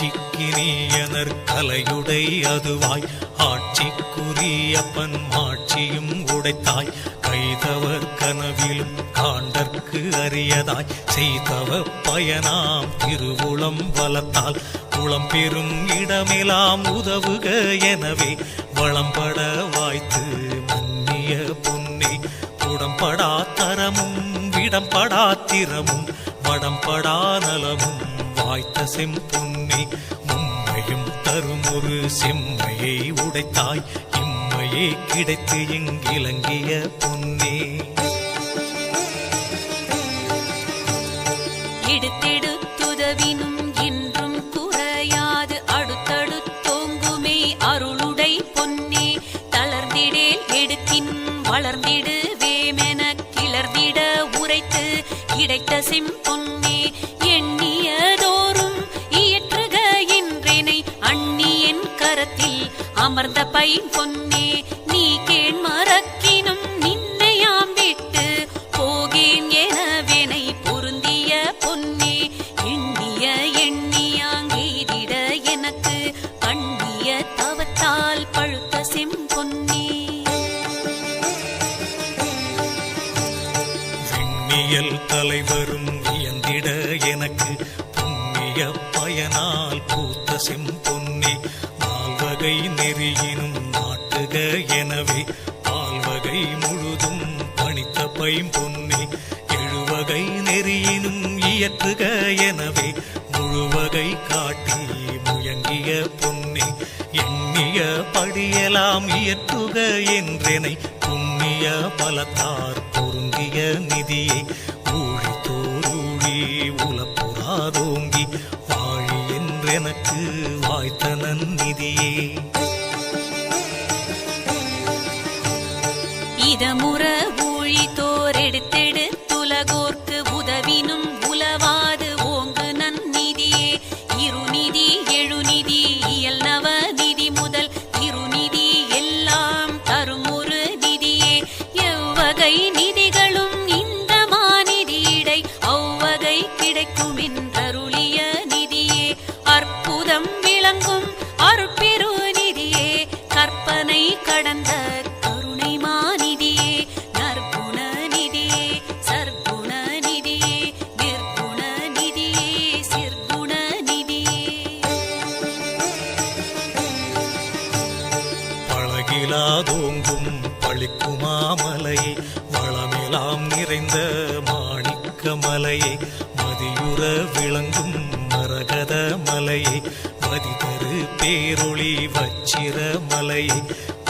S1: காட்சிக்கினியனர் கலையுடை அதுவாய் ஆட்சிக்குரியப்பன் மாட்சியும் உடைத்தாய் கைதவர் கனவிலும் காண்டற்கு அரியதாய் செய்தவ பயனாம் திருவுளம் வளர்த்தால் உளம் பெறும் இடமெல்லாம் உதவுக எனவே வளம்பட வாய்த்து மன்னிய பொன்னே உடம்படா தரமும் விடம்படா திறமும் வடம்படா நலமும் வாய்த்த செம்பொன்னே மும்மையும் தரும் ஒரு செம்மையை உடைத்தாய் இம்மையே கிடைத்து இங்கிலங்கிய பொன்னே
S2: எடுத்தெடுத்துதவினும் என்றும் குறையாது அடுத்தடுத்தோங்குமே அருளுடை பொன்னே தளர்ந்திடேல் எடுக்கினும் வளர்ந்திடுவேமென கிளர்ந்திட உரைத்து கிடைத்த செம்பொன்னே எண்ணியதோறும் இயற்றுக என்றேனை அந்நியன் கரத்தில் அமர்ந்த பைம்பொன்னே நீ கேண் மறக்கினும் நின்னையாம் விட்டு போகேன் எனவேனை பொருந்திய பொன்னே எண்ணிய எண்ணியாங்கெய்திட எனக்கு பண்ணிய தவத்தால் பழுத்த செம்பொன்னே
S1: விண்ணியல் தலைவரும் வியந்திட எனக்கு புண்ணிய பயனால் பூத்த செம்பொன்னே நால்வகை நெறியினும் நாட்டுக எனவே பால்வகை முழுதும் பணித்த பைம்பொன்னே எழுவகை நெறியினும் இயற்றுக எனவே முழுவகை காட்டி முயங்கிய பொன்னே எண்ணிய படியலாம் இயற்றுக என்றெனை புண்ணிய பலத்தார் பொருந்திய நிதியை ஊழித்தோரூழி உலப்புறாதோங்கி வாழி என்றெனக்கு வாய்த்த நன்னிதியே
S2: இதமுற ஊழித்தோர் எடுத்தெடுத்துலகோர்க்கு உதவினும் உலவாது ஓங்கு நன்னிதியே இருநிதி எழு வேண்டுமென்றருளிய நிதியே அற்புதம் விளங்கும் அருட்பெரு நிதியே கற்பனை கடந்த கருணை மாநிதியே நற்குண நிதியே சற்குண நிதியே நிர்குண நிதியே சிற்குண நிதியே
S1: பழகிலாதோங்கும் பழிக்குமாமலையே வளமெலாம் நிறைந்த மாணிக்க மலையே மதியுற விளங்கும் மரகத மலையே மதிதரு பேரொளி வச்சிர மலையே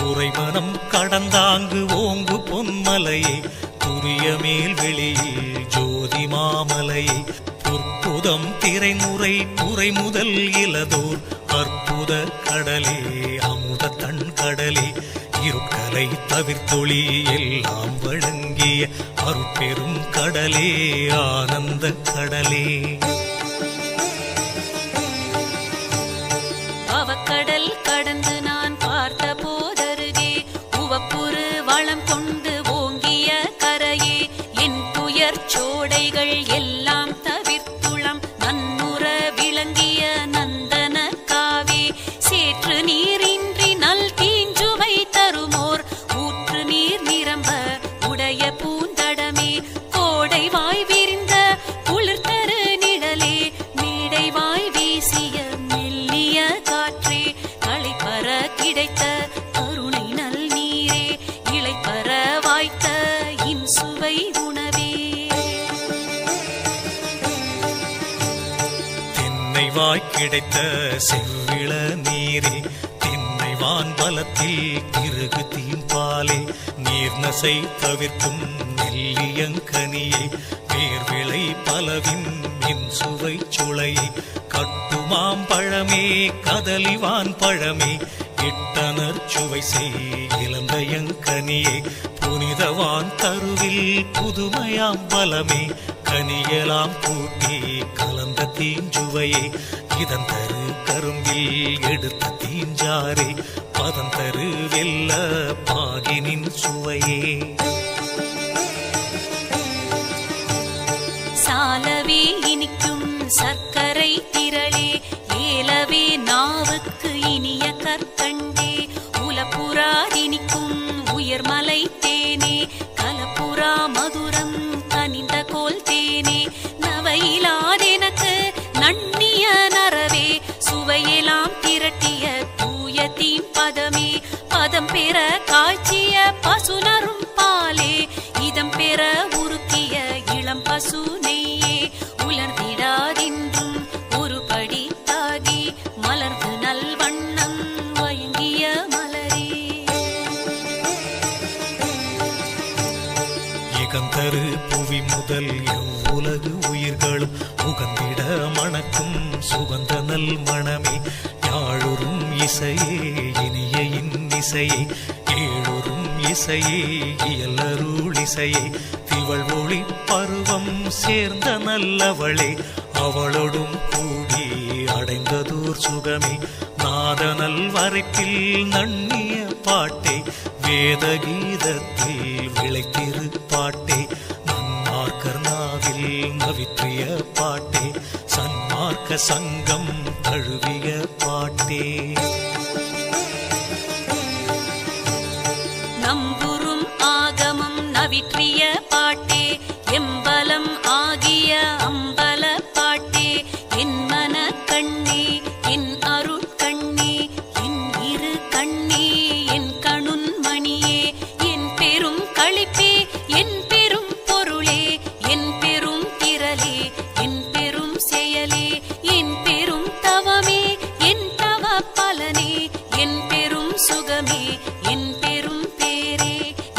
S1: உறைமனம் கடந்தாங்கு ஓங்கு பொன்மலையே துரிய மேல் வெளியில் ஜோதி மாமலையே பொற்புதம் திரைமுறை புரை முதல் இலதோர் அற்புத கடலே அமுத தன் கடலே இருட்கலை தவிர்த்தொளி எல்லாம் வழங்கிய அருட்பெரும் கடலே ஆனந்த கடலே
S2: அவக்கடல் கடந்து நான் பார்த்த போதருகே உவப்புறு வளம் கொண்டு ஓங்கிய கரையே என் துயர் சோடைகள் எல்லாம் தவிர்த்துளம் நன்முற விளங்கிய நந்தன காவே சேற்று நீரின்றி நல் தீஞ்சுவை தருமோர் ஊற்று நீர் நிரம்ப உடைய பூந்தடமே கோடை வாய் விரிந்த குளிர்தரு நிழலே மேடை வாய் வீசிய மெல்லிய காற்றே களைப்பற கிடைத்த கருணை நல் நீரே இளைப்பற வாய்த்த இன்சுவை உணவே
S1: தென்னை வாய் கிடைத்த செவ்விள நீரே தென்னை வான் பலத்தில் திருகு தீம்பாலே நீர்நசை தவிர்க்கும் நெல்லியங்கனியே வேர்விளை பலவின் மின் சுவை சுளையே கட்டுமாம் பழமே கதலிவான் பழமே இட்டனர் சுவை செய் இளந்தையங்கனியே புனிதவான் தருவில் புதுமையாம் பலமே கனியலாம் கூட்டி கலந்த தீஞ்சுவையே இதன் தரு கரும்பில் எடுத்த தீஞ்சாரே பதம் தரு வெல்ல பாகினின் சுவையே
S2: சாலவே இனிக்கும் சர்க்கரை திரளே ஏலவே நாவுக்கு இனிய கற்கண்டே உலப்புறாதினிக்கும் உயர்மலை தேனே கலப்புறா மதுரம் கனிந்த கோல் தேனே நவையிலாதெனக்கு நன்னிய நரவே சுவையெல்லாம் திரட்டிய தூய தீம் பதமே பதம் பெற காய்ச்சிய பசுனரும் பாலே இதம் பெற உருக்கிய இளம் பசு நெய்யே உலர்ந்திடாதென்றும் ஒரு படி தாகி மலர்ந்து நல்வண்ணம் வயங்கிய மலரே
S1: இகந்தரு புவி முதல் எவ்வுலகு உயிர்களும் உகந்திட மணக்கும் சுகந்த நல் மணமே யாழுறும் இசையே இனிய இன்னிசையே ஏழுறும் இசையே இயலருள் இசையே திவள் ஒளி பருவம் சேர்ந்த நல்லவளே அவளோடும் கூடி அடைந்ததோர் சுகமே நாதனல் வரைப்பில் நன்னிய பாட்டே வேத கீதத்தில் விளைத்திரு பாட்டே நன்மார்க்கர் நாவில் நவிற்றிய பாட்டே சன்மார்க்க சங்கம் தழுவிய பாட்டே
S2: நம்புறும் ஆகமம் நவிற்றிய பாட்டே எம்பலம் ஆகிய அம்பல பாட்டே என் மன கண்ணே என் அருட்கண்ணே என் இரு கண்ணே என் கணுன் மணியே என் பெரும் களிப்பே என் பெரும் பொருளே என் பெரும் திரளே என் பெரும் செயலே என் பெரும் தவமே என் தவ பலனே என் பெரும் சுகமே என் பெரும் பேரே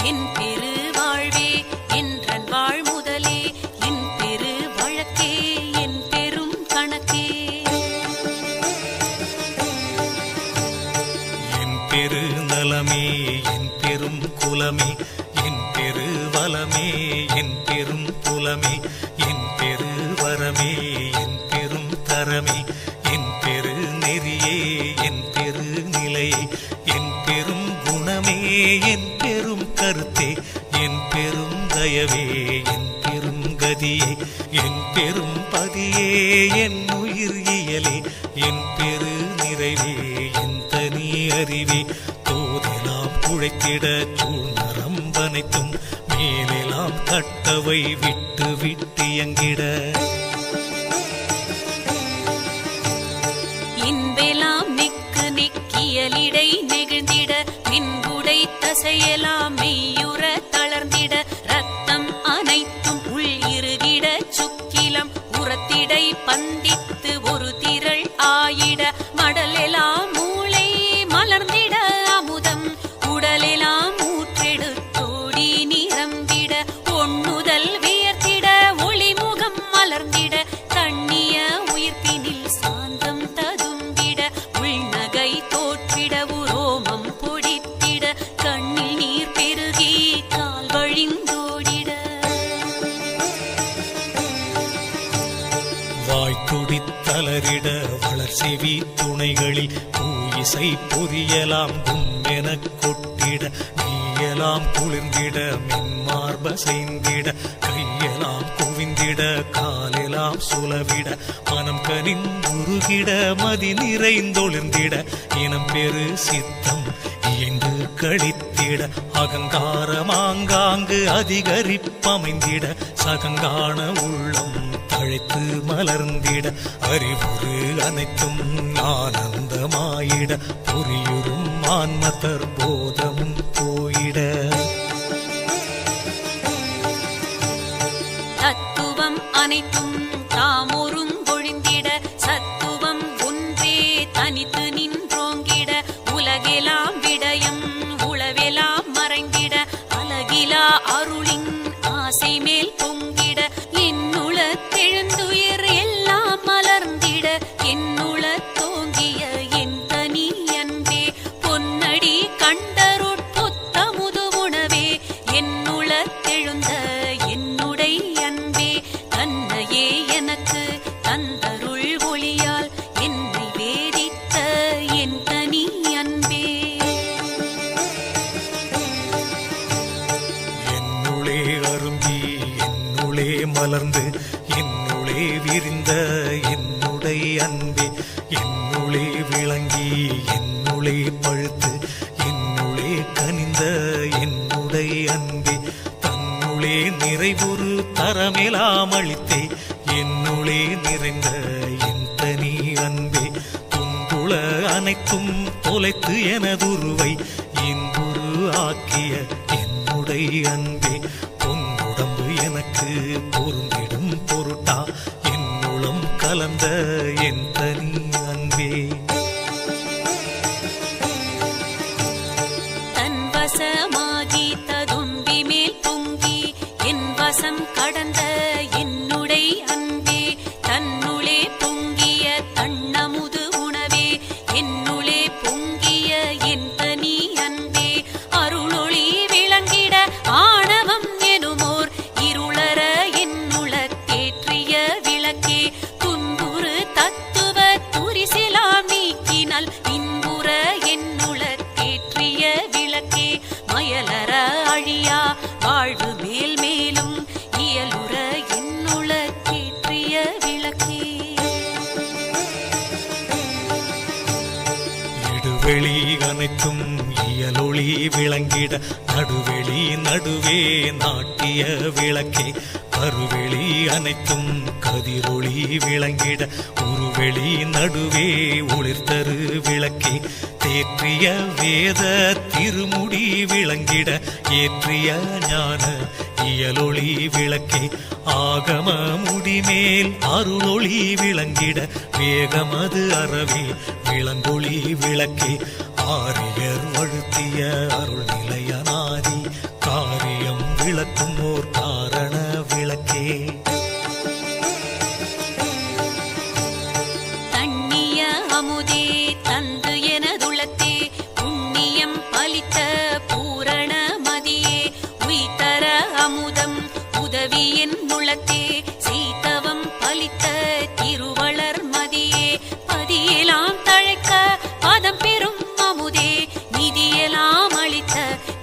S2: என் பெரு வாழ்வே என்றன் வாழ் முதலே என் பெரு வழக்கே என் பெரும் கணக்கே
S1: என் பெரு நலமே என் பெரும் குலமே என் பெரு வளமே என் பெரும் புலமே என் பெரு வரமே என் பெரும் தரமே என் பெரு நெறியே என் பெரு நிலையே என் பெரும் குணமே என் பெரும் கருத்தே என் பெரும் தயவே என் பெரும் கதியே என் பெரும் பதியே என் உயிர் இயலே என் பெரு நிறைவே என் தனி அறிவே தோதெல்லாம் குழைத்திட சூழ்நரம்பனைத்தும் மேலெல்லாம் கட்டவை விட்டு விட்டு எங்கிட
S2: இன்பெலாம் நெக்கு நெக்கியலிடை நெகிழ்ந்திட மின்குடை தசையெல்லாம் மெய்யுற தளர்ந்திட ரத்தம் அனைத்தும் உள் இருகிட சுக்கிலம் உரத்திடை பந்தித்து ஒரு திரள் ஆயிட மடலெல்லாம் மூளை மலர்ந்திட அமுதம் உடலெல்லாம் ஊற்றெடுத்தோடி நிரம்பிட ஒண்ணுதல் வியர்த்திட ஒளிமுகம் மலர்ந்திட தண்ணிய உயிர்ப்பினில் சாந்தம் ததும்பிட உள்நகை தோற்றிட உரோமம் பொடித்திட கண்ணில் நீர் பெருகி கால் வழிந்தோடிட
S1: வாய்த்துடித்தலரிட வளர் செவி துணைகளில் பூயிசை பொரியலாம் கும்மெனக் கொட்டிட நீயலாம் குளிர்ந்திட மின்மார்ப செய்திட கையெல்லாம் குவிந்திட காலெல்லாம் சுலவிட மனம் கனிந்துருகிட மதி நிறைந்தொளிர்ந்திட இனம் பெரு சித்தம் இயங்கு கழித்திட அகங்காரமாங்காங்கு அதிகரிப்பமைந்திட சகங்கான உள்ளம் தழைத்து மலர்ந்திட அறிவுறு அனைத்தும் ஆனந்தமாயிட புரியுறும் ஆன்மதர் போதமும் போயிட
S2: தத்துவம் அனைத்தும் தாமொரும் பொழிந்திட சத்துவம் ஒன்றே தனித்து நின்றோங்கிட உலகெல்லாம் விடயம் உளவெல்லாம் மறைந்திட அழகிலா அருளின் ஆசை மேல் பொங்கிட என்னுள தெழுந்துயிர் எல்லாம் மலர்ந்திட என்னுள தோங்கிய என் தனி அன்பே பொன்னடி கண்டருட்புத்தமுது உணவே என்னுள தெழுந்த என்னுடை அன்பே தன்னையே எனக்கு தந்தருள் ஒளியால் என்னை வேதித்த என் தனி அன்பே
S1: என்னுளே அரும்பி என்னுளே மலர்ந்து என்னுளே விரிந்த என்னுடை அன்பே என்னுளே விளங்கி என்னுளே பழுத்து என்னுளே கனிந்த என்னுடை அன்பே தன்னுளே நிறைவுறு தரமெலாம் அளித்தே என்னுளே நிறைந்த என் தனி அன்பே துன்புல அனைத்தும் தொலைத்து எனதுருவை இன்புரு ஆக்கிய என்னுடை அன்பே பொன்னுடம்பு எனக்கு பொருந்திடும் பொருட்டா என்னுளம் கலந்த என் தனி அன்பே
S2: தன் வசமாகி ததும்பி மேல் பொங்கி என் வசம் கடந்த என்னுடை அன்பே தன்னுளே பொங்கிய தன்னமுது உணவே என்னுளே பொங்கிய என் தனி அன்பே அருளொளி விளங்கிட ஆணவம் எனுமோர் இருளற என்னுள தேற்றிய விளக்கே துன்புறு தத்துவ துரிசிலாம் நீக்கினால் இன்புற என்னுள தேற்றிய விளக்கே மயலற அழியா வாழ்வு மேல் மேலும் இயலுற என்னுள தேற்றிய விளக்கே
S1: இடுவெளி அனைத்தும் இயலொளி விளங்கிட நடுவெளி நடுவே நாட்டிய விளக்கே கருவெளி அனைத்தும் கதிரொளி விளங்கிட உருவெளி நடுவே ஒளிர்தரு விளக்கே தேற்றிய வேத திருமுடி விளங்கிட ஏற்றிய ஞான இயலொளி விளக்கே ஆகம முடிமேல் அருளொளி விளங்கிட வேகமது அறவே விளங்கொளி விளக்கே ஆரியர் வழுத்திய அருள் நிலையனாதி காரியம் விளக்கும் ஓர் காரண விளக்கே
S2: தண்ணிய அமுதே தந்து எனதுளத்தே புண்ணியம் பலித்த பூரண மதியே உய்தர அமுதம் உதவி என் உளத்தே சீதவம் பலித்த திருவளர் மதியே பதியெலாம் தழைக்க பதம் பெறும் அமுதே நிதியெல்லாம் அளித்த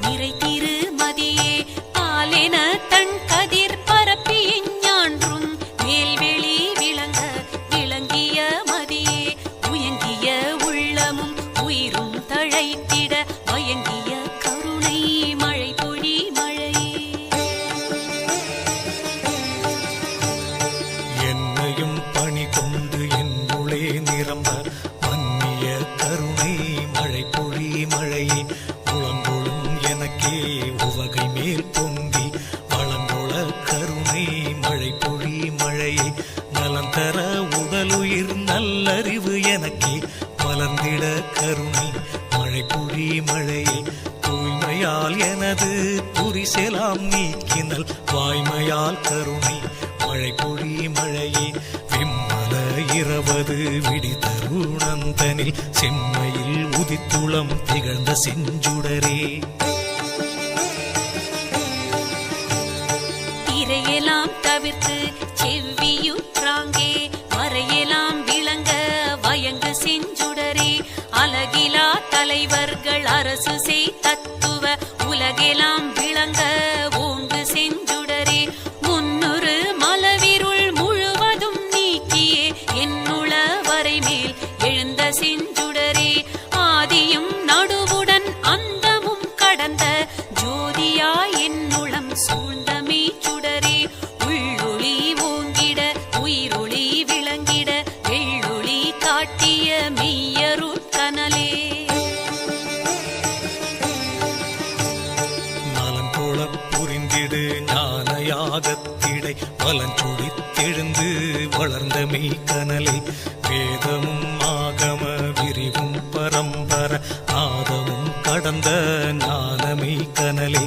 S2: நிறை திருமதியே பாலென தன் கதிர் பரப்பி ஞான்றும் மேல்வெளி விளங்க
S1: பொங்கிட கருணை மழை பொழி மழையே தூய்மையால் எனது துரிசெலாம் நீக்கினல் வாய்மையால் கருணை மழை பொழி மழையே விம்மல இரவது விடி தருணந்தனில் செம்மையில் உதித்துளம் திகழ்ந்த செஞ்சுடரே
S2: திரையெல்லாம் தவிர்த்து செவ்வியுற்றாங்கே வரையெல்லாம் விளங்க வயங்கு செஞ்சுடரே அலகிலா தலைவர்கள் அரசு செய் தத்துவ உலகெல்லாம் விளங்க ஓங்கு செஞ்சுடரே முன்னுறு மலவிருள் முழுவதும் நீக்கியே என்னுள வரைமேல் எழுந்த செஞ்சுடரே ஆதியும் நடுவுடன் அந்தமும் கடந்த ஜோதியாய் என்னுளம் சூழ்ந்தமே சுடரே உள்ளொளி ஓங்கிட உயிரொளி விளங்கிட வெள்ளொளி காட்டிய மெய்யருட்கனலே
S1: நலங்கோளப் புரிந்திடு ஞானயாகத்திடை வலஞ்சுடித்தெழுந்து வளர்ந்த மெய்க்கனலே வேதமும் ஆகம விரிவும் பரம்பர நாதமும் கடந்த ஞானமை கனலே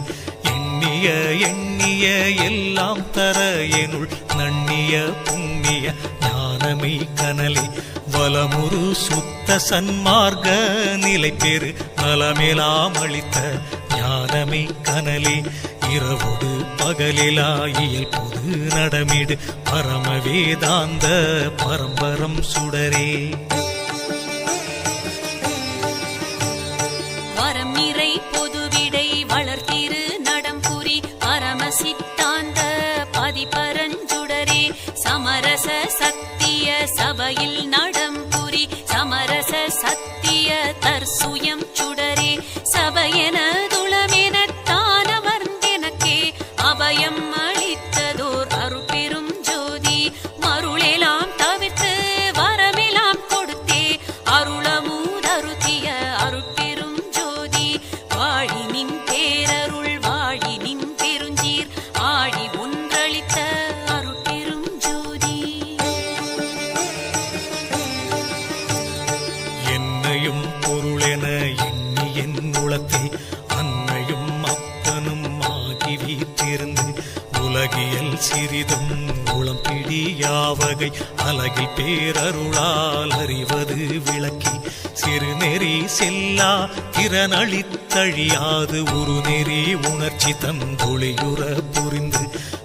S1: எண்ணிய எண்ணிய எல்லாம் தர எனுள் நண்ணிய புண்ணிய ஞானமை கனலே வலமுரு சுத்த சன்மார்க்க நிலை பெரு நலமெலாம் அளித்த ஞானமை கனலே இரவோடு பகலிலா இயல் பொது நடமிடு பரம வேதாந்த பரம்பரம் சுடரே
S2: வரம் நிறை பொதுவிடை வளர்த்திரு நடம்புரி பரம சித்தாந்த பதிபரஞ்சுடரே சமரச சத்திய சபையில் நடம்புரி சமரச சத்திய தற்சுயம் சுடரே சபையென துளமென தானமர்ந்தெனக்கே அபயம் அளித்ததோர் அருட்பெரும் ஜோதி மருளெலாம் தவிர்த்து வரமெலாம் கொடுத்தே அருளமூதருத்திய அருட்பெரும் ஜோதி வாழி நின் பேரருள் வாழி நின் பெருஞ்சீர் ஆழி ஒன்றளித்த அருட்பெரும் ஜோதி
S1: என்னையும் பொருளென எண்ணி என் உளத்தை அன்னையும் அப்பனும் ஆகி வீற்றிருந்து உலகியல் சிறிதும் உளம் பிடியாவகை அலகில் பேரருளால் அறிவது விளக்கி சிறுநெறி செல்லா திறனளித்தழியாது ஒரு நெறி உணர்ச்சி தந்தொழியுற புரிந்து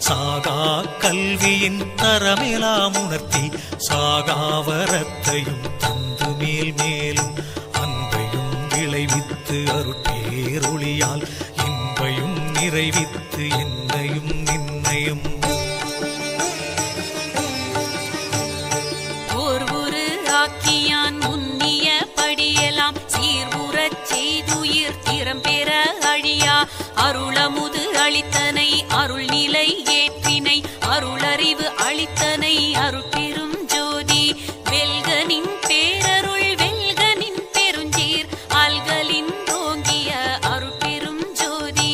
S1: சாகா கல்வியின் தரமெலாம் உணர்த்தி சாகாவரத்தையும் தந்து மேல் மேலும் அன்பையும் விளைவித்து அருட்பேரொளியால் இன்பையும் நிறைவித்து என்னையும் நின்னையும்
S2: ஓர்வுரு ஆக்கியான் முன்னிய படியலாம் சீர்வுறச் செய்துயிர் திறம் பெற அழியா அருளமுது அளித்தனை அருள் நிலை ஏற்றினை அருளறிவு அளித்தனை அருட்பெரும் ஜோதி வெல்கனின் பேரருள் வெல்கனின் பெருஞ்சீர் அல்கலின் ஓங்கிய அருட்பெரும் ஜோதி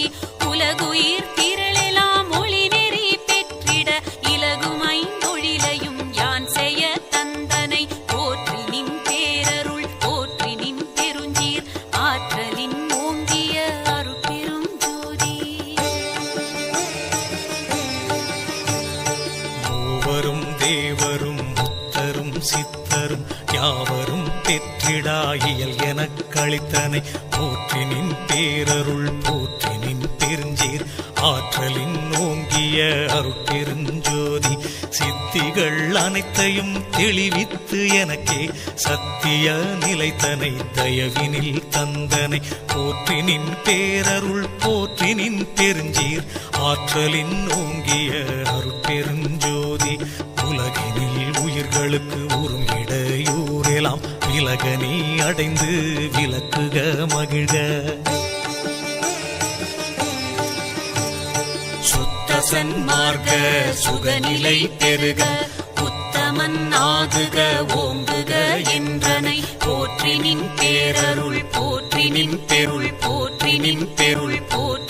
S2: உலகுயிர் திரளெல்லாம் ஒளி நெறி பெற்றிட இலகுமைந்தொழிலையும் யான் செய்ய தந்தனை போற்றி நின் பேரருள் போற்றி நின் பெருஞ்சீர் ஆற்றலின் ஓங்கிய அருட்பெரும் ஜோதி
S1: மூவரும் தேவரும் முத்தரும் சித்தரும் யாவரும் பெற்றிடா இயல் எனக் களித்தனை போற்றி நின் பேரருள் போற்றி நின் பெருஞ்சீர் ஆற்றலின் ஓங்கிய அருட்பெருஞ்சோதி சித்திகள் அனைத்தையும் தெளிவித்து எனக்கே சத்திய நிலைத்தனை தயவினில் தந்தனை போற்றி நின் பேரருள் போற்றி நின் பெருஞ்சீர் ஆற்றலின் ஓங்கிய அருட்பெருஞ்சோதி உலகினில் உயிர்களுக்கு உறும் இடையூரெலாம் விலகனே அடைந்து விலக்குக மகிழ்க சுத்த சன்மார்க்க சுகநிலை பெருக உத்தமன் ஆகுக ஓங்குக என்றனை போற்றி நின் பேரருள் போற்றி நின் பெருள் போற்றி நின் பெருள் போற்றி